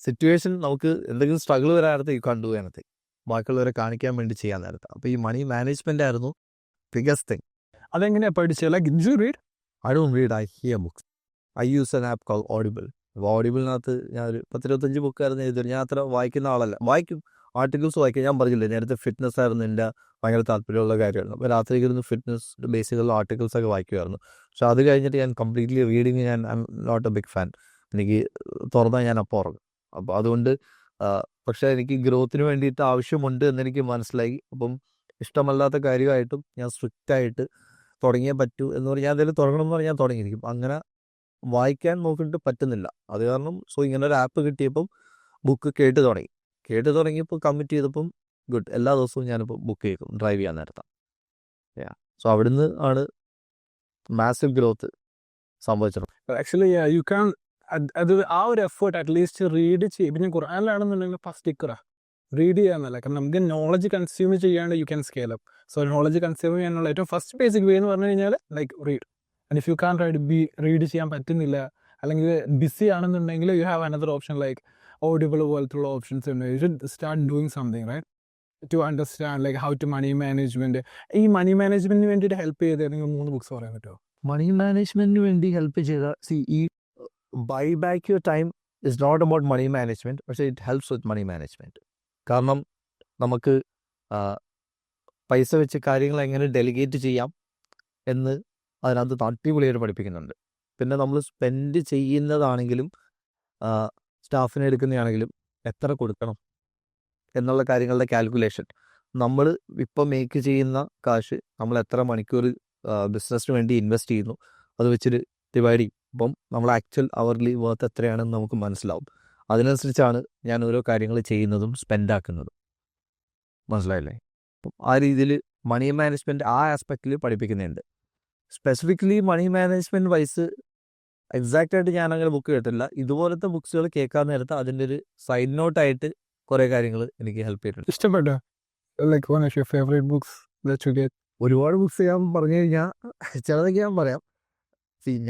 സിറ്റുവേഷൻ നമുക്ക് എന്തെങ്കിലും സ്ട്രഗിൾ വരാനത്ത് യു കാൺ ഡു എനിത്തിങ്, ബാക്കിയുള്ളവരെ കാണിക്കാൻ വേണ്ടി ചെയ്യാൻ നേരത്തെ. അപ്പോൾ ഈ മണി മാനേജ്മെൻ്റ് ആയിരുന്നു ബിഗസ്റ്റ് തിങ്. അതെങ്ങനെയാ പഠിച്ചത്? Like did you read? I don't read, I hear books. I use an app call Audible. അപ്പോൾ ഓഡിബിളിനകത്ത് ഞാനൊരു 10-25 ബുക്കായിരുന്നു എഴുതിയത്. ഞാൻ അത്ര വായിക്കുന്ന ആളല്ല. വായിക്കും, ആർട്ടിക്കിൾസ് വായിക്കും. ഞാൻ പറഞ്ഞില്ലേ നേരത്തെ ഫിറ്റ്നസ് ആയിരുന്നു എൻ്റെ ഭയങ്കര താല്പര്യമുള്ള കാര്യമായിരുന്നു. അപ്പോൾ രാത്രി ഇരുന്ന് ഫിറ്റ്നസ് ബേസിക്കുള്ള ആർട്ടിക്കിൾസൊക്കെ വായിക്കുമായിരുന്നു. പക്ഷെ അത് കഴിഞ്ഞിട്ട് ഞാൻ കംപ്ലീറ്റ്ലി റീഡിങ് ഞാൻ I M not a big fan. എനിക്ക് തുറന്നാൽ ഞാൻ അപ്പോൾ ഉറങ്ങും. അപ്പോൾ അതുകൊണ്ട് പക്ഷേ എനിക്ക് ഗ്രോത്തിന് വേണ്ടിയിട്ട് ആവശ്യമുണ്ട് എന്നെനിക്ക് മനസ്സിലായി. അപ്പം ഇഷ്ടമല്ലാത്ത കാര്യമായിട്ടും ഞാൻ സ്ട്രിക്റ്റായിട്ട് തുടങ്ങിയേ പറ്റൂ എന്ന് പറഞ്ഞാൽ ഞാൻ എന്തെങ്കിലും തുടങ്ങണം എന്ന് പറഞ്ഞാൽ ഞാൻ തുടങ്ങിയിരിക്കും. അങ്ങനെ വായിക്കാൻ നോക്കിയിട്ട് പറ്റുന്നില്ല. അത് കാരണം ഇങ്ങനെ ഒരു ആപ്പ് കിട്ടിയപ്പം ബുക്ക് കേട്ട് തുടങ്ങിയപ്പോൾ കമ്മിറ്റ് ചെയ്തപ്പം ഗുഡ്, എല്ലാ ദിവസവും ഞാനിപ്പോൾ ബുക്ക് കേൾക്കും ഡ്രൈവ് ചെയ്യാൻ നേരത്തെ. അവിടുന്ന് ആണ് മാസീവ് ഗ്രോത്ത് സംഭവിച്ചത്. ആക്ച്വലി യു ക്യാൻ അത് ആ ഒരു എഫേർട്ട് അറ്റ്ലീസ്റ്റ് റീഡ് ചെയ്യും. പിന്നെ ഖുർആനിലാണെന്നുണ്ടെങ്കിൽ ഫസ്റ്റ് ഇക്റ റീഡ് ചെയ്യാന്നല്ല, കാരണം നമുക്ക് നോളജ് കൺസ്യൂം ചെയ്യാണ്ട് you can scale up. So knowledge consume ചെയ്യാനുള്ള ഏറ്റവും ഫസ്റ്റ് ബേസിക് വേ എന്ന് പറഞ്ഞു കഴിഞ്ഞാൽ like read. And if you can read ചെയ്യാൻ പറ്റുന്നില്ല അല്ലെങ്കിൽ ബിസി ആണെന്നുണ്ടെങ്കിൽ you have another option like Audible പോലത്തുള്ള ഓപ്ഷൻസ് ഉണ്ട്. You should start doing something right to understand like how to money management. ഈ മണി മാനേജ്മെന്റിന് വേണ്ടിയിട്ട് ഹെൽപ്പ് ചെയ്ത് നിങ്ങൾ 3 ബുക്സ് പറയാൻ പറ്റുമോ? മണി മാനേജ്മെന്റിന് വേണ്ടി ഹെൽപ്പ് ചെയ്ത ഈ buy back your time is not about money management, പക്ഷേ it helps with money management. കാരണം നമുക്ക് പൈസ വെച്ച് കാര്യങ്ങൾ എങ്ങനെ ഡെലിഗേറ്റ് ചെയ്യാം എന്ന് അതിനകത്ത് അടിപൊളിയായിട്ട് പഠിപ്പിക്കുന്നുണ്ട്. പിന്നെ നമ്മൾ സ്പെൻഡ് ചെയ്യുന്നതാണെങ്കിലും സ്റ്റാഫിനെ എടുക്കുന്നതാണെങ്കിലും എത്ര കൊടുക്കണം എന്നുള്ള കാര്യങ്ങളുടെ കാൽക്കുലേഷൻ, നമ്മൾ ഇപ്പോൾ മേക്ക് ചെയ്യുന്ന കാശ് നമ്മൾ എത്ര മണിക്കൂർ ബിസിനസ്സിന് വേണ്ടി ഇൻവെസ്റ്റ് ചെയ്യുന്നു അത് വെച്ചിട്ട് ഡിവൈഡ് ചെയ്യും. അപ്പം നമ്മൾ ആക്ച്വൽ അവർലി വർത്ത് എത്രയാണെന്ന് നമുക്ക് മനസ്സിലാവും. അതിനനുസരിച്ചാണ് ഞാൻ ഓരോ കാര്യങ്ങൾ ചെയ്യുന്നതും സ്പെൻഡാക്കുന്നതും. മനസ്സിലായില്ലേ? അപ്പം ആ രീതിയിൽ മണി മാനേജ്മെൻറ്റ് ആ ആസ്പെക്റ്റിൽ പഠിപ്പിക്കുന്നുണ്ട്. സ്പെസിഫിക്കലി മണി മാനേജ്മെൻറ്റ് വൈസ് എക്സാക്റ്റായിട്ട് ഞാൻ അങ്ങനെ ബുക്ക് കേട്ടില്ല. ഇതുപോലത്തെ ബുക്സുകൾ കേൾക്കാൻ നേരത്ത് അതിൻ്റെ ഒരു സൈഡ് നോട്ടായിട്ട് കുറേ കാര്യങ്ങൾ എനിക്ക് ഹെൽപ്പ് ചെയ്തിട്ടുണ്ട്. ഇഷ്ടപ്പെട്ട like one of your favourite books that you get? ഒരുപാട് ബുക്സ് ഞാൻ പറഞ്ഞു കഴിഞ്ഞാൽ ചിലതൊക്കെ ഞാൻ പറയാം.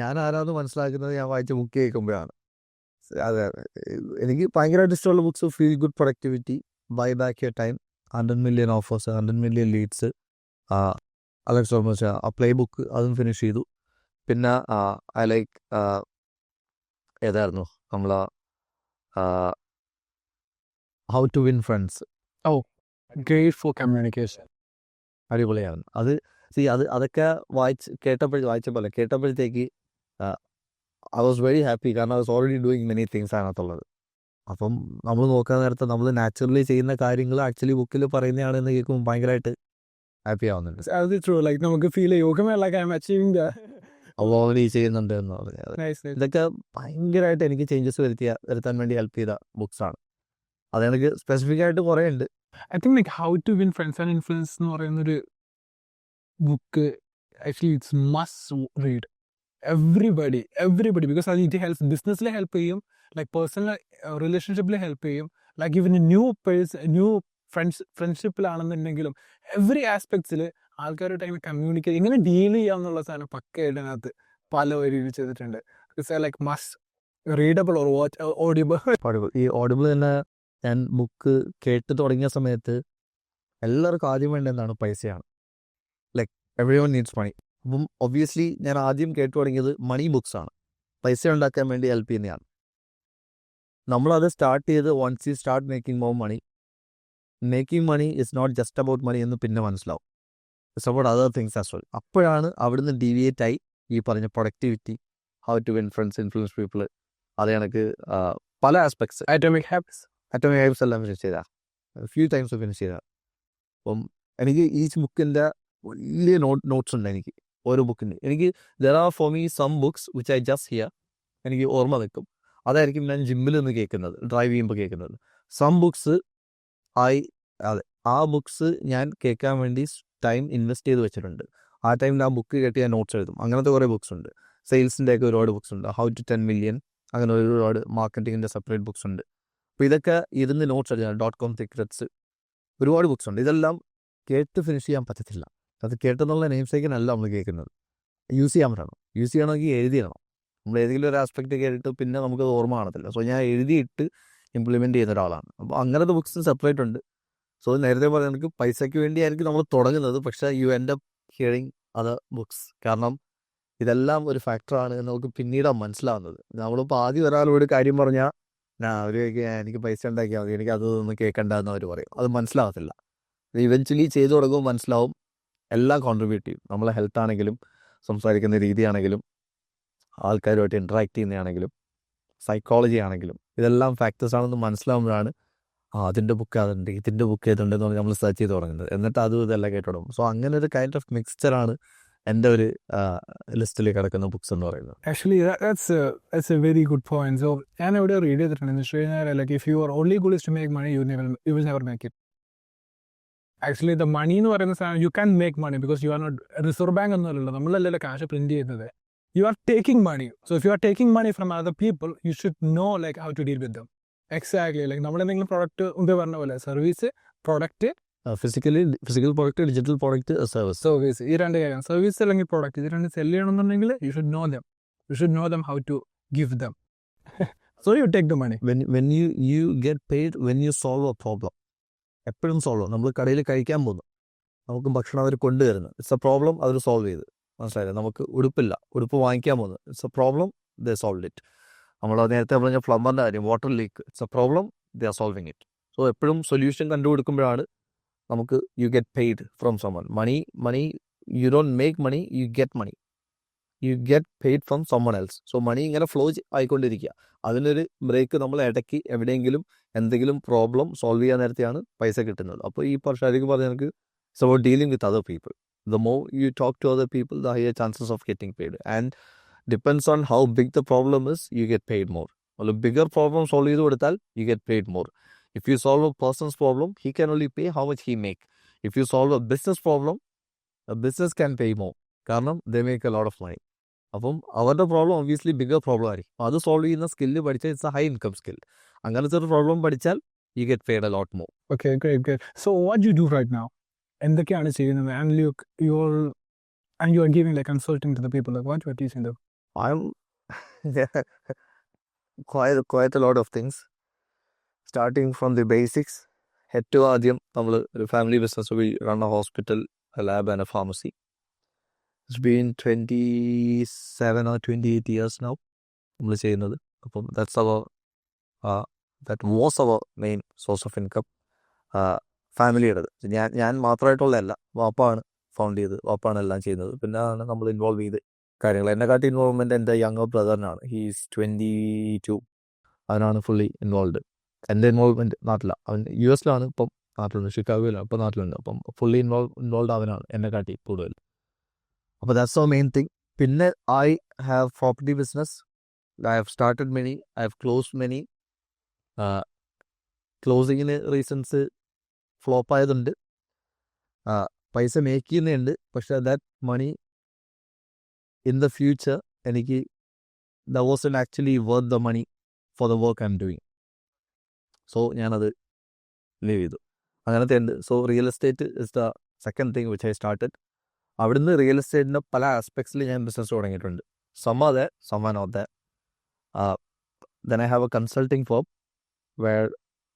ഞാൻ ആരാന്ന് മനസ്സിലാക്കുന്നത് ഞാൻ വായിച്ച ബുക്ക് കേൾക്കുമ്പോഴാണ്. അതെ, എനിക്ക് ഭയങ്കരമായിട്ട് ഇഷ്ടമുള്ള books feel good productivity, buy back your time, 100 million offers, 100 million leads, Alex Hormozi ആ പ്ലേ ബുക്ക് അതും ഫിനിഷ് ചെയ്തു. പിന്നെ ഐ ലൈക്ക് ഏതായിരുന്നു നമ്മൾ how to win friends. Great for communication. അടിപൊളിയാണ് അത്. അതൊക്കെ കേട്ടപ്പോഴത്തേക്ക് ഐ വാസ് വെരി ഹാപ്പി. കാരണം I was already doing many things അതിനകത്തുള്ളത്. അപ്പം നമ്മൾ നോക്കാൻ നേരത്തെ നമ്മൾ നാച്ചുറലി ചെയ്യുന്ന കാര്യങ്ങൾ ആക്ച്വലി ബുക്കിൽ പറയുന്നതാണെന്ന് കേൾക്കുമ്പോൾ ഭയങ്കരമായിട്ട് ഹാപ്പി ആവുന്നുണ്ട്. അത് ട്രൂ, ലൈക്ക് നമുക്ക് ഫീൽ ചെയ്യും like I am achieving that. Already ചെയ്യുന്നുണ്ട് എന്ന് പറഞ്ഞത്. ഇതൊക്കെ ഭയങ്കരമായിട്ട് എനിക്ക് ചേഞ്ചസ് വരുത്താൻ വേണ്ടി ഹെൽപ്പ് ചെയ്ത ബുക്സാണ്. അതെനിക്ക് സ്പെസിഫിക് ആയിട്ട് കുറേ ഉണ്ട്. I think like how to win friends and influence എന്ന് പറയുന്നൊരു book actually it's must read everybody because അത് ഇറ്റ് ഹെൽപ്സ് ബിസിനസ്സിൽ ഹെൽപ്പ് ചെയ്യും, ലൈക്ക് പേഴ്സണൽ റിലേഷൻഷിപ്പിൽ ഹെൽപ്പ് ചെയ്യും, ലൈക്ക് ഇവൻ ന്യൂ ഫ്രണ്ട്ഷിപ്പിലാണെന്നുണ്ടെങ്കിലും എവറി ആസ്പെക്ട്സിൽ ആൾക്കാരുടെ ടൈം കമ്മ്യൂണിക്കേറ്റ് എങ്ങനെ ഡീൽ ചെയ്യാമെന്നുള്ള സാധനം പക്കയായിട്ട് അതിനകത്ത് പല രീതിയിൽ ചെയ്തിട്ടുണ്ട്. Like must readable or watch Audible. ഈ ഓഡിബിൾ തന്നെ ഞാൻ ബുക്ക് കേട്ട് തുടങ്ങിയ സമയത്ത് എല്ലാവർക്കും ആദ്യം വേണ്ട എന്താണ്? പൈസയാണ്. ലൈക്ക് എവറി വൺ നീഡ്സ് മണി. അപ്പം ഒബ്വിയസ്ലി ഞാൻ ആദ്യം കേട്ടു തുടങ്ങിയത് മണി ബുക്സാണ്. പൈസ ഉണ്ടാക്കാൻ വേണ്ടി ഹെൽപ്പ് ചെയ്യുന്നതാണ്. നമ്മളത് സ്റ്റാർട്ട് ചെയ്ത് once you start making more money, making money is not just about money എന്ന് പിന്നെ മനസ്സിലാവും. It's about other things as well. അപ്പോഴാണ് അവിടുന്ന് ഡീവിയേറ്റ് ആയി ഈ പറഞ്ഞ productivity, how to win friends, influence people, അത് കണക്ക് പല ആസ്പെക്ട്സ്, അറ്റോമിക് ഹാബിറ്റ്സ് എല്ലാം ഫിനിഷ് ചെയ്താൽ ഫ്യൂ ടൈംസ് ഫിനിഷ് ചെയ്താൽ. അപ്പം എനിക്ക് ഈച്ച് ബുക്കിൻ്റെ വലിയ നോട്ട്സ് ഉണ്ട്. എനിക്ക് ഓരോ ബുക്കിൻ്റെ എനിക്ക് there are for me some books which I just hear, എനിക്ക് ഓർമ്മ നിൽക്കും. അതായിരിക്കും ഞാൻ ജിമ്മിൽ നിന്ന് കേൾക്കുന്നത്, ഡ്രൈവ് ചെയ്യുമ്പോൾ കേൾക്കുന്നത്. സം ബുക്സ് അതെ, ആ ബുക്സ് ഞാൻ കേൾക്കാൻ വേണ്ടി ടൈം ഇൻവെസ്റ്റ് ചെയ്ത് വെച്ചിട്ടുണ്ട്. ആ ടൈമിൽ ആ ബുക്ക് കേട്ട് ഞാൻ നോട്ട്സ് എഴുതും. അങ്ങനത്തെ കുറേ ബുക്സ് ഉണ്ട്. സെയിൽസിൻ്റെയൊക്കെ ഒരുപാട് ബുക്സ് ഉണ്ട്. ഹൗ ടു 10 മില്യൺ, അങ്ങനെ ഒരുപാട് മാർക്കറ്റിങ്ങിൻ്റെ സെപ്പറേറ്റ് ബുക്സ് ഉണ്ട്. അപ്പോൾ ഇതൊക്കെ ഇരുന്ന് നോട്ട്സ് എഴുതാൻ .com സീക്രറ്റ്സ്, ഒരുപാട് ബുക്സ് ഉണ്ട്. ഇതെല്ലാം കേട്ട് ഫിനിഷ് ചെയ്യാൻ പറ്റത്തില്ല. അത് കേട്ടെന്നുള്ള നെയിം സേക്കിനല്ല നമ്മൾ കേൾക്കുന്നത്. യൂസ് ചെയ്യാൻ പറ്റണം. യൂസ് ചെയ്യണമെങ്കിൽ എഴുതിയിടണം. നമ്മൾ ഏതെങ്കിലും ഒരു ആസ്പെക്റ്റ് കേട്ടിട്ട് പിന്നെ നമുക്കത് ഓർമ്മ കാണത്തില്ല. സോ ഞാൻ എഴുതിയിട്ട് ഇംപ്ലിമെൻറ്റ് ചെയ്യുന്ന ഒരാളാണ്. അപ്പോൾ അങ്ങനത്തെ ബുക്സ് സെപ്പറേറ്റ് ഉണ്ട്. സോ നേരത്തെ പറഞ്ഞ എനിക്ക് പൈസയ്ക്ക് വേണ്ടിയായിരിക്കും നമ്മൾ തുടങ്ങുന്നത്, പക്ഷേ U end up hearing other books. കാരണം ഇതെല്ലാം ഒരു ഫാക്ടറാണ് എന്ന് നമുക്ക് പിന്നീടാണ് മനസ്സിലാവുന്നത്. നമ്മളിപ്പോൾ ആദ്യം ഒരാളോട് കാര്യം പറഞ്ഞാൽ അവർ എനിക്ക് പൈസ ഉണ്ടാക്കിയാൽ മതി, എനിക്ക് അതൊന്നും കേൾക്കണ്ട എന്ന് അവർ പറയും. അത് മനസ്സിലാകത്തില്ല. ഇവൻച്വലി ചെയ്തു തുടങ്ങുമ്പോൾ മനസ്സിലാവും എല്ലാം കോൺട്രിബ്യൂട്ട് ചെയ്യും. നമ്മളെ ഹെൽത്ത് ആണെങ്കിലും, സംസാരിക്കുന്ന രീതിയാണെങ്കിലും, ആൾക്കാരുമായിട്ട് ഇൻട്രാക്ട് ചെയ്യുന്നതാണെങ്കിലും, സൈക്കോളജി ആണെങ്കിലും, ഇതെല്ലാം ഫാക്ടേഴ്സ് ആണെന്ന് മനസ്സിലാവുമ്പോഴാണ് അതിൻ്റെ ബുക്ക് അതുണ്ട്, ഇതിൻ്റെ ബുക്ക് ഏതുണ്ടെന്ന് പറഞ്ഞ് നമ്മൾ സെർച്ച് ചെയ്ത് തുടങ്ങുന്നത്. എന്നിട്ട് അതും ഇതെല്ലാം കേട്ട് തുടങ്ങും. സോ അങ്ങനെ ഒരു കൈൻഡ് ഓഫ് മിക്സ്ചറാണ് എൻ്റെ ഒരു ലിസ്റ്റിൽ കിടക്കുന്ന ബുക്സ് എന്ന് പറയുന്നത്. Actually, that's a very good point. So, ഞാൻ എവിടെ റീഡ് ചെയ്തിട്ടുണ്ട് കഴിഞ്ഞാൽ, like if your only goal is to make money, you will never make it. Actually, the money എന്ന് പറയുന്ന സാധനം, you can make money because you are not reserve bank ഒന്നുമല്ലല്ലോ, നമ്മളല്ലല്ലോ കാശ് പ്രിന്റ് ചെയ്യുന്നത്. You are taking money. So if you are taking money from other people, you should know like how to deal with them. Exactly. Like നമ്മളെന്തെങ്കിലും product മുമ്പേ പറഞ്ഞ പോലെ service, product, physical product, digital product, service, ഈ രണ്ട് കാര്യം, service അല്ലെങ്കിൽ product, ഇത് രണ്ട് സെല് ചെയ്യണമെന്നുണ്ടെങ്കിൽ you should know them. You should know them how to give them. So you take the money. when you get paid when you solve a problem. എപ്പോഴും solve. നമ്മൾ കടയിൽ കഴിക്കാൻ പോകുന്നു, നമുക്ക് ഭക്ഷണം അവർ കൊണ്ടുവരുന്നത്, ഇറ്റ്സ് എ പ്രോബ്ലം, അവർ സോൾവ് ചെയ്ത്. മനസ്സിലായില്ലേ? നമുക്ക് ഉടുപ്പ് വാങ്ങിക്കാൻ പോകുന്നത്, it's a problem, they solve it. നമ്മൾ നേരത്തെ പറഞ്ഞ പ്ലംബറിൻ്റെ കാര്യം, water leak, it's a problem, they are solving it. So എപ്പോഴും സൊല്യൂഷൻ കണ്ടുകൊടുക്കുമ്പോഴാണ് നമുക്ക് you get paid from someone. Money you don't make money, you get paid from someone else. So money ഇങ്ങനെ flow ആയിക്കൊണ്ടിരിക്കുക. അതിനൊരു ബ്രേക്ക് നമ്മൾ ഇടയ്ക്ക് എവിടെയെങ്കിലും എന്തെങ്കിലും problem solve ചെയ്യാൻ നേരത്തെയാണ് പൈസ കിട്ടുന്നത്. അപ്പോൾ ഈ ശരിക്കും പറഞ്ഞാൽ എനിക്ക് it's about dealing with other people. The more you talk to other people, the higher chances of getting paid. And depends on how big the problem is, you get paid more. Well, a bigger problem solve ചെയ്ത് കൊടുത്താൽ you get paid more. If you solve a person's problem, he can only pay how much he make. If you solve a business problem, a business can pay more. കാരണം they make a lot of money. അപ്പം അവരുടെ problem obviously bigger problem ആയിരിക്കും. അത് solve ചെയ്യുന്ന skill പഠിച്ചാൽ it's A high income skill. അങ്ങനത്തെ ഒരു problem പഠിച്ചാൽ you get paid a lot more. Okay, great. So what do you do right now? എന്തൊക്കെയാണ് ചെയ്യുന്നത്? And you are giving like consulting to the people. Like what you are teaching them? I'm quite a lot of things. Starting from the basics. ഏറ്റവും ആദ്യം നമ്മൾ ഒരു family business, V run A hospital, A lab and A pharmacy. It's been 27 or 28 years now നമ്മൾ ചെയ്യുന്നത്. അപ്പം that was our main source of income. ഫാമിലിയുടേത് ഞാൻ മാത്രമായിട്ടുള്ളതല്ല, വാപ്പാണ് found ചെയ്ത്, വാപ്പാണ് എല്ലാം ചെയ്യുന്നത്. പിന്നെ ആണ് നമ്മൾ ഇൻവോൾവ് ചെയ്ത് കാര്യങ്ങൾ. എന്നെക്കാട്ടി ഇൻവോൾവ്മെൻറ്റ് എൻ്റെ യങ്ങർ ബ്രദറിനാണ്. ഹീസ് 22. അവനാണ് ഫുള്ളി ഇൻവോൾവ്. എൻ്റെ ഇൻവോൾവ്മെൻറ്റ് നാട്ടിലാണ്. അവൻ US ഇപ്പം നാട്ടിലുണ്ട്, ഷിക്കാഗോയിലാണ്, ഇപ്പം നാട്ടിലുണ്ട്. അപ്പം ഫുള്ളി ഇൻവോൾവ് അവനാണ് എന്നെക്കാട്ടി കൂടുതൽ. അപ്പോൾ ദാറ്റ്സ് അവർ മെയിൻ തിങ്. പിന്നെ I have property business. I have started many, I have closed many. ക്ലോസിങ്ങിന് റീസൺസ് ഫ്ലോപ്പ് ആയതുണ്ട്, പൈസ മേക്ക് ചെയ്യുന്നുണ്ട്. പക്ഷേ that money in the future എനിക്ക് the wasn't actually worth the money for the work I am doing. So ഞാനത് leave ചെയ്തു. അങ്ങനത്തെ ഉണ്ട്. So real estate is the second thing which I started. അവിടുന്ന് റിയൽ എസ്റ്റേറ്റിൻ്റെ പല ആസ്പെക്ട്സിൽ ഞാൻ ബിസിനസ് തുടങ്ങിയിട്ടുണ്ട്. some are there, some are not there. Then I have a consulting firm where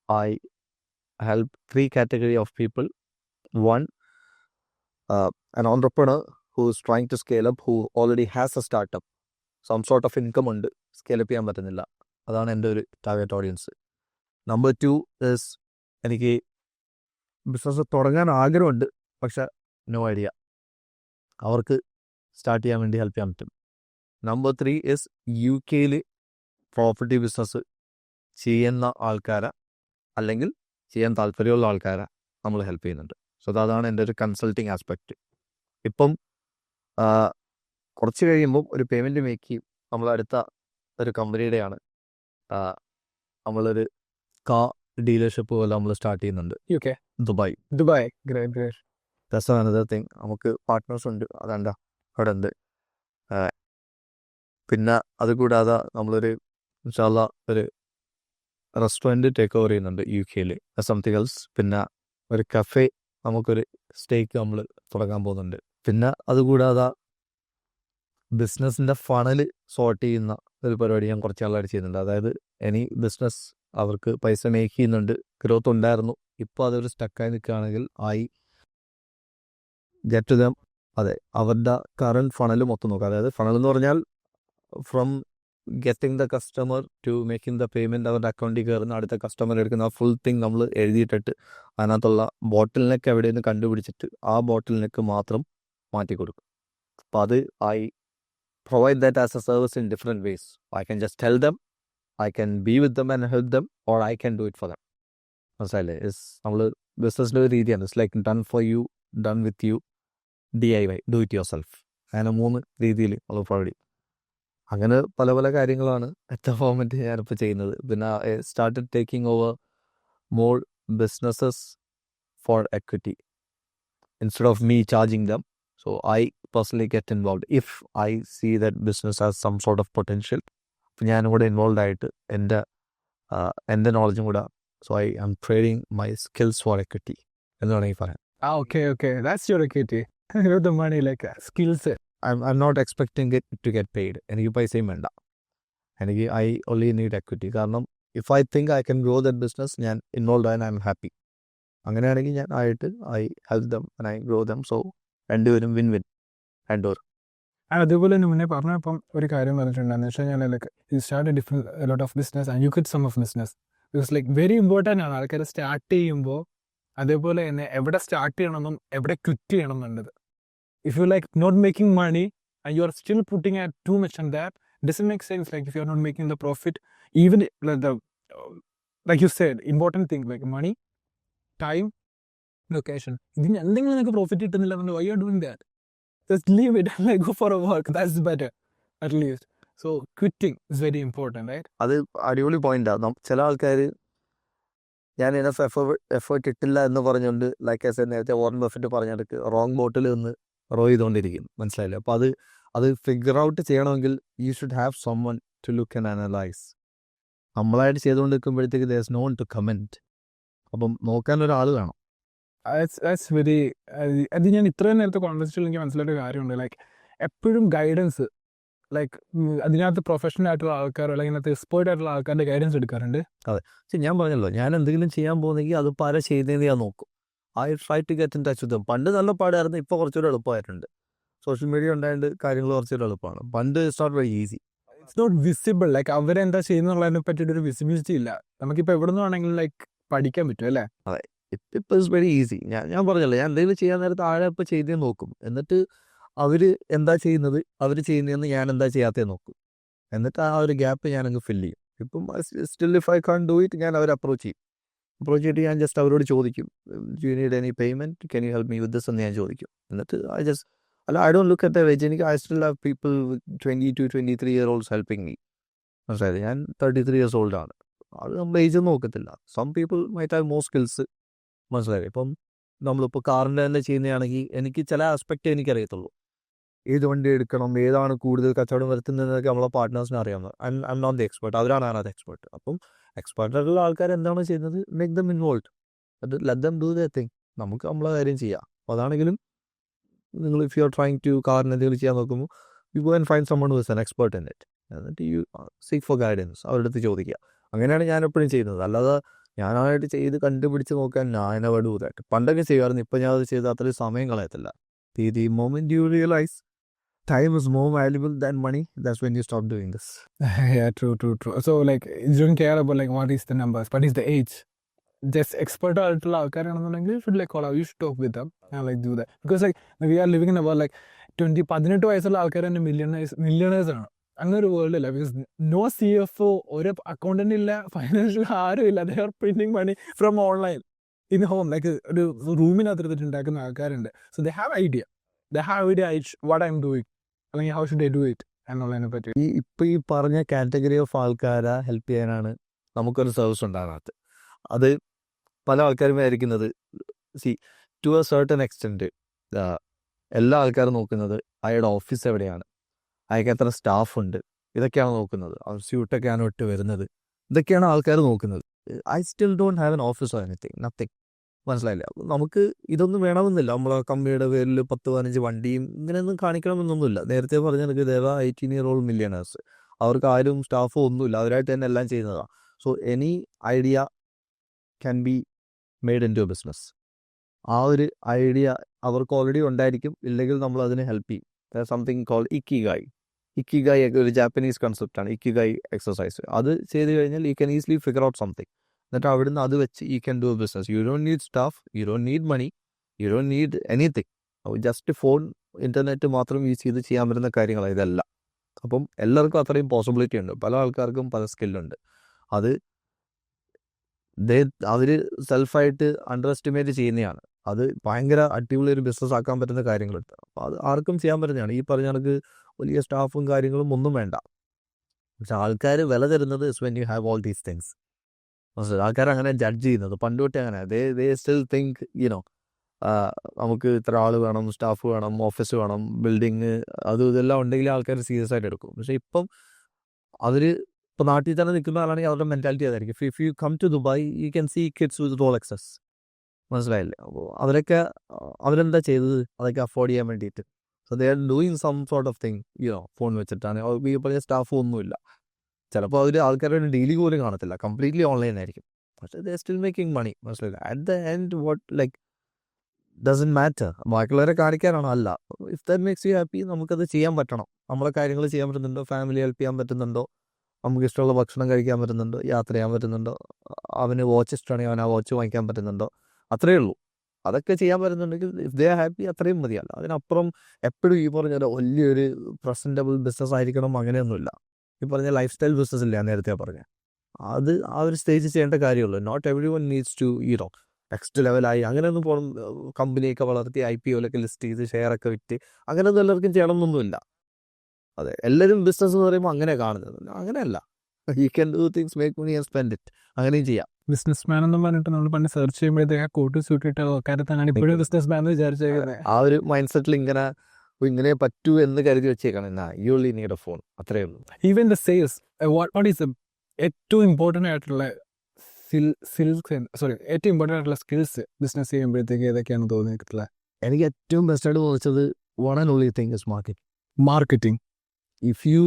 I help 3 category of people. One, an entrepreneur who is trying to scale up, who already has a startup, some sort of income ഉണ്ട്, scale up ചെയ്യാൻ പറ്റുന്നില്ല. അതാണ് എൻ്റെ ഒരു target audience. Number 2 is എനിക്ക് business തുടങ്ങാൻ ആഗ്രഹമുണ്ട്, പക്ഷെ നോ ഐഡിയ, അവർക്ക് സ്റ്റാർട്ട് ചെയ്യാൻ വേണ്ടി ഹെൽപ്പ് ചെയ്യാൻ പറ്റും. Number 3 is UK property business ചെയ്യുന്ന ആൾക്കാരെ അല്ലെങ്കിൽ ചെയ്യാൻ താല്പര്യമുള്ള ആൾക്കാരെ നമ്മൾ ഹെൽപ്പ് ചെയ്യുന്നുണ്ട്. സോ അതാണ് എൻ്റെ ഒരു കൺസൾട്ടിങ് ആസ്പെക്റ്റ്. ഇപ്പം കുറച്ച് കഴിയുമ്പം ഒരു പേയ്മെൻറ്റ് മേക്ക് ചെയ്യും. നമ്മൾ അടുത്ത ഒരു കമ്പനിയുടെയാണ്, നമ്മളൊരു കാർ ഡീലർഷിപ്പ് പോലെ നമ്മൾ സ്റ്റാർട്ട് ചെയ്യുന്നുണ്ട് UK. Dubai. Dubai. Great. That's another thing. നമുക്ക് പാർട്ട്നേഴ്സ് ഉണ്ട്, അതെന്താ അവിടെ ഉണ്ട്. പിന്നെ അതുകൂടാതെ നമ്മളൊരു ഇൻഷാല്ലാ ഒരു റെസ്റ്റോറൻറ്റ് ടേക്ക് ഓവർ ചെയ്യുന്നുണ്ട് UK സംതിങ് എൽസ്. പിന്നെ ഒരു കഫേ, നമുക്കൊരു സ്റ്റേക്ക് നമ്മൾ തുടങ്ങാൻ പോകുന്നുണ്ട്. പിന്നെ അതുകൂടാതെ ബിസിനസ്സിൻ്റെ ഫണൽ സോർട്ട് ചെയ്യുന്ന ഒരു പരിപാടി ഞാൻ കുറച്ച് നാളായിട്ട് ചെയ്യുന്നുണ്ട്. അതായത് എനി ബിസിനസ് അവർക്ക് പൈസ മേക്ക് ചെയ്യുന്നുണ്ട്, ഗ്രോത്ത് ഉണ്ടായിരുന്നു, ഇപ്പോൾ അതൊരു സ്റ്റക്കായി നിൽക്കുകയാണെങ്കിൽ ഗെറ്റ് ടു ദം. അതെ, അവരുടെ കറണ്ട് ഫണൽ മൊത്തം നോക്കുക. അതായത് ഫണൽ എന്ന് പറഞ്ഞാൽ from getting the customer to making the payment അവരുടെ അക്കൗണ്ടിൽ കയറുന്ന അടുത്ത കസ്റ്റമർ എടുക്കുന്ന ആ ഫുൾ തിങ് നമ്മൾ എഴുതിയിട്ടിട്ട് അതിനകത്തുള്ള ബോട്ടിൽ നെക്ക് എവിടെയെന്ന് കണ്ടുപിടിച്ചിട്ട് ആ ബോട്ടിൽ നെക്ക് മാത്രം മാറ്റി കൊടുക്കും. അപ്പോൾ അത് provide that as a service in different ways. I can just tell them, I can be with them and help them, or I can do it for them. മനസ്സിലായില്ലേ? നമ്മൾ ബിസിനസ്സിൻ്റെ ഒരു രീതിയാണ്. It's like done for you, done with you, DIY, do it your self. അങ്ങനെ 3 രീതിയിൽ നമ്മൾ provide ചെയ്യും. അങ്ങനെ പല പല കാര്യങ്ങളാണ് അറ്റ് ദ മൊമെൻറ്റ് ഞാനിപ്പോൾ ചെയ്യുന്നത്. പിന്നെ started taking over more businesses for equity instead of me charging them. So I personally get involved if I see that business has some sort of potential. അപ്പോൾ ഞാനും കൂടെ ഇൻവോൾവ് ആയിട്ട് എൻ്റെ നോളജും കൂടെ. So I am trading my skills for equity എന്ന് വേണമെങ്കിൽ പറയാം. Okay. That's your equity. You have the money, like skills. I'm not expecting it to get paid. എനിക്ക് പൈസയും വേണ്ട. എനിക്ക് I only need equity. കാരണം if I think I can grow that business, ഞാൻ involve ആയാൽ ഐ എം ഹാപ്പി. അങ്ങനെയാണെങ്കിൽ ഞാൻ ആയിട്ട് I help them and I grow them. So രണ്ടുപേരും വിൻ വിൻ രണ്ടുപേർ. അതുപോലെ തന്നെ മുന്നേ പറഞ്ഞപ്പം ഒരു കാര്യം പറഞ്ഞിട്ടുണ്ടെന്ന് വെച്ച് കഴിഞ്ഞാൽ like you start different lot of business and you quit some of business. Because like very important ആണ് ആൾക്കാർ സ്റ്റാർട്ട് ചെയ്യുമ്പോൾ അതേപോലെ തന്നെ എവിടെ സ്റ്റാർട്ട് ചെയ്യണമെന്നും എവിടെ ക്വിറ്റ് ചെയ്യണം എന്നുള്ളത്. If you like not making money and you are still putting at too much and that doesn't make sense. Like if you are not making the profit even like you said important thing like money, time, location, ഇതിന് എന്തെങ്കിലും നിങ്ങൾക്ക് profit കിട്ടുന്നില്ല എന്നുണ്ടെങ്കിൽ why are doing that? Just leave it and like go for a walk. That's better, at least. So quitting is very important, right? അത് അടിപൊളി പോയിന്റാണ്. ചില ആൾക്കാർ ഞാൻ ഇനഫ് എഫേർട്ട് ഇട്ടില്ല എന്ന് പറഞ്ഞുകൊണ്ട് ലൈക്ക് ഐ സെഡ് നേരത്തെ വോറൻ ബഫറ്റ് പറഞ്ഞെടുക്ക് റോങ് ബോട്ടിൽ നിന്ന് റോ ചെയ്തുകൊണ്ടിരിക്കും. മനസ്സിലായില്ലേ? അപ്പോൾ അത് ഫിഗർ ഔട്ട് ചെയ്യണമെങ്കിൽ you should have someone to look and analyse. നമ്മളായിട്ട് ചെയ്തുകൊണ്ടിരിക്കുമ്പോഴത്തേക്ക് there is no one to comment. അപ്പം നോക്കാൻ ഒരാൾ വേണം. That's very അത് ഞാൻ ഇത്രയും നേരത്തെ കോൺവെർസേഷനിൽ എനിക്ക് മനസ്സിലായ കാര്യമുണ്ട്. ലൈക്ക് എപ്പോഴും ഗൈഡൻസ് ലൈക്ക് അതിനകത്ത് പ്രൊഫഷണൽ ആയിട്ടുള്ള ആൾക്കാർ അല്ലെങ്കിൽ അതിനകത്ത് എക്സ്പേർട്ട് ആയിട്ടുള്ള ആൾക്കാരുടെ ഗൈഡൻസ് എടുക്കാറുണ്ട്. അതെ, പക്ഷെ ഞാൻ പറഞ്ഞല്ലോ, ഞാൻ എന്തെങ്കിലും ചെയ്യാൻ പോകുന്നെങ്കിൽ അത് പാര ചെയ്തതെന്ന് ഞാൻ നോക്കും. I try to get in touch with them. പണ്ട് നല്ല പാടായിരുന്നു, ഇപ്പോൾ കുറച്ചുകൂടെ എളുപ്പമായിട്ടുണ്ട്. സോഷ്യൽ മീഡിയ ഉണ്ടായതുകൊണ്ട് കാര്യങ്ങൾ കുറച്ചുകൂടെ എളുപ്പമാണ്. പണ്ട് it's not very easy. It's not visible. Like അവരെന്താ ചെയ്യുന്നുള്ളതിനെ പറ്റിയിട്ടൊരു വിസിബിലിറ്റി ഇല്ല. നമുക്കിപ്പോൾ എവിടെ നിന്ന് വേണമെങ്കിലും ലൈക്ക് പഠിക്കാൻ പറ്റും അല്ലേ? അതെ, ഇപ്പം ഇറ്റ്സ് വെരി ഈസി. ഞാൻ പറഞ്ഞല്ലോ, ഞാൻ എന്തെങ്കിലും ചെയ്യാൻ നേരത്തെ ആഴെ ഇപ്പോൾ ചെയ്തേ നോക്കും. എന്നിട്ട് അവർ എന്താ ചെയ്യുന്നത്, അവർ ചെയ്യുന്നതെന്ന് ഞാൻ എന്താ ചെയ്യാത്തേ നോക്കും. എന്നിട്ട് ആ ഒരു ഗ്യാപ്പ് ഞാനങ്ങ് ഫില്ല് ചെയ്യും. ഇപ്പം still if I can do it, ഞാൻ അവരെ അപ്രോച്ച് ചെയ്തിട്ട് ഞാൻ ജസ്റ്റ് അവരോട് ചോദിക്കും, do you need any payment, can you help me with this എന്ന് ഞാൻ ചോദിക്കും. എന്നിട്ട് I don't look at the age. I still have people 22-23 year olds helping me. മനസ്സിലായത്? ഞാൻ 33 ഇയേഴ്സ് ഓൾഡാണ്. അത് നമ്മൾ ഏജ് നോക്കത്തില്ല. Some people might have more skills. മനസ്സിലായി? ഇപ്പം നമ്മളിപ്പോൾ കാറിൻ്റെ തന്നെ ചെയ്യുന്നതാണെങ്കിൽ എനിക്ക് ചില ആസ്പെക്റ്റ് എനിക്കറിയത്തുള്ളൂ. ഏത് വണ്ടി എടുക്കണം, ഏതാണ് കൂടുതൽ കച്ചവടം വരുത്തുന്നതൊക്കെ നമ്മളെ പാർട്ട്നേഴ്സിന് അറിയാവുന്നത്. I M not the expert, അവരാണ് അതിനകത്ത് എക്സ്പേർട്ട്. അപ്പം എക്സ്പേർട്ടായിട്ടുള്ള ആൾക്കാർ എന്താണ് ചെയ്യുന്നത്, മേക്ക് ദം ഇൻവോൾവ്, അത് let them do the thing. നമുക്ക് നമ്മളെ കാര്യം ചെയ്യാം. അപ്പോൾ അതാണെങ്കിലും നിങ്ങൾ if you are trying to കാറിന് എന്തെങ്കിലും ചെയ്യാൻ നോക്കുമ്പോൾ you go and find someone who is an expert in it. എന്നിട്ട് യു സീക്ക് ഫോർ ഗൈഡൻസ്, അവരുടെ അടുത്ത് ചോദിക്കുക. അങ്ങനെയാണ് ഞാൻ എപ്പോഴും ചെയ്യുന്നത്. അല്ലാതെ ഞാനായിട്ട് ചെയ്ത് കണ്ടുപിടിച്ച് നോക്കാൻ ഞാൻ അവിടെ ഊതായിട്ട് പണ്ടൊക്കെ ചെയ്യുമായിരുന്നു. ഇപ്പം ഞാൻ അത് ചെയ്ത് അത്രയും സമയം കളയത്തില്ല. The moment you realize time is more valuable than money, that's when you stop doing this. Yeah, true. So like you don't care about like what is the numbers, what is the age. Just expert ആയിട്ടുള്ള ആൾക്കാരാണെന്നുണ്ടെങ്കിൽ you should like call out, you should talk with them and like do that. Because like we are living in a world like 18 വയസ്സുള്ള ആൾക്കാർ തന്നെ millionaires ആണ്. അങ്ങനെ ഒരു world ഇല്ല. Because no CFO, ഒരു accountant ഇല്ല, ഫൈനാൻഷ്യൽ ആരും ഇല്ല. They are printing money from online in home. Like ഒരു റൂമിനകത്ത് എടുത്തിട്ട് ഉണ്ടാക്കുന്ന ആൾക്കാരുണ്ട്. So they have idea what I am doing, അല്ലെങ്കിൽ how should I do it. എന്നുള്ളതിനെ പറ്റി. ഈ പറഞ്ഞ കാറ്റഗറി ഓഫ് ആൾക്കാരെ ഹെൽപ്പ് ചെയ്യാനാണ് നമുക്കൊരു സർവീസ് ഉണ്ടാകുന്നത്. അത് പല ആൾക്കാരും വിചാരിക്കുന്നത് ടു എ സർട്ടൺ എക്സ്റ്റെൻറ്റ് എല്ലാ ആൾക്കാരും നോക്കുന്നത് അയാളുടെ ഓഫീസ് എവിടെയാണ്, അയാൾക്ക് എത്ര സ്റ്റാഫുണ്ട്, ഇതൊക്കെയാണ് നോക്കുന്നത്. സ്യൂട്ടൊക്കെയാണ് ഇട്ട് വരുന്നത്, ഇതൊക്കെയാണ് ആൾക്കാർ നോക്കുന്നത്. I still don't have an office or anything, nothing. മനസ്സിലായില്ല. നമുക്ക് ഇതൊന്നും വേണമെന്നില്ല. നമ്മളെ കമ്പനിയുടെ പേരിൽ 10-15 വണ്ടിയും ഇങ്ങനെയൊന്നും കാണിക്കണമെന്നൊന്നുമില്ല. നേരത്തെ പറഞ്ഞ എനിക്ക് ദേവ 18-year-old മില്യണേഴ്സ്, അവർക്ക് ആരും സ്റ്റാഫോ ഒന്നുമില്ല, അവരായിട്ട് തന്നെ എല്ലാം ചെയ്യുന്നതാണ്. So any idea can be made into a business. ആ ഒരു ഐഡിയ അവർക്ക് ഓൾറെഡി ഉണ്ടായിരിക്കും, ഇല്ലെങ്കിൽ നമ്മൾ അതിനെ ഹെൽപ്പ് ചെയ്യും. Something call ikigai. ഇക്കിഗായ് ഒരു ജാപ്പനീസ് കൺസെപ്റ്റാണ്, ഇക്കിഗായ് എക്സസൈസ്. അത് ചെയ്ത് കഴിഞ്ഞാൽ you can easily figure out something. എന്നിട്ട് അവിടുന്ന് അത് വെച്ച് you can do a business. You don't need staff, you don't need money, you don't need anything. Just phone, internet മാത്രം യൂസ് ചെയ്ത് ചെയ്യാൻ പറ്റുന്ന കാര്യങ്ങളാണ് ഇതെല്ലാം. അപ്പം എല്ലാവർക്കും അത്രയും പോസിബിലിറ്റി ഉണ്ട്. പല ആൾക്കാർക്കും പല സ്കില്ലുണ്ട്. അത് അവർ സെൽഫായിട്ട് അണ്ടർ എസ്റ്റിമേറ്റ് ചെയ്യുന്നതാണ്. അത് ഭയങ്കര അടിപൊളി ഒരു ബിസിനസ് ആക്കാൻ പറ്റുന്ന കാര്യങ്ങളുണ്ട്. അപ്പോൾ അത് ആർക്കും ചെയ്യാൻ പറ്റുന്നതാണ്. ഈ പറഞ്ഞ കണക്ക് വലിയ സ്റ്റാഫും കാര്യങ്ങളും ഒന്നും വേണ്ട. പക്ഷെ ആൾക്കാർ വില തരുന്നത് is when you have all these things. ആൾക്കാർ അങ്ങനെ ജഡ്ജ് ചെയ്യുന്നത് പണ്ട് തൊട്ടേ അങ്ങനെ. ദേ സ്റ്റിൽ തിങ്ക് നമുക്ക് ഇത്ര ആൾ വേണം, സ്റ്റാഫ് വേണം, ഓഫീസ് വേണം, ബിൽഡിങ്, ഇതെല്ലാം ഉണ്ടെങ്കിൽ ആൾക്കാർ സീരിയസ് ആയിട്ട് എടുക്കും. പക്ഷെ ഇപ്പം അവർ ഇപ്പോൾ നാട്ടിൽ തന്നെ നിൽക്കുന്ന ആളാണെങ്കിൽ അവരുടെ മെൻറ്റാലിറ്റി അതായിരിക്കും. If you come to Dubai you can see kids with Rolexes. മനസ്സിലായില്ലേ? അപ്പോൾ അവരെന്താ ചെയ്തത്? അതൊക്കെ അഫോർഡ് ചെയ്യാൻ വേണ്ടിയിട്ട്. So they are doing some sort of thing, phone വെച്ചിട്ടാണ്. ഈ പറഞ്ഞ സ്റ്റാഫും ഒന്നുമില്ല. ചിലപ്പോൾ അവർ ആൾക്കാരുടെ ഡെയിലി പോലും കാണത്തില്ല, കംപ്ലീറ്റ്ലി ഓൺലൈൻ ആയിരിക്കും. പക്ഷേ ദേ സ്റ്റിൽ മേക്കിംഗ് മണി. മനസ്സിലായില്ല? At the end what like doesn't matter. ബാക്കിയുള്ളവരെ കാണിക്കാനാണോ? അല്ല. If that makes you happy, നമുക്കത് ചെയ്യാൻ പറ്റണം. നമ്മളെ കാര്യങ്ങൾ ചെയ്യാൻ പറ്റുന്നുണ്ടോ, ഫാമിലി ഹെൽപ്പ് ചെയ്യാൻ പറ്റുന്നുണ്ടോ, നമുക്ക് ഇഷ്ടമുള്ള ഭക്ഷണം കഴിക്കാൻ പറ്റുന്നുണ്ടോ, യാത്ര ചെയ്യാൻ പറ്റുന്നുണ്ടോ, അവന് വാച്ച് ഇഷ്ടമാണെങ്കിൽ അവൻ ആ വാച്ച് വാങ്ങിക്കാൻ പറ്റുന്നുണ്ടോ, അത്രയേ ഉള്ളൂ. അതൊക്കെ ചെയ്യാൻ പറ്റുന്നുണ്ടെങ്കിൽ ഇഫ് ദേ ഹാപ്പി, അത്രയും മതിയല്ല. അതിനപ്പുറം എപ്പോഴും ഈ പറഞ്ഞ വലിയൊരു പ്രസൻറ്റബിൾ ബിസിനസ് ആയിരിക്കണം അങ്ങനെയൊന്നുമില്ല. ഈ പറഞ്ഞ ലൈഫ് സ്റ്റൈൽ ബിസിനസ് ഇല്ല നേരത്തെ പറഞ്ഞ അത് ആ ഒരു സ്റ്റേജ് ചെയ്യേണ്ട കാര്യമുള്ളൂ. Not everyone needs to next ലെവലായി അങ്ങനെയൊന്നും പോകണം. കമ്പനിയൊക്കെ വളർത്തി IPOയിലൊക്കെ ലിസ്റ്റ് ചെയ്ത് ഷെയറൊക്കെ വിറ്റ് അങ്ങനെയൊന്നും എല്ലാവർക്കും ചെയ്യണമെന്നൊന്നുമില്ല. അതെ, എല്ലാവരും ബിസിനസ് എന്ന് പറയുമ്പോൾ അങ്ങനെ കാണുന്നത്. അങ്ങനെയല്ല. You can do things, make money and spend it. അങ്ങനെയും ചെയ്യാം. ബിസിനസ് മാൻ എന്ന് പറഞ്ഞിട്ട് നമ്മൾ പണ്ട് സെർച്ച് ചെയ്യുമ്പോഴത്തേക്ക് കോട്ട് സൂട്ട് ഇട്ട ആൾക്കാരെ തന്നെയാണ് ഇപ്പോഴും ബിസിനസ് മാൻ എന്ന് വിചാരിച്ചേക്കുന്നത്. ആ ഒരു മൈൻഡ് സെറ്റിൽ ഇങ്ങനെ പറ്റൂ എന്ന് കരുതി വെച്ചേക്കണം. You only need A phone, അത്രയേ ഉള്ളൂ. Even the sales, what is ഏറ്റവും ഇമ്പോർട്ടൻ്റ് ആയിട്ടുള്ള ഏറ്റവും ഇമ്പോർട്ടൻ്റ് ആയിട്ടുള്ള സ്കിൽസ് ബിസിനസ് ചെയ്യുമ്പോഴത്തേക്ക് ഏതൊക്കെയാണ് തോന്നിയിട്ടുള്ളത്? എനിക്ക് ഏറ്റവും ബെസ്റ്റായിട്ട് തോന്നിച്ചത് one and only thing is marketing. If you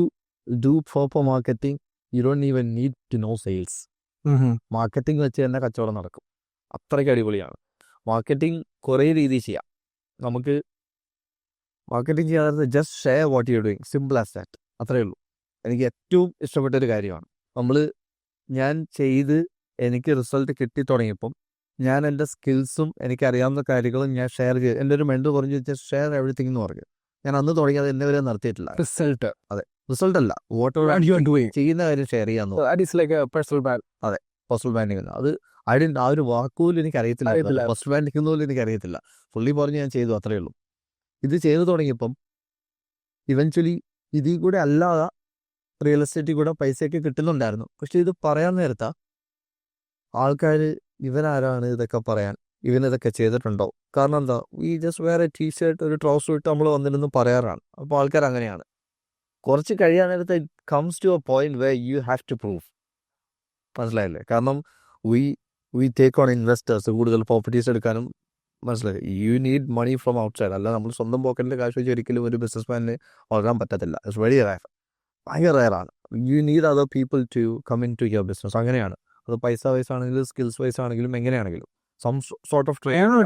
do proper marketing you don't even need to know sales. Marketing വെച്ച് തന്നെ കച്ചവടം നടക്കും. അത്രയ്ക്ക് അടിപൊളിയാണ് മാർക്കറ്റിംഗ്. കുറേ രീതിയിൽ ചെയ്യാം നമുക്ക്. മാർക്കറ്റിംഗ് ചെയ്യാതെ just share what you doing, simple as that. അത്രയേ ഉള്ളൂ. എനിക്ക് ഏറ്റവും ഇഷ്ടപ്പെട്ടൊരു കാര്യമാണ്. ഞാൻ ചെയ്ത് എനിക്ക് റിസൾട്ട് കിട്ടി തുടങ്ങിയപ്പം ഞാൻ എൻ്റെ സ്കിൽസും എനിക്കറിയാവുന്ന കാര്യങ്ങളും ഞാൻ ഷെയർ ചെയ്ത്. എൻ്റെ ഒരു മെൻറ്റർ പറഞ്ഞു ജസ്റ്റ് ഷെയർ എവറിത്തിങ് എന്ന് പറഞ്ഞു. ഞാൻ അന്ന് തുടങ്ങി, അത് എന്നെ വരെ നിർത്തിയിട്ടില്ല. റിസൾട്ട് അല്ല, what ever you are doing, ചെയ്യുന്ന കാര്യം ഷെയർ ചെയ്യാന്ന്. അതെ, പേഴ്സണൽ ബ്രാൻഡിങ്. അത് ആ ഒരു വാക്കുപോലും എനിക്ക് അറിയത്തില്ല. പേഴ്സണൽ ബ്രാൻഡിങ് പോലും എനിക്ക് അറിയത്തില്ല. ഫുള്ളി പറഞ്ഞ് ഞാൻ ചെയ്തു, അത്രയേ ഉള്ളൂ. ഇത് ചെയ്തു തുടങ്ങിയപ്പം ഇവൻച്വലി ഇതിൽ കൂടെ അല്ലാതെ റിയൽ എസ്റ്റേറ്റിൽ കൂടെ പൈസയൊക്കെ കിട്ടുന്നുണ്ടായിരുന്നു. പക്ഷെ ഇത് പറയാൻ നേരത്താ ആൾക്കാർ ഇവനാരാണ് ഇതൊക്കെ പറയാൻ, ഇവനിതൊക്കെ ചെയ്തിട്ടുണ്ടോ? കാരണം എന്താ, ഈ ജസ്റ്റ് വേറെ ടീഷർട്ട് ഒരു ട്രൗസർ ഇട്ട് നമ്മൾ വന്നിരുന്നു പറയാറാണ്. അപ്പോൾ ആൾക്കാർ അങ്ങനെയാണ്. കുറച്ച് കഴിയാൻ നേരത്തെ it comes to a point way you have to prove. മനസ്സിലായില്ലേ? കാരണം വി ടേക്ക് ഓൺ ഇൻവെസ്റ്റേഴ്സ്, കൂടുതൽ പ്രോപ്പർട്ടീസ് എടുക്കാനും. മനസ്സിലായി, you need money from outside. അല്ല, നമ്മൾ സ്വന്തം പോക്കറ്റിൽ കാശ് വെച്ച് ഒരിക്കലും ഒരു ബിസിനസ് മാനിന് വളരാൻ പറ്റത്തില്ല. ഇറ്റ്സ് വെരി റയർ, ഭയങ്കര റയറാണ്. You need other people to come into your business. അങ്ങനെയാണ്. അത് പൈസ വൈസ് ആണെങ്കിലും സ്കിൽസ് വൈസ് ആണെങ്കിലും എങ്ങനെയാണെങ്കിലും സം സോർട്ട് ഓഫ്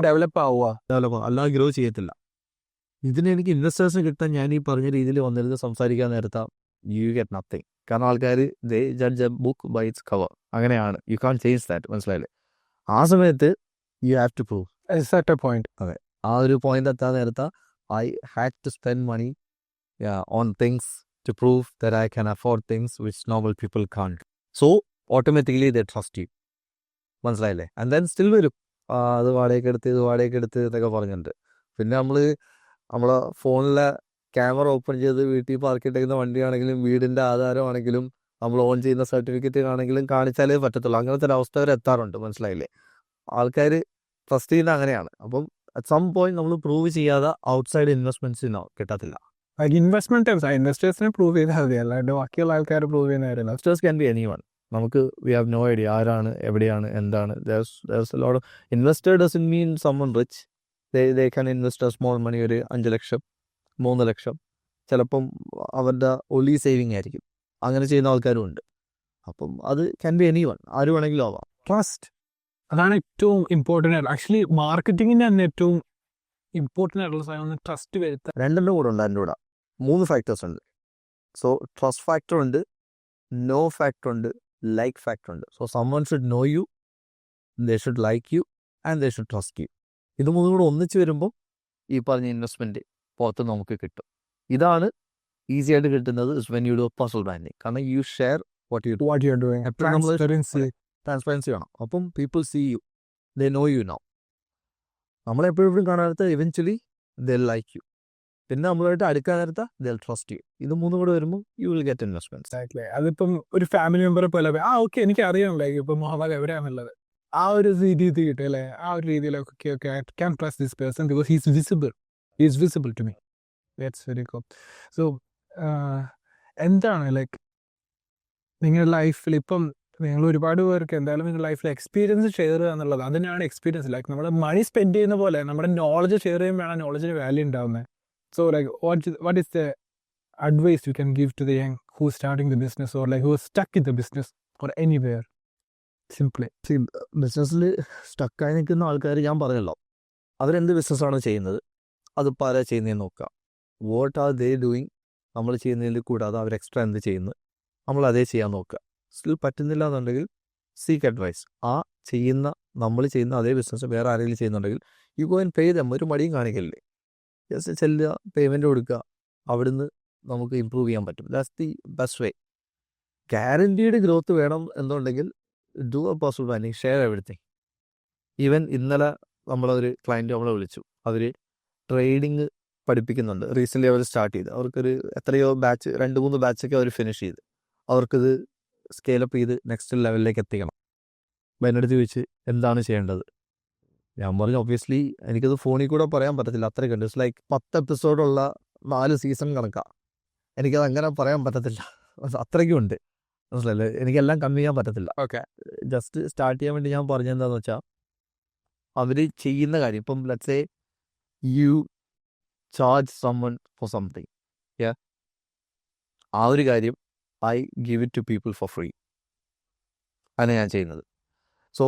ഡെവലപ്പ് അല്ലാതെ ഗ്രോ ചെയ്യത്തില്ല. ഇതിന് എനിക്ക് ഇൻവെസ്റ്റേഴ്സിന് കിട്ടാൻ ഞാൻ ഈ പറഞ്ഞ രീതിയിൽ വന്നിരുന്ന് സംസാരിക്കാൻ നേരത്താ യു ഗെറ്റ് നത്തിങ്. കാരണം ആൾക്കാർ they judge a book by its cover. അങ്ങനെയാണ്. You can change that. മനസ്സിലായില്ലേ? ആ സമയത്ത് യു ഹാവ് ടു പ്രൂവ്. അതെ, ആ ഒരു പോയിന്റ് എത്താൻ നേരത്താ I had to spend money on things to prove that I can afford things which normal people can't. So automatically they trust you. മനസ്സിലായില്ലേ? And then still വരും അത് വാടകയ്ക്ക് എടുത്ത് എന്നൊക്കെ പറഞ്ഞിട്ടുണ്ട്. പിന്നെ നമ്മളെ ഫോണിലെ ക്യാമറ ഓപ്പൺ ചെയ്ത് വീട്ടിൽ പാർക്ക് ഇട്ടേക്കുന്ന വണ്ടിയാണെങ്കിലും വീടിൻ്റെ ആധാരമാണെങ്കിലും നമ്മൾ ഓൺ ചെയ്യുന്ന സർട്ടിഫിക്കറ്റ് ആണെങ്കിലും കാണിച്ചാലേ പറ്റത്തുള്ളൂ. അങ്ങനത്തെ ഒരു അവസ്ഥ വരെ എത്താറുണ്ട്. മനസ്സിലായില്ലേ? ആൾക്കാർ ട്രസ്റ്റ് ചെയ്യുന്ന അങ്ങനെയാണ്. അപ്പം അറ്റ് സം പോയിന്റ് നമ്മൾ പ്രൂവ് ചെയ്യാതെ ഔട്ട്സൈഡ് ഇൻവെസ്റ്റ്മെന്റ്സിനോ കിട്ടത്തില്ല. ഇൻവെസ്റ്റേഴ്സിനെ പ്രൂവ് ചെയ്താൽ മതി, അല്ലാണ്ട് ബാക്കിയുള്ള ആൾക്കാർ പ്രൂവ് ചെയ്യുന്ന കാര്യമില്ല. Investors can be anyone. നമുക്ക് വി ഹാവ് നോ ഐഡിയ ആരാണ്, എവിടെയാണ്, എന്താണ്. Investor doesn't mean someone rich. They can invest a small money, ഒരു 5 ലക്ഷം 3 ലക്ഷം, ചിലപ്പം അവരുടെ ഒലി സേവിങ് ആയിരിക്കും. അങ്ങനെ ചെയ്യുന്ന ആൾക്കാരും ഉണ്ട്. അപ്പം അത് ക്യാൻ ബി എനിവൺ, ആര് വേണമെങ്കിലും ആവാം. ട്രസ്റ്റ്, അതാണ് ഏറ്റവും ഇമ്പോർട്ടൻ്റ് ആയിട്ട്. ആക്ച്വലി മാർക്കറ്റിങ്ങിൻ്റെ തന്നെ ഏറ്റവും ഇമ്പോർട്ടൻ്റ് ആയിട്ടുള്ള സാധനം ട്രസ്റ്റ് വരുത്താൻ. രണ്ടെണ്ണം കൂടെ ഉണ്ട് അതിൻ്റെ കൂടെ. 3 ഫാക്ടേഴ്സ് ഉണ്ട്. സോ ട്രസ്റ്റ് ഫാക്ടർ ഉണ്ട്, നോ ഫാക്ടർ ഉണ്ട്, ലൈക്ക് ഫാക്ടർ ഉണ്ട്. So someone should know you, they should like you, and they should trust you. ഇത് മൂന്നും കൂടെ ഒന്നിച്ച് വരുമ്പോൾ ഈ പറഞ്ഞ ഇൻവെസ്റ്റ്മെൻറ്റ് പുറത്ത് നമുക്ക് കിട്ടും. ഇതാണ് ഈസി ആയിട്ട് കിട്ടുന്നത് when you do personal branding. കാരണം you share what you are doing. എപ്പോഴും നമ്മൾ Transparency. ട്രാൻസ്പെറൻസി വേണം. അപ്പം people see you, they know you now. നമ്മളെപ്പോഴും കാണാത്ത ഇവൻച്വലി ദേ ലൈക്ക് യു. പിന്നെ നമ്മളായിട്ട് അടുക്കാൻ നേരത്തെ ദേ ട്രസ്റ്റ് യു. ഇത് മൂന്നും കൂടെ വരുമ്പോൾ you will get investments. Exactly. അതിപ്പം ഒരു ഫാമിലി മെമ്പറെ പോലെ ഓക്കെ എനിക്ക് അറിയാം, ലൈക്ക് ഇപ്പം മുഹമ്മദ് എവിടെയാണെന്നുള്ളത്, ആ ഒരു രീതി കിട്ടും അല്ലേ, ആ ഒരു രീതിയിലൊക്കെ okay I can trust this person because he's visible to me. That's very cool. So എന്താണ് ലൈക്ക് നിങ്ങളുടെ ലൈഫിൽ ഇപ്പം നിങ്ങൾ ഒരുപാട് പേർക്ക് എന്തായാലും നിങ്ങളുടെ ലൈഫിൽ എക്സ്പീരിയൻസ് ഷെയർ ചെയ്യുക എന്നുള്ളത്, അതിനാണ് എക്സ്പീരിയൻസ്. ലൈക്ക് നമ്മുടെ മണി സ്പെൻഡ് ചെയ്യുന്ന പോലെ നമ്മുടെ നോളജ് ഷെയർ ചെയ്യുമ്പോഴാണ് നോളജിന് വാല്യൂ ഉണ്ടാവുന്നത്. So like what is the advice you can give to the young who's starting the business or like who is stuck in the business or anywhere? Simply. ബിസിനസ്സിൽ സ്റ്റക്കായി നിൽക്കുന്ന ആൾക്കാർ ഞാൻ പറഞ്ഞല്ലോ, അവരെന്ത് ബിസിനസ്സാണ് ചെയ്യുന്നത് അത് പല ചെയ്യുന്നതെന്ന് നോക്കുക. വാട്ട് ആർ ദേ ഡൂയിങ്, നമ്മൾ ചെയ്യുന്നതിൽ കൂടാതെ അവർ എക്സ്ട്രാ എന്ത് ചെയ്യുന്നു, നമ്മൾ അതേ ചെയ്യാൻ നോക്കുക. സ്റ്റിൽ പറ്റുന്നില്ല എന്നുണ്ടെങ്കിൽ സീക്ക് അഡ്വൈസ്. നമ്മൾ ചെയ്യുന്ന അതേ ബിസിനസ് വേറെ ആരെങ്കിലും ചെയ്യുന്നുണ്ടെങ്കിൽ U go and pay dum. ഒരു മടിയും കാണിക്കല്ലേ, ജസ്റ്റ് ചെല്ലുക, പേയ്മെൻറ്റ് കൊടുക്കുക, അവിടുന്ന് നമുക്ക് ഇമ്പ്രൂവ് ചെയ്യാൻ പറ്റും. That's the best way. Guaranteed growth വേണം എന്നുണ്ടെങ്കിൽ do A personal branding, share everything. Even ഇന്നലെ നമ്മളൊരു ക്ലയൻറ്റ് നമ്മളെ വിളിച്ചു, അവർ ട്രേഡിങ് പഠിപ്പിക്കുന്നുണ്ട്. റീസെൻ്റ്ലി അവർ സ്റ്റാർട്ട് ചെയ്ത്, അവർക്കൊരു എത്രയോ ബാച്ച് 2-3 ബാച്ചൊക്കെ അവർ ഫിനിഷ് ചെയ്ത്, അവർക്കിത് സ്കെയിലപ്പ് ചെയ്ത് നെക്സ്റ്റ് ലെവലിലേക്ക് എത്തിക്കണം. അപ്പം എൻ്റെ അടുത്ത് ചോദിച്ച് എന്താണ് ചെയ്യേണ്ടത്. ഞാൻ പറഞ്ഞു ഒബ്വിയസ്ലി എനിക്കത് ഫോണിൽ കൂടെ പറയാൻ പറ്റത്തില്ല, അത്രയ്ക്ക് ഉണ്ട്. ഇറ്റ്സ് ലൈക്ക് 10 എപ്പിസോഡുള്ള 4 സീസൺ കണക്കാണ്. എനിക്കത് അങ്ങനെ പറയാൻ പറ്റത്തില്ല, അത്രയ്ക്കും ഉണ്ട്. മനസ്സിലല്ലേ, എനിക്കെല്ലാം കമ്മി ചെയ്യാൻ പറ്റത്തില്ല. Okay. ജസ്റ്റ് സ്റ്റാർട്ട് ചെയ്യാൻ വേണ്ടി ഞാൻ പറഞ്ഞെന്താന്ന് വെച്ചാൽ, അവർ ചെയ്യുന്ന കാര്യം ഇപ്പം let's say you charge someone for something, ആ ഒരു കാര്യം I give it to people for free. അങ്ങനെ ഞാൻ ചെയ്യുന്നത്. സോ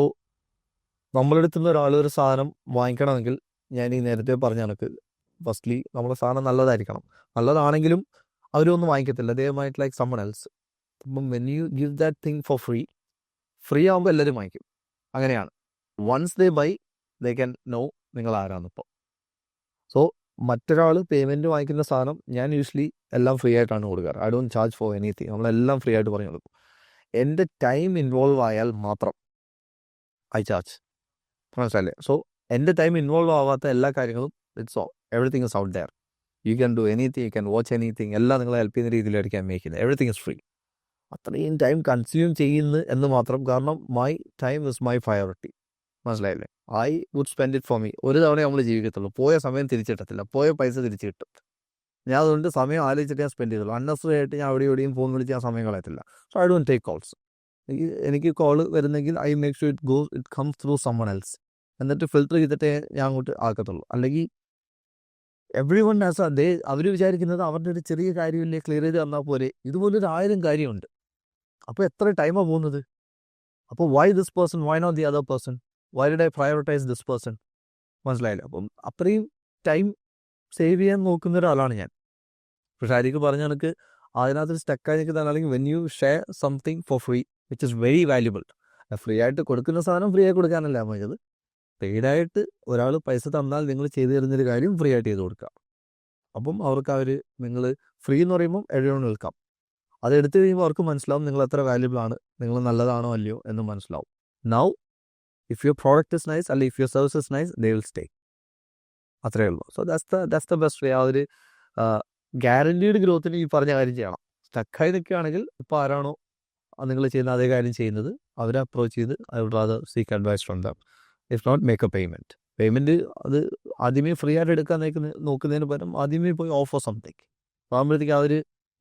നമ്മളെടുത്തു നിന്ന് ഒരാൾ ഒരു സാധനം വാങ്ങിക്കണമെങ്കിൽ ഞാൻ ഈ നേരത്തെ പറഞ്ഞ കണക്ക് ഫസ്റ്റ്ലി നമ്മുടെ സാധനം നല്ലതായിരിക്കണം. നല്ലതാണെങ്കിലും അവരൊന്നും വാങ്ങിക്കത്തില്ല, they might like someone else. അപ്പം when you give that thing for free ആകുമ്പോൾ എല്ലാവരും വാങ്ങിക്കും. അങ്ങനെയാണ്. Once they buy they can know നിങ്ങൾ ആരാന്നിപ്പോൾ. സോ മറ്റൊരാൾ പേയ്മെൻറ്റ് വാങ്ങിക്കുന്ന സാധനം ഞാൻ യൂഷ്വലി എല്ലാം ഫ്രീ ആയിട്ടാണ് കൊടുക്കാറ്. I don't charge for anything. നമ്മളെല്ലാം ഫ്രീ ആയിട്ട് പറഞ്ഞു കൊടുക്കും. എൻ്റെ ടൈം ഇൻവോൾവ് ആയാൽ മാത്രം ഐ ചാർജ്. മനസ്സിലല്ലേ? സോ എൻ്റെ ടൈം ഇൻവോൾവ് ആവാത്ത എല്ലാ കാര്യങ്ങളും everything is out there. You can do anything, you can watch anything, എല്ലാം നിങ്ങളെ ഹെൽപ്പ് ചെയ്യുന്ന രീതിയിലായിരിക്കും മേക്ക് ചെയ്യുന്നത്. Everything is free. അത്രയും ടൈം കൺസ്യൂം ചെയ്യുന്നു എന്ന് മാത്രം. കാരണം my time is my priority. മനസ്സിലായില്ലേ? I would spend it for me. ഒരു തവണ നമ്മൾ ജീവിക്കത്തുള്ളൂ. പോയ സമയം തിരിച്ചിട്ടത്തില്ല, പോയ പൈസ തിരിച്ചു കിട്ടും. ഞാൻ അതുകൊണ്ട് സമയം ആലോചിച്ചിട്ട് ഞാൻ സ്പെൻഡ് ചെയ്തുള്ളൂ. അൺനെസറി ആയിട്ട് ഞാൻ എവിടെയും ഫോൺ വിളിച്ച് ഞാൻ സമയം കളയത്തില്ല. So I don't take calls. എനിക്ക് കോൾ വരുന്നെങ്കിൽ I make sure it comes through someone else. എന്നിട്ട് ഫിൽറ്റർ ചെയ്തിട്ടേ ഞാൻ അങ്ങോട്ട് ആക്കത്തുള്ളൂ. അല്ലെങ്കിൽ എവ്രി വൺ ഹാസ് അവർ വിചാരിക്കുന്നത് അവരുടെ ഒരു ചെറിയ കാര്യമില്ലേ ക്ലിയർ ചെയ്ത് തന്നാൽ പോലെ, ഇതുപോലൊരു 1000 കാര്യമുണ്ട്. അപ്പോൾ എത്ര ടൈമാണ് പോകുന്നത്? അപ്പോൾ why this person, why not the other person, why did I prioritise this person? മനസ്സിലായില്ല? അപ്പം അത്രയും ടൈം സേവ് ചെയ്യാൻ നോക്കുന്ന ഒരാളാണ് ഞാൻ. പക്ഷേ ആയിരിക്ക് പറഞ്ഞ കണക്ക് അതിനകത്ത് സ്റ്റക്കായി നിൽക്കുന്ന അല്ലെങ്കിൽ when you share something for free which is very valuable. Free ആയിട്ട് കൊടുക്കുന്ന സാധനം ഫ്രീ ആയി കൊടുക്കാനല്ല പറഞ്ഞത്. പെയ്ഡായിട്ട് ഒരാൾ പൈസ തന്നാൽ നിങ്ങൾ ചെയ്തു തരുന്നൊരു കാര്യം ഫ്രീ ആയിട്ട് ചെയ്ത് കൊടുക്കുക. അപ്പം അവർക്ക് നിങ്ങൾ ഫ്രീ എന്ന് പറയുമ്പം എഴുതി നിൽക്കാം. അതെടുത്ത് കഴിയുമ്പോൾ അവർക്ക് മനസ്സിലാവും നിങ്ങൾ എത്ര വാല്യുബിൾ ആണ്, നിങ്ങൾ നല്ലതാണോ അല്ലയോ എന്ന് മനസ്സിലാവും. Now if your product is nice അല്ലെങ്കിൽ if your service is nice, they will stay. അത്രയേ ഉള്ളൂ. So that's the best way. ആ ഒരു ഗ്യാരണ്ടീഡ് ഗ്രോത്തിന് ഈ പറഞ്ഞ കാര്യം ചെയ്യണം. സ്റ്റക്കായി നിൽക്കുകയാണെങ്കിൽ ഇപ്പോൾ ആരാണോ നിങ്ങൾ ചെയ്യുന്ന അതേ കാര്യം ചെയ്യുന്നത് അവരെ അപ്രോച്ച് ചെയ്ത് I would rather seek advice from them. If not make a payment അത് ആദ്യമേ ഫ്രീ ആയിട്ട് എടുക്കാൻ നോക്കുന്നതിന് പകരം ആദ്യമേ പോയി ഓഫർ സംതിങ് ആകുമ്പോഴത്തേക്ക് അവർ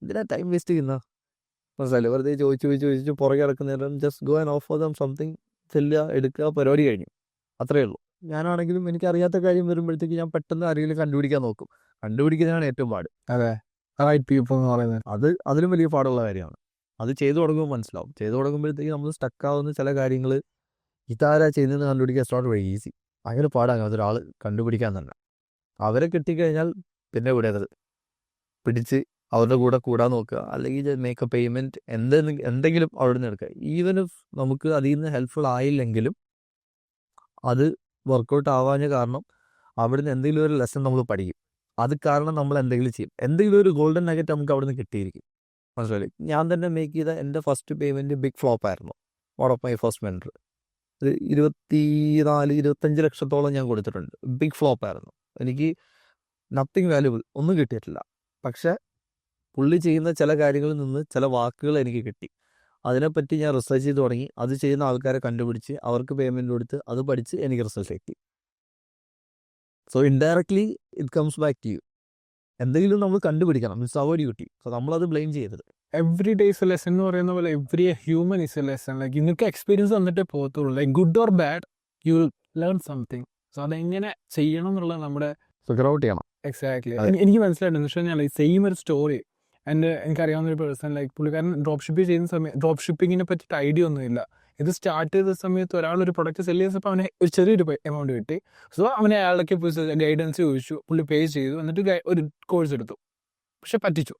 ഇതിനാ ടൈം വേസ്റ്റ് ചെയ്യുന്ന മനസ്സിലായില്ലേ, വെറുതെ ചോദിച്ചു പുറകെ കിടക്കുന്നേരം just go and offer them something, ചെല്ലുക, എടുക്കുക, പരിപാടി കഴിഞ്ഞു. അത്രയേ ഉള്ളൂ. ഞാനാണെങ്കിലും എനിക്കറിയാത്ത കാര്യം വരുമ്പോഴത്തേക്ക് ഞാൻ പെട്ടെന്ന് ആരെങ്കിലും കണ്ടുപിടിക്കാൻ നോക്കും. കണ്ടുപിടിക്കുന്നതാണ് ഏറ്റവും പാട്. അതെ, റൈറ്റ് പീപ്പിൾ എന്ന് പറയുന്നത്. അതിലും വലിയ പാടുള്ള കാര്യമാണ്. അത് ചെയ്തു തുടങ്ങുമ്പോൾ മനസ്സിലാവും. ചെയ്തു തുടങ്ങുമ്പോഴത്തേക്ക് നമ്മൾ സ്റ്റക്കാവുന്ന ചില കാര്യങ്ങൾ ഇതാരാ ചെയ്യുന്നതെന്ന് കണ്ടുപിടിക്കാൻ ഇറ്റ്സ് നോട്ട് വെരി ഈസി. ഭയങ്കര പാടാണ് അതൊരാൾ കണ്ടുപിടിക്കാൻ തന്നെ. അവരെ കിട്ടിക്കഴിഞ്ഞാൽ പിന്നെ വിടരുത്, പിടിച്ച് അവരുടെ കൂടെ കൂടാൻ നോക്കുക, അല്ലെങ്കിൽ മേക്ക് എ പേയ്മെൻറ്റ് എന്തെങ്കിലും അവിടെ നിന്ന് എടുക്കുക. ഈവൻ ഇഫ് നമുക്ക് അതിൽ നിന്ന് ഹെൽപ്ഫുൾ ആയില്ലെങ്കിലും അത് വർക്കൗട്ട് ആവാഞ്ഞ കാരണം അവിടുന്ന് എന്തെങ്കിലും ഒരു ലെസൺ നമ്മൾ പഠിക്കും. അത് കാരണം നമ്മൾ എന്തെങ്കിലും ചെയ്യും. എന്തെങ്കിലും ഒരു ഗോൾഡൻ നഗറ്റ് നമുക്ക് അവിടെ നിന്ന് കിട്ടിയിരിക്കും. മനസ്സിലായി. ഞാൻ തന്നെ മേക്ക് ചെയ്ത എൻ്റെ ഫസ്റ്റ് പേയ്മെൻറ്റ് ബിഗ് ഫ്ലോപ്പ് ആയിരുന്നു. One of my first mentor. ഒരു 24-25 ലക്ഷത്തോളം ഞാൻ കൊടുത്തിട്ടുണ്ട്. ബിഗ് ഫ്ലോപ്പ് ആയിരുന്നു. എനിക്ക് നത്തിങ് വാല്യുബിൾ ഒന്നും കിട്ടിയിട്ടില്ല. പക്ഷേ പുള്ളി ചെയ്യുന്ന ചില കാര്യങ്ങളിൽ നിന്ന് ചില വാക്കുകൾ എനിക്ക് കിട്ടി. അതിനെപ്പറ്റി ഞാൻ റിസർച്ച് ചെയ്ത് തുടങ്ങി. അത് ചെയ്യുന്ന ആൾക്കാരെ കണ്ടുപിടിച്ച് അവർക്ക് പേയ്മെൻറ്റ് കൊടുത്ത് അത് പഠിച്ച് എനിക്ക് റിസൾട്ട് കിട്ടി. So indirectly it comes back to you. എന്തെങ്കിലും നമ്മൾ കണ്ടുപിടിക്കണം. മീൻസ് അവർ ഡ്യൂട്ടി. സോ നമ്മളത് ബ്ലെയിം ചെയ്തത്. Every day is a lesson എന്ന് പറയുന്ന പോലെ every human is a lesson. Like നിങ്ങൾക്ക് എക്സ്പീരിയൻസ് വന്നിട്ടേ പോകത്തുള്ളൂ. Like good or bad you will learn something. So അതെങ്ങനെ ചെയ്യണം എന്നുള്ളത് നമ്മുടെ ഫിഗർ ഔട്ട് ചെയ്യണം. എക്സാക്ട്ലി. എനിക്ക് മനസ്സിലായിട്ടുണ്ട്. എന്ന് വെച്ച് കഴിഞ്ഞാൽ സെയിം ഒരു സ്റ്റോറി എനിക്കറിയാവുന്ന ഒരു പേഴ്സൺ, ലൈക്ക് പുള്ളിക്കാരൻ ഡ്രോപ്പ് ഷിപ്പ് ചെയ്യുന്ന സമയം ഡ്രോപ്പ് ഷിപ്പിങ്ങിനെ പറ്റിയിട്ട് ഐഡിയ ഒന്നുമില്ല. ഇത് സ്റ്റാർട്ട് ചെയ്ത സമയത്ത് ഒരാളൊരു പ്രൊഡക്റ്റ് സെല് ചെയ്തപ്പോൾ അവനെ ഒരു ചെറിയൊരു എമൗണ്ട് കിട്ടി. സോ അവനെ അയാളൊക്കെ പോയി ഗൈഡൻസ് ചോദിച്ചു, പുള്ളി പേ ചെയ്തു, എന്നിട്ട് ഒരു കോഴ്സ് എടുത്തു. പക്ഷെ പറ്റിച്ചു,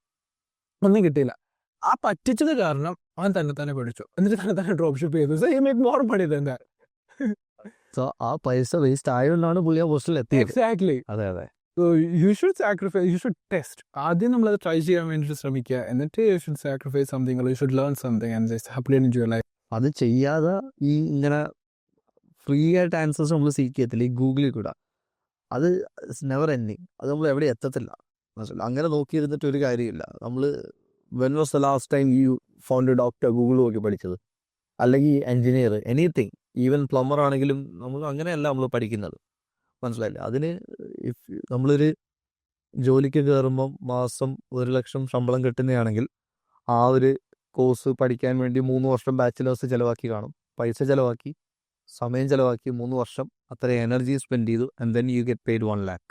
ഒന്നും കിട്ടിയില്ല. ആ പറ്റിച്ചത് കാരണം അവൻ തന്നെ പഠിച്ചു, എന്നിട്ട് തന്നെ ഡ്രോപ്പ് ഷിപ്പ് ചെയ്തു. So he make more money than that. So ആ പൈസ വേസ്റ്റ് ആയതുകൊണ്ടാണ് പുള്ളി ആ പോസ്റ്റിൽ എത്തിയത്. എക്സാക്ട്ലി. അതെ. So you should sacrifice, you should test. ആദ്യം നമ്മളത് ട്രൈ ചെയ്യാൻ വേണ്ടിയിട്ട് ശ്രമിക്കുക, എന്നിട്ട് you should sacrifice something, you should learn something and just happily enjoy your life. അത് ചെയ്യാതെ ഈ ഇങ്ങനെ ഫ്രീ ആയിട്ട് ആൻസേഴ്സ് നമ്മൾ സീക്ക് ചെയ്യത്തില്ല ഈ ഗൂഗിളിൽ കൂടെ. അത് നെവർ എൻഡിങ്. അത് നമ്മൾ എവിടെ എത്തത്തില്ല. അങ്ങനെ നോക്കിയിരുന്നിട്ട് ഒരു കാര്യമില്ല. നമ്മൾ when was the last time you found A doctor Google നോക്കി പഠിച്ചത്, അല്ലെങ്കിൽ എൻജിനീയർ, എനിത്തിങ്, ഈവൻ പ്ലംബർ ആണെങ്കിലും നമ്മൾ അങ്ങനെയല്ല നമ്മൾ പഠിക്കുന്നത്. മനസ്സിലായില്ലേ. അതിന് ഇഫ് നമ്മളൊരു ജോലിക്ക് കയറുമ്പം മാസം 1 ലക്ഷം ശമ്പളം കിട്ടുന്നതാണെങ്കിൽ ആ ഒരു കോഴ്സ് പഠിക്കാൻ വേണ്ടി 3 വർഷം ബാച്ചിലേഴ്സ് ചിലവാക്കി കാണും. പൈസ ചിലവാക്കി, സമയം ചിലവാക്കി, 3 വർഷം അത്ര എനർജി സ്പെൻഡ് ചെയ്തു. And then U get paid 1 lakh.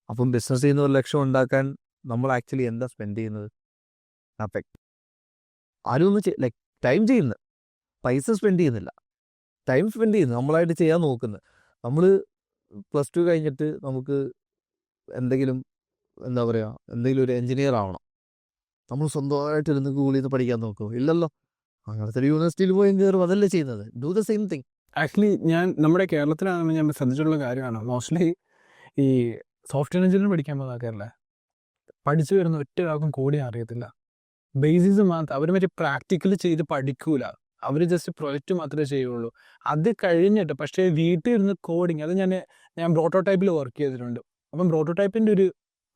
അപ്പം ബിസിനസ് ചെയ്യുന്ന 1 ലക്ഷം ഉണ്ടാക്കാൻ നമ്മൾ ആക്ച്വലി എന്താ സ്പെൻഡ് ചെയ്യുന്നത്? ആരും ഒന്ന് ലൈക്ക് ടൈം ചെയ്യുന്നത്, പൈസ സ്പെൻഡ് ചെയ്യുന്നില്ല, ടൈം സ്പെൻഡ് ചെയ്യുന്നു, നമ്മളായിട്ട് ചെയ്യാൻ നോക്കുന്നത്. നമ്മൾ +2 കഴിഞ്ഞിട്ട് നമുക്ക് എന്തെങ്കിലും എന്താ പറയുക, എന്തെങ്കിലും ഒരു എൻജിനീയർ ആവണം. നമ്മൾ സ്വന്തമായിട്ട് ഇരുന്ന് ഗൂഗിളിൽ നിന്ന് പഠിക്കാൻ നോക്കുമോ? ഇല്ലല്ലോ. അങ്ങനത്തെ ഒരു യൂണിവേഴ്സിറ്റിയിൽ പോയി കയറും, അതല്ലേ ചെയ്യുന്നത്. Do the same thing. Actually നമ്മുടെ കേരളത്തിലാണെന്ന് ഞാൻ ശ്രദ്ധിച്ചിട്ടുള്ള കാര്യമാണ്. മോസ്റ്റ്ലി ഈ സോഫ്റ്റ്വെയർ എഞ്ചിനീയർ പഠിക്കാൻ പോകുന്ന ആൾക്കാരല്ലേ, പഠിച്ചു വരുന്ന ഒറ്റ ആൾക്കും കോഡിങ് അറിയത്തില്ല. ബേസിസ് മാത്രം അവർ മറ്റേ പ്രാക്ടിക്കൽ ചെയ്ത് പഠിക്കൂല. അവർ ജസ്റ്റ് പ്രൊജക്റ്റ് മാത്രമേ ചെയ്യുള്ളൂ. അത് കഴിഞ്ഞിട്ട് പക്ഷേ വീട്ടിൽ ഇരുന്ന് കോഡിങ്, അത് ഞാൻ പ്രോട്ടോടൈപ്പിൽ വർക്ക് ചെയ്തിട്ടുണ്ട്. അപ്പം പ്രോട്ടോടൈപ്പിൻ്റെ ഒരു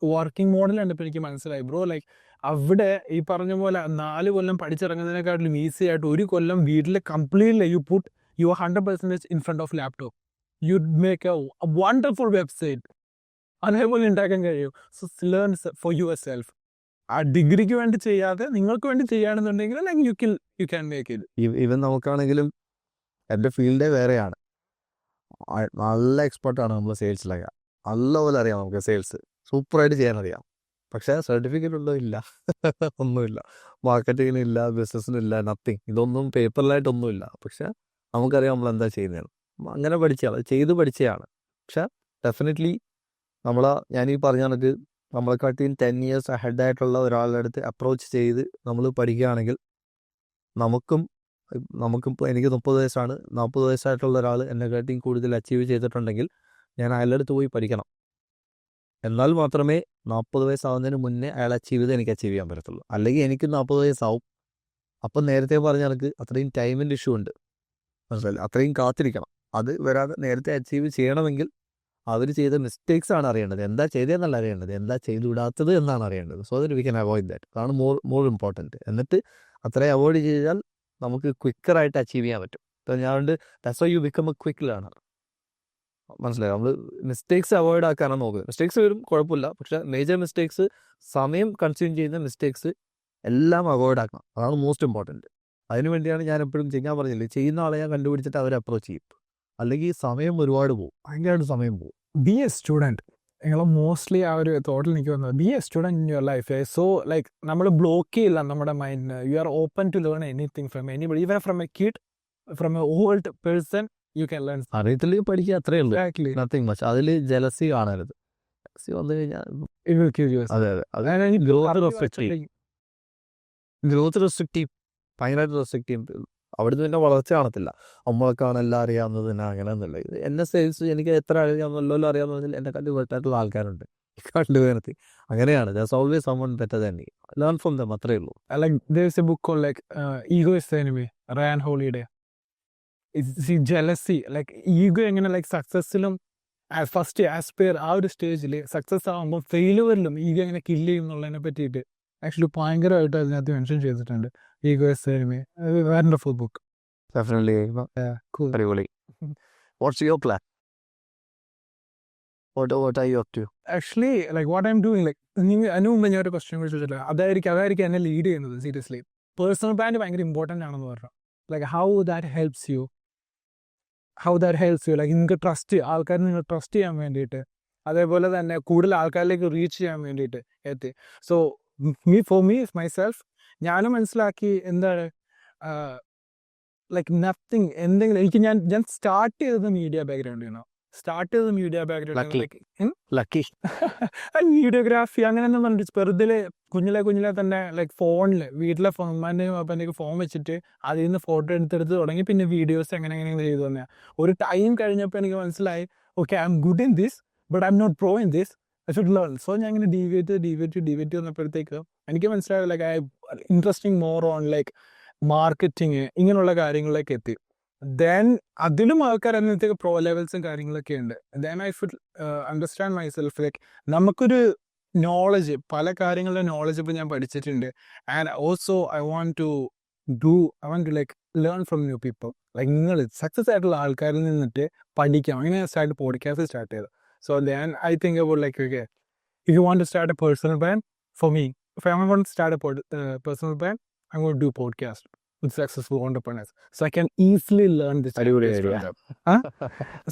വർക്കിംഗ് മോഡൽ കണ്ടപ്പോൾ എനിക്ക് മനസ്സിലായി ബ്രോ, ലൈക്ക് അവിടെ ഈ പറഞ്ഞ പോലെ 4 കൊല്ലം പഠിച്ചിറങ്ങുന്നതിനെക്കാട്ടിലും ഈസി ആയിട്ട് 1 കൊല്ലം വീട്ടിൽ completely you put your 100% in front of laptop, you make a wonderful website. അതേപോലെ ഉണ്ടാക്കാൻ കഴിയും. So learn for yourself. ആ ഡിഗ്രിക്ക് വേണ്ടി ചെയ്യാതെ നിങ്ങൾക്ക് വേണ്ടി ചെയ്യുകയാണെന്നുണ്ടെങ്കിൽ like you can make it. Even നമുക്കാണെങ്കിലും എൻ്റെ ഫീൽഡേ വേറെയാണ്. നല്ല എക്സ്പെർട്ടാണ് നമ്മൾ സെയിൽസിലൊക്കെ. നല്ലപോലെ അറിയാം നമുക്ക് സെയിൽസ്, സൂപ്പറായിട്ട് ചെയ്യാനറിയാം. പക്ഷേ സർട്ടിഫിക്കറ്റ് ഉണ്ടോ? ഇല്ല. ഒന്നുമില്ല. മാർക്കറ്റിങ്ങിനില്ല, ബിസിനസ്സിനില്ല, നത്തിങ്. ഇതൊന്നും പേപ്പറിലായിട്ടൊന്നുമില്ല. പക്ഷെ നമുക്കറിയാം നമ്മൾ എന്താ ചെയ്യുന്നതാണ്. അങ്ങനെ പഠിച്ചതാണ്, ചെയ്ത് പഠിച്ചതാണ്. പക്ഷെ ഡെഫിനറ്റ്ലി ഞാനീ പറഞ്ഞ കണക്ക് നമ്മളെക്കാട്ടിയും 10 years അഹെഡായിട്ടുള്ള ഒരാളുടെ അടുത്ത് അപ്രോച്ച് ചെയ്ത് നമ്മൾ പഠിക്കുകയാണെങ്കിൽ നമുക്കിപ്പോൾ എനിക്ക് 30 വയസ്സാണ്, 40 വയസ്സായിട്ടുള്ള ഒരാൾ എന്നെക്കാട്ടിയും കൂടുതൽ അച്ചീവ് ചെയ്തിട്ടുണ്ടെങ്കിൽ ഞാൻ അയാളുടെ അടുത്ത് പോയി പഠിക്കണം. എന്നാൽ മാത്രമേ 40 വയസ്സാവുന്നതിന് മുന്നേ അയാൾ അച്ചീവ് ചെയ്ത് എനിക്ക് അച്ചീവ് ചെയ്യാൻ പറ്റത്തുള്ളൂ. അല്ലെങ്കിൽ എനിക്ക് 40 വയസ്സാവും. അപ്പം നേരത്തെ പറഞ്ഞ കണക്ക് അത്രയും ടൈമിൻ്റെ ഇഷ്യൂ ഉണ്ട്. മനസ്സിലായില്ലേ. അത്രയും കാത്തിരിക്കണം. അത് വരാതെ നേരത്തെ അച്ചീവ് ചെയ്യണമെങ്കിൽ അവർ ചെയ്ത മിസ്റ്റേക്സ് ആണ് അറിയേണ്ടത്, എന്താ ചെയ്തതെന്നല്ല അറിയേണ്ടത്, എന്താ ചെയ്തുവിടാത്തത് എന്നാണ് അറിയേണ്ടത്. So that we can avoid that. അതാണ് മോർ ഇമ്പോർട്ടൻറ്റ്. എന്നിട്ട് അത്രയും അവോയ്ഡ് ചെയ്താൽ നമുക്ക് ക്വിക്കറായിട്ട് അച്ചീവ് ചെയ്യാൻ പറ്റും. അപ്പോൾ ഞാൻ that's why you become A quick learner. മനസ്സിലായി? നമ്മൾ മിസ്റ്റേക്സ് അവോയ്ഡ് ആക്കാനാണ് നോക്കുന്നത്. മിസ്റ്റേക്സ് വരും, കുഴപ്പമില്ല. പക്ഷെ മേജർ മിസ്റ്റേക്സ്, സമയം കൺസ്യൂം ചെയ്യുന്ന മിസ്റ്റേക്സ് എല്ലാം അവോയ്ഡ് ആക്കണം. അതാണ് മോസ്റ്റ് ഇമ്പോർട്ടൻറ്റ്. അതിന് വേണ്ടിയാണ് ഞാൻ എപ്പോഴും ചെയ്യാൻ പറഞ്ഞില്ലേ, ചെയ്യുന്ന ആളെ ഞാൻ കണ്ടുപിടിച്ചിട്ട് അവരെ അപ്രോച്ച് ചെയ്യും. അല്ലെങ്കിൽ സമയം ഒരുപാട് പോകും, ഭയങ്കരമായിട്ട് സമയം പോകും. Be a student. നിങ്ങൾ മോസ്റ്റ്ലി ആ ഒരു തോട്ടിൽ എനിക്ക് വന്നത് be a student in your life. So like നമ്മൾ ബ്ലോക്ക് ചെയ്യില്ല നമ്മുടെ മൈൻഡിന്. You are open to learn anything from anybody, even from a kid, from a old person. You can learn. അറിയത്തില്ലെങ്കിൽ പഠിക്കുക, അത്രേ ഉള്ളൂ. എക്സാക്ട്ലി. Nothing much. അതിൽ jealousy കാണരുത്. ജലസി വന്നു കഴിഞ്ഞാൽ ഇറ്റ് വിൽ കിൽ യു. അതെ അത് ഗ്രോത്ത് റെസ്ട്രിക്റ്റീവ്, ഭയങ്കരമായിട്ട് റെസ്ട്രിക്റ്റീവ്. അവിടുന്ന് പിന്നെ വളർച്ച കാണത്തില്ല. നമ്മളൊക്കെയാണ് എല്ലാം അറിയാവുന്നത് തന്നെ അങ്ങനെ ഒന്നുമില്ല. ഇത് എന്നെ സെയിൽസ് എനിക്ക് എത്ര അറിയാമെന്നല്ലോ അറിയാമെന്ന് പറഞ്ഞാൽ എന്നെ കണ്ടു പോയിട്ടുള്ള ആൾക്കാരുണ്ട് കണ്ടുവരുത്തി. അങ്ങനെയാണ്. That's always someone better than me. Learn from them, അത്രേ ഉള്ളൂ. Like there's a book called like Ego is the Enemy, Ryan Holiday. It's jealousy. Like ego എങ്ങനെ ലൈക്ക് സക്സസ്സിലും ഫസ്റ്റ് ആസ്പയർ ആ ഒരു സ്റ്റേജിൽ സക്സസ് ആകുമ്പോൾ ഫെയിലുവറിലും ഈഗോ എങ്ങനെ കില്ല് ചെയ്യും എന്നുള്ളതിനെ പറ്റിയിട്ട് ആക്ച്വലി ഭയങ്കരമായിട്ട് അതിനകത്ത് മെൻഷൻ ചെയ്തിട്ടുണ്ട്. Ego is the enemy. Wonderful book. Definitely. അടിപൊളി. What's your plan? What are you up to? Actually like what I am doing, like അതിന് മുമ്പ് ഞാൻ ഒരു ക്വസ്റ്റ്യൻ കൂടി ചോദിച്ചില്ല. അതായിരിക്കും എന്നെ ലീഡ് ചെയ്യുന്നത്. സീരിയസ്ലി പേഴ്സണൽ ബ്രാൻഡ് ഭയങ്കര ഇമ്പോർട്ടൻ്റ് ആണെന്ന് പറഞ്ഞു. Like how that helps you like നിങ്ങൾക്ക് ആൾക്കാരെ നിങ്ങൾ ട്രസ്റ്റ് ചെയ്യാൻ വേണ്ടിയിട്ട്, അതേപോലെ തന്നെ കൂടുതൽ ആൾക്കാരിലേക്ക് റീച്ച് ചെയ്യാൻ വേണ്ടിയിട്ട് എത്തി. സോ ഫോർ മീ മൈസെൽഫ് ഞാനും മനസ്സിലാക്കി എന്താണ് ലൈക്ക് നത്തിങ് എന്തെങ്കിലും എനിക്ക് ഞാൻ സ്റ്റാർട്ട് ചെയ്തത് മീഡിയ ബാക്ക്ഗ്രൗണ്ടിൽ നിന്നോ. ലക്കി. വീഡിയോഗ്രാഫി അങ്ങനെ ഒന്നും പറഞ്ഞിട്ട് വെറുതെ കുഞ്ഞിലെ തന്നെ ലൈക്ക് ഫോണിൽ വീട്ടിലെ ഉമ്മാൻ്റെയും അപ്പൻ്റെയൊക്കെ ഫോൺ വെച്ചിട്ട് അതിൽ നിന്ന് ഫോട്ടോ എടുത്തെടുത്ത് തുടങ്ങി. പിന്നെ വീഡിയോസ് എങ്ങനെ ചെയ്തു തന്നെയാണ്. ഒരു ടൈം കഴിഞ്ഞപ്പോൾ എനിക്ക് മനസ്സിലായി, okay I'm good in this but I M not pro in this, I should learn. So ഞാൻ ഇങ്ങനെ ഡീവിയേറ്റ് വന്നപ്പോഴത്തേക്ക് എനിക്ക് മനസ്സിലായി like I interesting more on like marketing ഇങ്ങനെയുള്ള കാര്യങ്ങളിലേക്ക് എത്തി. ദെൻ അതിലും ആൾക്കാർ അതിനകത്തേക്ക് പ്രോ ലെവൽസും കാര്യങ്ങളൊക്കെ ഉണ്ട്. Then I should understand myself like നമുക്കൊരു നോളജ്, പല കാര്യങ്ങളുടെ നോളജ് ഇപ്പോൾ ഞാൻ പഠിച്ചിട്ടുണ്ട്. And also I want to like learn from new people. Like നിങ്ങൾ സക്സസ് ആയിട്ടുള്ള ആൾക്കാരിൽ നിന്നിട്ട് പഠിക്കാം. അങ്ങനെ സ്റ്റാർട്ട് പോഡ്കാസ്റ്റ് സ്റ്റാർട്ട് ചെയ്തത്. So then I think about like okay if you want to start a personal brand, for me if I want to start a personal brand I want to do podcast with successful entrepreneurs, so I can easily learn this from them.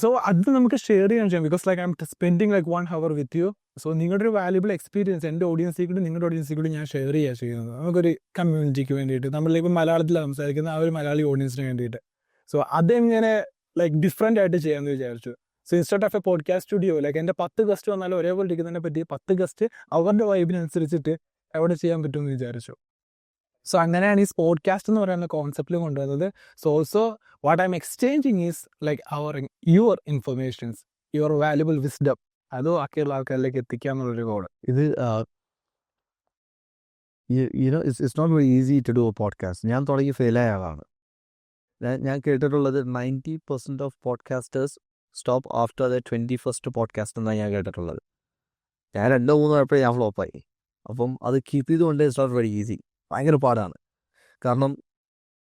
So അത് നമുക്ക് share ചെയ്യാൻ ചെയ്യാം, because like I M spending like 1 hour with you. So നിങ്ങളുടെ ഒരു valuable experience എൻ്റെ ഓഡിയൻസിൽ കൂടി നിങ്ങളുടെ ഓഡിയൻസിൽ കൂടി ഞാൻ ഷെയർ ചെയ്യുന്നത് നമുക്കൊരു കമ്മ്യൂണിറ്റിക്ക് വേണ്ടിയിട്ട്. നമ്മളിപ്പോൾ മലയാളത്തിലാണ് സംസാരിക്കുന്ന ആ ഒരു മലയാളി ഓഡിയൻസിന് വേണ്ടിയിട്ട്. സോ അതെങ്ങനെ ലൈക്ക് ഡിഫറെൻ്റ് ആയിട്ട് ചെയ്യാമെന്ന് വിചാരിച്ചു. So instead of A podcast studio like എൻ്റെ 10 ഗസ്റ്റ് വന്നാലും ഒരേപോലെ ഇരിക്കുന്നതിനെ പറ്റി 10 ഗസ്റ്റ് അവരുടെ വൈബിനനുസരിച്ചിട്ട് എവിടെ ചെയ്യാൻ പറ്റുമെന്ന് വിചാരിച്ചു. സോ അങ്ങനെയാണ് ഈ പോഡ്കാസ്റ്റ് എന്ന് പറയുന്ന കോൺസെപ്റ്റിൽ കൊണ്ടുവന്നത്. So also what I M exchanging is like your informations, your valuable wisdom, അത് ബാക്കിയുള്ള ആൾക്കാരിലേക്ക് എത്തിക്കുക എന്നുള്ളൊരു ഗോൾ. ഇത് it's not very easy to do a podcast. ഞാൻ തുടങ്ങി ഫെയിലായ ആളാണ്. ഞാൻ കേട്ടിട്ടുള്ളത് 90% of podcasters stop after the 21st podcast എന്നാണ് ഞാൻ കേട്ടിട്ടുള്ളത്. ഞാൻ 2-3 ആയപ്പോഴേ ഞാൻ ഫ്ലോപ്പായി. അപ്പം അത് കീപ്പ് ചെയ്തുകൊണ്ട് ഇറ്റ്സ് നോട്ട് വെരി ഈസി. ഭയങ്കര പാടാണ്. കാരണം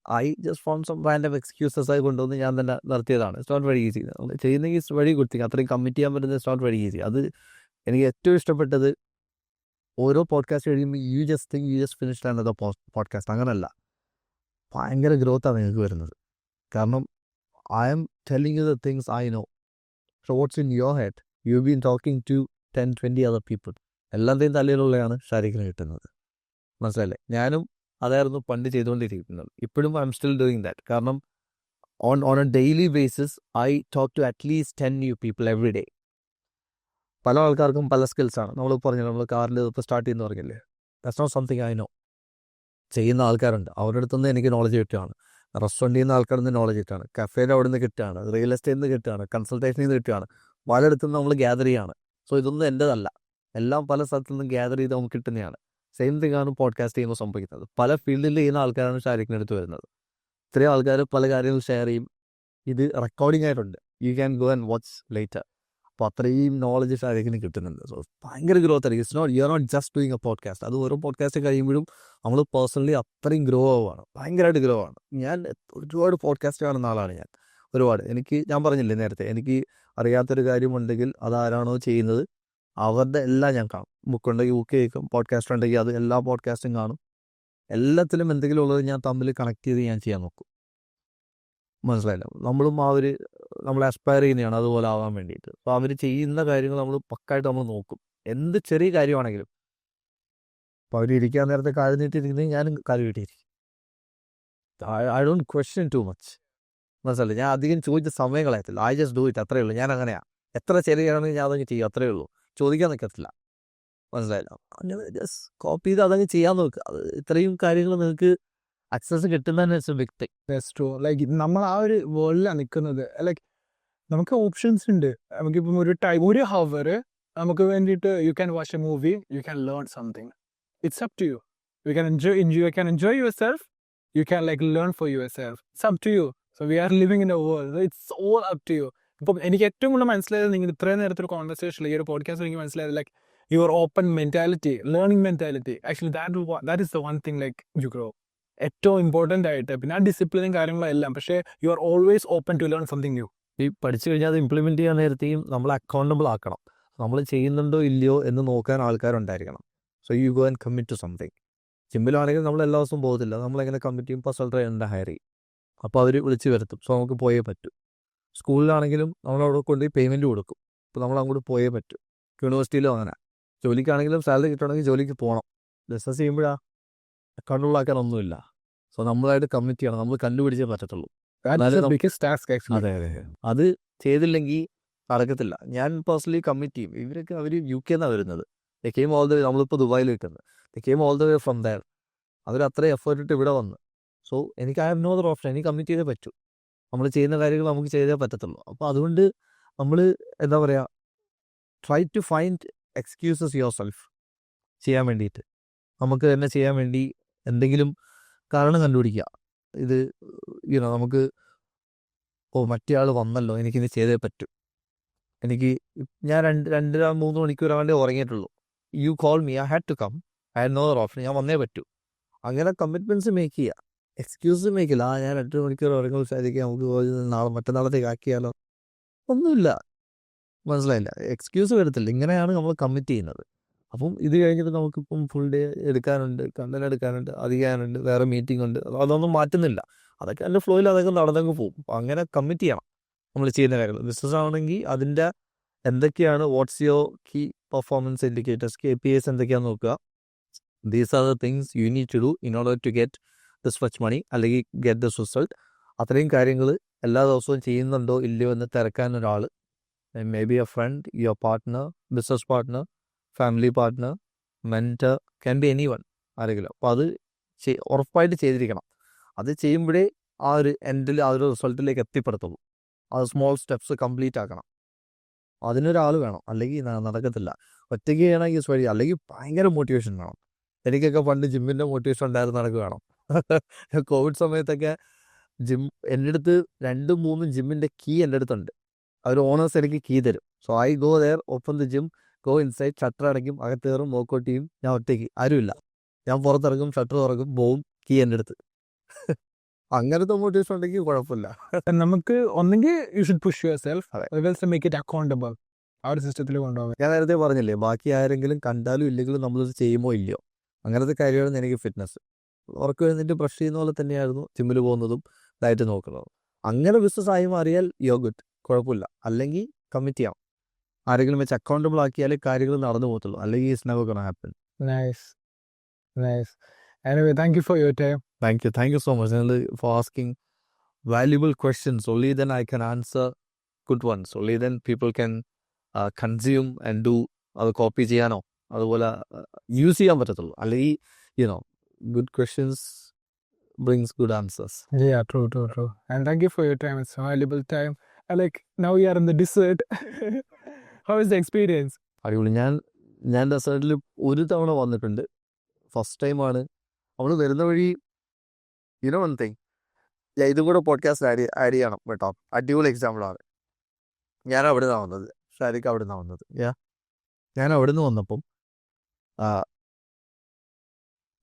I just found some random excuses ആയി കൊണ്ടുവന്ന് ഞാൻ തന്നെ നടത്തിയതാണ്. It's not very easy. ചെയ്യുന്നെങ്കിൽ ഇറ്റ്സ് വെരി ഗുഡ് തിങ്. അത്രയും കമ്മിറ്റ് ചെയ്യാൻ പറ്റുന്നത് ഇറ്റ്സ് നോട്ട് വെരി ഈസി. അത് എനിക്ക് ഏറ്റവും ഇഷ്ടപ്പെട്ടത് ഓരോ പോഡ്കാസ്റ്റ് കഴിയുമ്പോൾ you just finished another podcast. അങ്ങനല്ല, ഭയങ്കര ഗ്രോത്താണ് നിങ്ങൾക്ക് വരുന്നത്. കാരണം I'm telling you the things I know. So what's in your head, you been talking to 10-20 other people. എല്ലാത്തിൻ്റെയും തലയിലുള്ളതാണ് ഷാരിഖിന് കിട്ടുന്നത്. മനസ്സിലല്ലേ? ഞാനും അതായിരുന്നു പണ്ട് ചെയ്തുകൊണ്ടിരിക്കുന്നത്. ഇപ്പോഴും I am still doing that. കാരണം on a daily basis I talk to at least 10 new people every day. പല ആൾക്കാർക്കും പല സ്കിൽസാണ്. നമ്മൾ പറഞ്ഞു, നമ്മൾ കാറിൽ ഇപ്പോൾ സ്റ്റാർട്ട് ചെയ്യുന്ന പറഞ്ഞില്ലേ, that's not something I know. ചെയ്യുന്ന ആൾക്കാരുണ്ട്, അവരുടെ അടുത്തുനിന്ന് എനിക്ക് നോളജ് കിട്ടുകയാണ്. റെസ്റ്റോറൻറ്റിൽ നിന്ന് ആൾക്കാരിൽ നിന്ന് നോളജ് കിട്ടുകയാണ്, കഫേൻ്റെ അവിടെ നിന്ന് കിട്ടുകയാണ്, റിയൽ എസ്റ്റേറ്റിൽ നിന്ന് കിട്ടുകയാണ്, കൺസൾട്ടേഷനിൽ നിന്ന് കിട്ടുകയാണ്, പലയിടത്തുനിന്ന് നമ്മൾ ഗ്യാദർ ചെയ്യുകയാണ്. സോ ഇതൊന്നും എൻ്റെതല്ല, എല്ലാം പല സ്ഥലത്തു നിന്നും ഗ്യാദർ ചെയ്ത് നമുക്ക് കിട്ടുന്നതാണ്. സെയിം തിങ് ആണ് പോഡ്കാസ്റ്റ് ചെയ്യുമ്പോൾ സംഭവിക്കുന്നത്. പല ഫീൽഡിൽ ചെയ്യുന്ന ആൾക്കാരാണ് ഷാരിഖിൻ്റെ അടുത്ത് വരുന്നത്. ഇത്രയും ആൾക്കാർ പല കാര്യങ്ങൾ ഷെയർ ചെയ്യും. ഇത് റെക്കോർഡിംഗ് ആയിട്ടുണ്ട്. You can go and watch later. അപ്പോൾ അത്രയും നോളജ് ഷാരിഖിന് കിട്ടുന്നുണ്ട്. സോ ഭയങ്കര ഗ്രോത്ത് ആയിരിക്കും. It's not you are not just doing a podcast. അത് ഓരോ പോഡ്കാസ്റ്റ് കഴിയുമ്പോഴും നമ്മൾ പേഴ്സണലി അത്രയും ഗ്രോ ആവുകയാണ്, ഭയങ്കരമായിട്ട് ഗ്രോ ആണ്. ഞാൻ ഒരുപാട് പോഡ്കാസ്റ്റ് കാണുന്ന ആളാണ് ഞാൻ. ഒരുപാട് ഞാൻ പറഞ്ഞില്ലേ നേരത്തെ, എനിക്ക് അറിയാത്തൊരു കാര്യമുണ്ടെങ്കിൽ അതാരാണോ ചെയ്യുന്നത് അവരുടെ എല്ലാം ഞാൻ കാണും. ബുക്കുണ്ടെങ്കിൽ ബുക്ക് കേൾക്കും, പോഡ്കാസ്റ്റ് ഉണ്ടെങ്കിൽ അത് എല്ലാ പോഡ്കാസ്റ്റും കാണും. എല്ലാത്തിലും എന്തെങ്കിലും ഉള്ളത് ഞാൻ തമ്മിൽ കണക്ട് ചെയ്ത് ഞാൻ ചെയ്യാൻ നോക്കും. മനസ്സിലായില്ല, നമ്മളും നമ്മൾ അസ്പയർ ചെയ്യുന്നതാണ് അതുപോലെ ആവാൻ വേണ്ടിയിട്ട്. അപ്പോൾ അവർ ചെയ്യുന്ന കാര്യങ്ങൾ നമ്മൾ പക്കായിട്ട് നമ്മൾ നോക്കും, എന്ത് ചെറിയ കാര്യമാണെങ്കിലും. അപ്പോൾ അവർ ഇരിക്കാൻ നേരത്തെ കാല് നീട്ടിയിരിക്കുന്നത് ഞാനും കാല് നീട്ടിയിരിക്കും. I don't question too much. മനസ്സിലായില്ല, ഞാൻ അധികം ചോദിച്ച സമയം കളയത്തില്ല. ഐ ജസ്റ്റ് ഡു ഇറ്റ്, അത്രയേ ഉള്ളൂ. ഞാൻ അങ്ങനെയാണ്. എത്ര ചെറിയാണെങ്കിൽ ഞാൻ അതങ്ങ് ചെയ്യും, അത്രയേ ഉള്ളൂ. ചോദിക്കാൻ നിൽക്കത്തില്ല. മനസ്സിലായില്ല, അങ്ങനെ ജസ്റ്റ് കോപ്പി ചെയ്ത് അതങ്ങ് ചെയ്യാൻ നോക്കുക. അത് ഇത്രയും കാര്യങ്ങൾ നിങ്ങൾക്ക് അക്സസ് കിട്ടുന്നതന്നെ it's a big thing. That's true. Like നമ്മൾ ആ ഒരു വേൾഡിലാണ് നിൽക്കുന്നത്. ലൈക്ക് നമുക്ക് ഓപ്ഷൻസ് ഉണ്ട്. നമുക്കിപ്പം ഒരു ഹവർ നമുക്ക് വേണ്ടിയിട്ട് you can watch a movie, you can learn something. It's up to you. You can enjoy yourself, you can like learn for yourself. It's up to you. So we are living in a world, it's all up to you. ഇപ്പം എനിക്ക് ഏറ്റവും കൂടുതൽ മനസ്സിലായത്, നിങ്ങൾ ഇത്രയും നേരത്തെ ഒരു കോൺവെർസേഷനിൽ ഈ ഒരു പോഡ്കാസ്റ്റ് എനിക്ക് മനസ്സിലായത് like your open mentality, learning mentality. Actually that is the one thing like you grow. ഏറ്റവും ഇമ്പോർട്ടൻ്റ് ആയിട്ട്. പിന്നെ ആ ഡിസിപ്ലിനും കാര്യങ്ങളും എല്ലാം, പക്ഷേ you are always open to learn something new. ഈ പഠിച്ചു കഴിഞ്ഞാൽ അത് ഇംപ്ലിമെൻറ്റ് ചെയ്യാൻ നേരത്തെയും നമ്മൾ അക്കൗണ്ടബിൾ ആക്കണം. നമ്മൾ ചെയ്യുന്നുണ്ടോ ഇല്ലയോ എന്ന് നോക്കാൻ ആൾക്കാരുണ്ടായിരിക്കണം. So you go and commit to something. ജിമ്മിലാണെങ്കിൽ നമ്മൾ എല്ലാ ദിവസവും പോകത്തില്ല, നമ്മളെങ്ങനെ കമ്മിറ്റ് ചെയ്യും? പേഴ്സണൽ ട്രെയിനറിനെ ഹയർ ചെയ്യും, അപ്പോൾ അവർ വിളിച്ച് വരുത്തും. സോ നമുക്ക് പോയേ പറ്റൂ. സ്കൂളിലാണെങ്കിലും നമ്മളവിടെ കൊണ്ടുപോയി പേയ്മെൻറ്റ് കൊടുക്കും, അപ്പോൾ നമ്മൾ അങ്ങോട്ട് പോയേ പറ്റൂ. യൂണിവേഴ്സിറ്റിയിലും അങ്ങനെ. ജോലിക്കാണെങ്കിലും സാലറി കിട്ടണമെങ്കിൽ ജോലിക്ക് പോകണം. ബിസിനസ് ചെയ്യുമ്പോഴാണ് അക്കൗണ്ടബിൾ ആക്കാൻ ഒന്നുമില്ല. സോ നമ്മളായിട്ട് കമ്മിറ്റ് ചെയ്യണം, നമ്മൾ കണ്ടുപിടിച്ചേ പറ്റത്തുള്ളൂ. അതെ അതെ, അത് ചെയ്തില്ലെങ്കിൽ നടക്കത്തില്ല. ഞാൻ പേഴ്സണലി കമ്മിറ്റ് ചെയ്യും. ഇവരൊക്കെ അവർ യു കെ എന്നാണ് വരുന്നത്. They came all the way. നമ്മളിപ്പോൾ ദുബായിൽ നിൽക്കുന്നത്, they came all the way from there. അവർ അത്രയും എഫേർട്ട് ഇട്ട് ഇവിടെ വന്ന്. സോ എനിക്ക് I have no other option. എനിക്ക് കമ്മിറ്റ് ചെയ്തേ പറ്റൂ. നമ്മൾ ചെയ്യുന്ന കാര്യങ്ങൾ നമുക്ക് ചെയ്തേ പറ്റത്തുള്ളൂ. അപ്പോൾ അതുകൊണ്ട് നമ്മൾ എന്താ പറയുക, try to find excuses yourself ചെയ്യാൻ വേണ്ടിയിട്ട്. നമുക്ക് തന്നെ ചെയ്യാൻ വേണ്ടി എന്തെങ്കിലും കാരണം കണ്ടുപിടിക്കുക. ഇത് നമുക്ക് മറ്റേ ആൾ വന്നല്ലോ, എനിക്കിത് ചെയ്തേ പറ്റൂ. ഞാൻ 2-3 മണിക്കൂറാണ്ടേ ഉറങ്ങിയിട്ടുള്ളൂ. You call me, I had to come, I had no other option, ഞാൻ വന്നേ പറ്റൂ. അങ്ങനെ കമ്മിറ്റ്മെൻറ്റ്സ് മേക്ക് ചെയ്യുക. എക്സ്ക്യൂസ് മേക്കില്ല. ഞാൻ 2 മണിക്കൂർ ഉറങ്ങി വിചാരിക്കുക, നമുക്ക് മറ്റന്നാളത്തേക്ക് ആക്കിയാലോ, ഒന്നുമില്ല. മനസ്സിലായില്ല, എക്സ്ക്യൂസ് വരത്തില്ല. ഇങ്ങനെയാണ് നമ്മൾ കമ്മിറ്റ് ചെയ്യുന്നത്. അപ്പം ഇത് കഴിഞ്ഞിട്ട് നമുക്കിപ്പം ഫുൾ ഡേ എടുക്കാനുണ്ട്, കണ്ടന്റ് എടുക്കാനുണ്ട്, അറിയാനുണ്ട്, വേറെ മീറ്റിംഗ് ഉണ്ട്, അതൊന്നും മാറ്റുന്നില്ല. അതൊക്കെ എൻ്റെ ഫ്ലോയിൽ അതൊക്കെ നടന്നങ്ങ് പോകും. അപ്പം അങ്ങനെ കമ്മിറ്റ് ചെയ്യണം നമ്മൾ ചെയ്യുന്ന കാര്യങ്ങൾ. ബിസിനസ് ആണെങ്കിൽ അതിൻ്റെ എന്തൊക്കെയാണ്, what's your key performance indicators, KPIs എന്തൊക്കെയാണെന്ന് നോക്കുക. These are the things you need to do in order to get this much money, അല്ലെങ്കിൽ ഗെറ്റ് ദിസ് റിസൾട്ട്. അത്രയും കാര്യങ്ങൾ എല്ലാ ദിവസവും ചെയ്യുന്നുണ്ടോ ഇല്ലയോ എന്ന് തിരക്കാൻ ഒരാൾ, may be a friend, your partner, business partner, family partner, mentor, can be any one, ആരെങ്കിലും. അപ്പോൾ അത് ഉറപ്പായിട്ട് ചെയ്തിരിക്കണം. അത് ചെയ്യുമ്പോഴേ ആ ഒരു എൻഡിൽ ആ ഒരു റിസൾട്ടിലേക്ക് എത്തിപ്പെടുത്തുള്ളൂ. അത് സ്മോൾ സ്റ്റെപ്സ് കംപ്ലീറ്റ് ആക്കണം. അതിനൊരാൾ വേണം, അല്ലെങ്കിൽ നടക്കത്തില്ല. ഒറ്റയ്ക്ക് ചെയ്യണമെങ്കിൽ വഴി, അല്ലെങ്കിൽ ഭയങ്കര മോട്ടിവേഷൻ വേണം. എനിക്കൊക്കെ പണ്ട് ജിമ്മിൻ്റെ മോട്ടിവേഷൻ ഉണ്ടായിരുന്നു, നടക്ക് വേണം. കോവിഡ് സമയത്തൊക്കെ എൻ്റെ അടുത്ത് 2-3 ജിമ്മിൻ്റെ കീ എൻ്റെ അടുത്തുണ്ട്. അവർ ഓണേഴ്സ് എനിക്ക് കീ തരും. So I go there, open the gym, go inside, shutter അടയ്ക്കും, അകത്ത് കയറും, വർക്കൗട്ട് ചെയ്യും. ഞാൻ ഒറ്റയ്ക്ക്, ആരുമില്ല. ഞാൻ പുറത്തിറങ്ങും, ഷട്ടർ തുറക്കും, പോവും, കീ എൻ്റെ അടുത്ത്. അങ്ങനത്തെ മോട്ടിവേഷൻ ഉണ്ടെങ്കിൽ കുഴപ്പമില്ല. നമുക്ക് ഒന്നെങ്കിൽ you should push your self, make it accountable. ആ ഒരു സിസ്റ്റത്തിൽ കൊണ്ടുപോകാൻ. ഞാൻ നേരത്തെ പറഞ്ഞില്ലേ, ബാക്കി ആരെങ്കിലും കണ്ടാലും ഇല്ലെങ്കിലും നമ്മളത് ചെയ്യുമോ ഇല്ലയോ, അങ്ങനത്തെ കാര്യമാണ് എനിക്ക് ഫിറ്റ്നസ്. ഉറക്കം എഴുന്നേറ്റ് ബ്രഷ് ചെയ്യുന്ന പോലെ തന്നെയായിരുന്നു ജിമ്മിൽ പോകുന്നതും ഡയറ്റ് നോക്കുന്നതും. അങ്ങനെ ബിസിനസ് ആയി മാറിയാൽ യോ ഗുഡ്, കുഴപ്പമില്ല. അല്ലെങ്കിൽ കമ്മിറ്റ് ചെയ്യാം. ആരെങ്കിലും വെച്ച് അക്കൗണ്ടബിൾ ആക്കിയാലേ കാര്യങ്ങൾ നടന്നു പോകത്തുള്ളൂ, അല്ലെങ്കിൽ it's never gonna happen. Nice. Anyway, thank you for your time. Thank you so much for asking valuable questions. Only then I can answer good ones. Only then people can consume and do. അത് copy ചെയ്യാനോ അതുപോലെ use ചെയ്യാൻ പറ്റത്തുള്ളൂ. അല്ലെങ്കിൽ good questions brings good answers. Yeah, true. And thank you for your time. It's a valuable time. And like now we are in the desert. How is the experience? അടിപൊളി. ഞാൻ ഡെസേർട്ടിൽ ഒരു തവണ വന്നിട്ടുണ്ട്, ഫസ്റ്റ് ടൈമാണ്. നമ്മൾ വരുന്ന വഴി വൺ തിങ്, ഇതും കൂടെ പോഡ്കാസ്റ്റ് ആഡ് ചെയ്യണം കേട്ടോ. അടിപൊളി എക്സാമ്പിളാണ്. ഞാൻ അവിടെ നിന്നാണ് വന്നത്. ഷാരിക്ക് അവിടെ നിന്നാണ് വന്നത്. ഞാൻ അവിടെ നിന്ന് വന്നപ്പം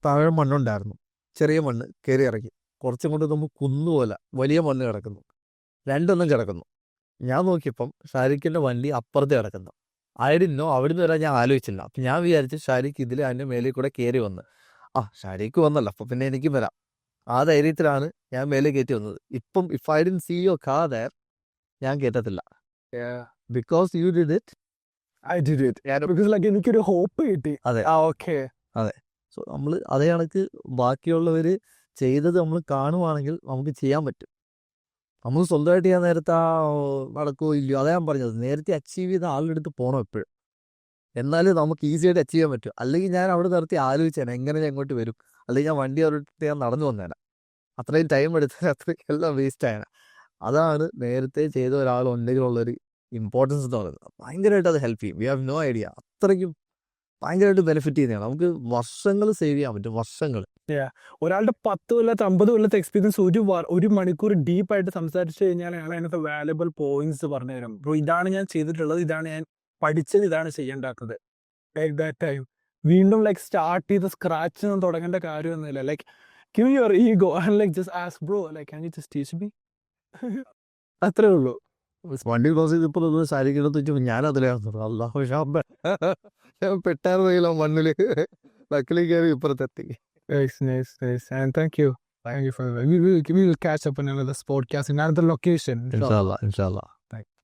താഴെ മണ്ണുണ്ടായിരുന്നു, ചെറിയ മണ്ണ് കയറി ഇറങ്ങി, കുറച്ചും കൊണ്ട് നമുക്ക് കുന്നുപോലെ വലിയ മണ്ണ് കിടക്കുന്നു, രണ്ടെണ്ണം കിടക്കുന്നു. ഞാൻ നോക്കിയപ്പം ഷാരിഖിൻ്റെ വണ്ടി അപ്പുറത്ത് കിടക്കുന്നു. ആയിരുന്നോ അവിടുന്ന് വരാൻ ഞാൻ ആലോചിച്ചില്ല. അപ്പം ഞാൻ വിചാരിച്ചു ഷാരിഖ് ഇതിൽ അതിൻ്റെ മേലിൽ കൂടെ കയറി വന്ന് ഷാരിഖ് വന്നല്ലോ അപ്പം പിന്നെ എനിക്കും വരാം, ആ ധൈര്യത്തിലാണ് ഞാൻ മേലെ കയറ്റി വന്നത്. ഇപ്പം if I didn't see your car there ഞാൻ കയറ്റത്തില്ല. Because you did it. I did it. Because like എനിക്കൊരു ഹോപ്പ് കിട്ടി. അതെ. ഓക്കെ. സോ നമ്മൾ അതേ കണക്ക് ബാക്കിയുള്ളവർ ചെയ്തത് നമ്മൾ കാണുവാണെങ്കിൽ നമുക്ക് ചെയ്യാൻ പറ്റും. നമ്മൾ സ്വന്തമായിട്ട് ചെയ്യാൻ നേരത്തെ നടക്കുമോ ഇല്ലയോ, അതാ ഞാൻ പറഞ്ഞത്. നേരത്തെ അച്ചീവ് ചെയ്ത ആളുടെ അടുത്ത് പോകണം എപ്പോഴും, എന്നാലും നമുക്ക് ഈസി ആയിട്ട് അച്ചീവ് ചെയ്യാൻ പറ്റും. അല്ലെങ്കിൽ ഞാൻ അവിടെ നിർത്തി ആലോചിച്ചേനെ എങ്ങനെ ഞാൻ ഇങ്ങോട്ട് വരും, അല്ലെങ്കിൽ ഞാൻ വണ്ടി അവരുടെ ഞാൻ നടന്നു വന്നേനെ, അത്രയും ടൈം എടുത്താൽ അത്രയും എല്ലാം വേസ്റ്റ് ആയേനെ. അതാണ് നേരത്തെ ചെയ്ത ഒരാളുണ്ടെങ്കിലുള്ളൊരു ഇമ്പോർട്ടൻസ് എന്ന് പറയുന്നത്. ഭയങ്കരമായിട്ട് അത് ഹെൽപ്പ് ചെയ്യും. We have no idea. അത്രയ്ക്കും ഭയങ്കരമായിട്ട് ബെനിഫിറ്റ് ചെയ്യുന്നതാണ്. നമുക്ക് വർഷങ്ങൾ സേവ് ചെയ്യാൻ പറ്റും, വർഷങ്ങൾ. ഒരാളുടെ 10 കൊല്ലത്തെ 50 കൊല്ലത്തെ എക്സ്പീരിയൻസ് ഒരു മണിക്കൂർ ഡീപ്പായിട്ട് സംസാരിച്ചു കഴിഞ്ഞാൽ അയാൾ അതിനകത്ത് വാല്യുബിൾ പോയിന്റ്സ് പറഞ്ഞു തരും. ബ്രോ ഇതാണ് ഞാൻ ചെയ്തിട്ടുള്ളത്, ഇതാണ് ഞാൻ പഠിച്ചത്, ഇതാണ് ചെയ്യേണ്ടാത്തത്. ലൈക്ക് ദാറ്റ് ടൈം വീണ്ടും ലൈക്ക് സ്റ്റാർട്ട് ചെയ്ത് സ്ക്രാച്ച് നിന്ന് തുടങ്ങേണ്ട കാര്യമൊന്നുമില്ല. Like give your ego and like just ask bro like can you just teach me. അത്രേ ഉള്ളൂ. വണ്ടി ക്ലോസ് ചെയ്തപ്പോൾ ശാരീരികത്ത് വെച്ചപ്പോൾ ഞാൻ അതിലാണ് അള്ളാഹു ഷാബ് ഞാൻ പെട്ടായിരുന്നെങ്കിലും മണ്ണിൽ നക്കിലി കയറി ഇപ്പുറത്തെത്തി. Nice. And thank you for we will catch up on another podcast in another location. ഇൻഷാ അല്ലാ.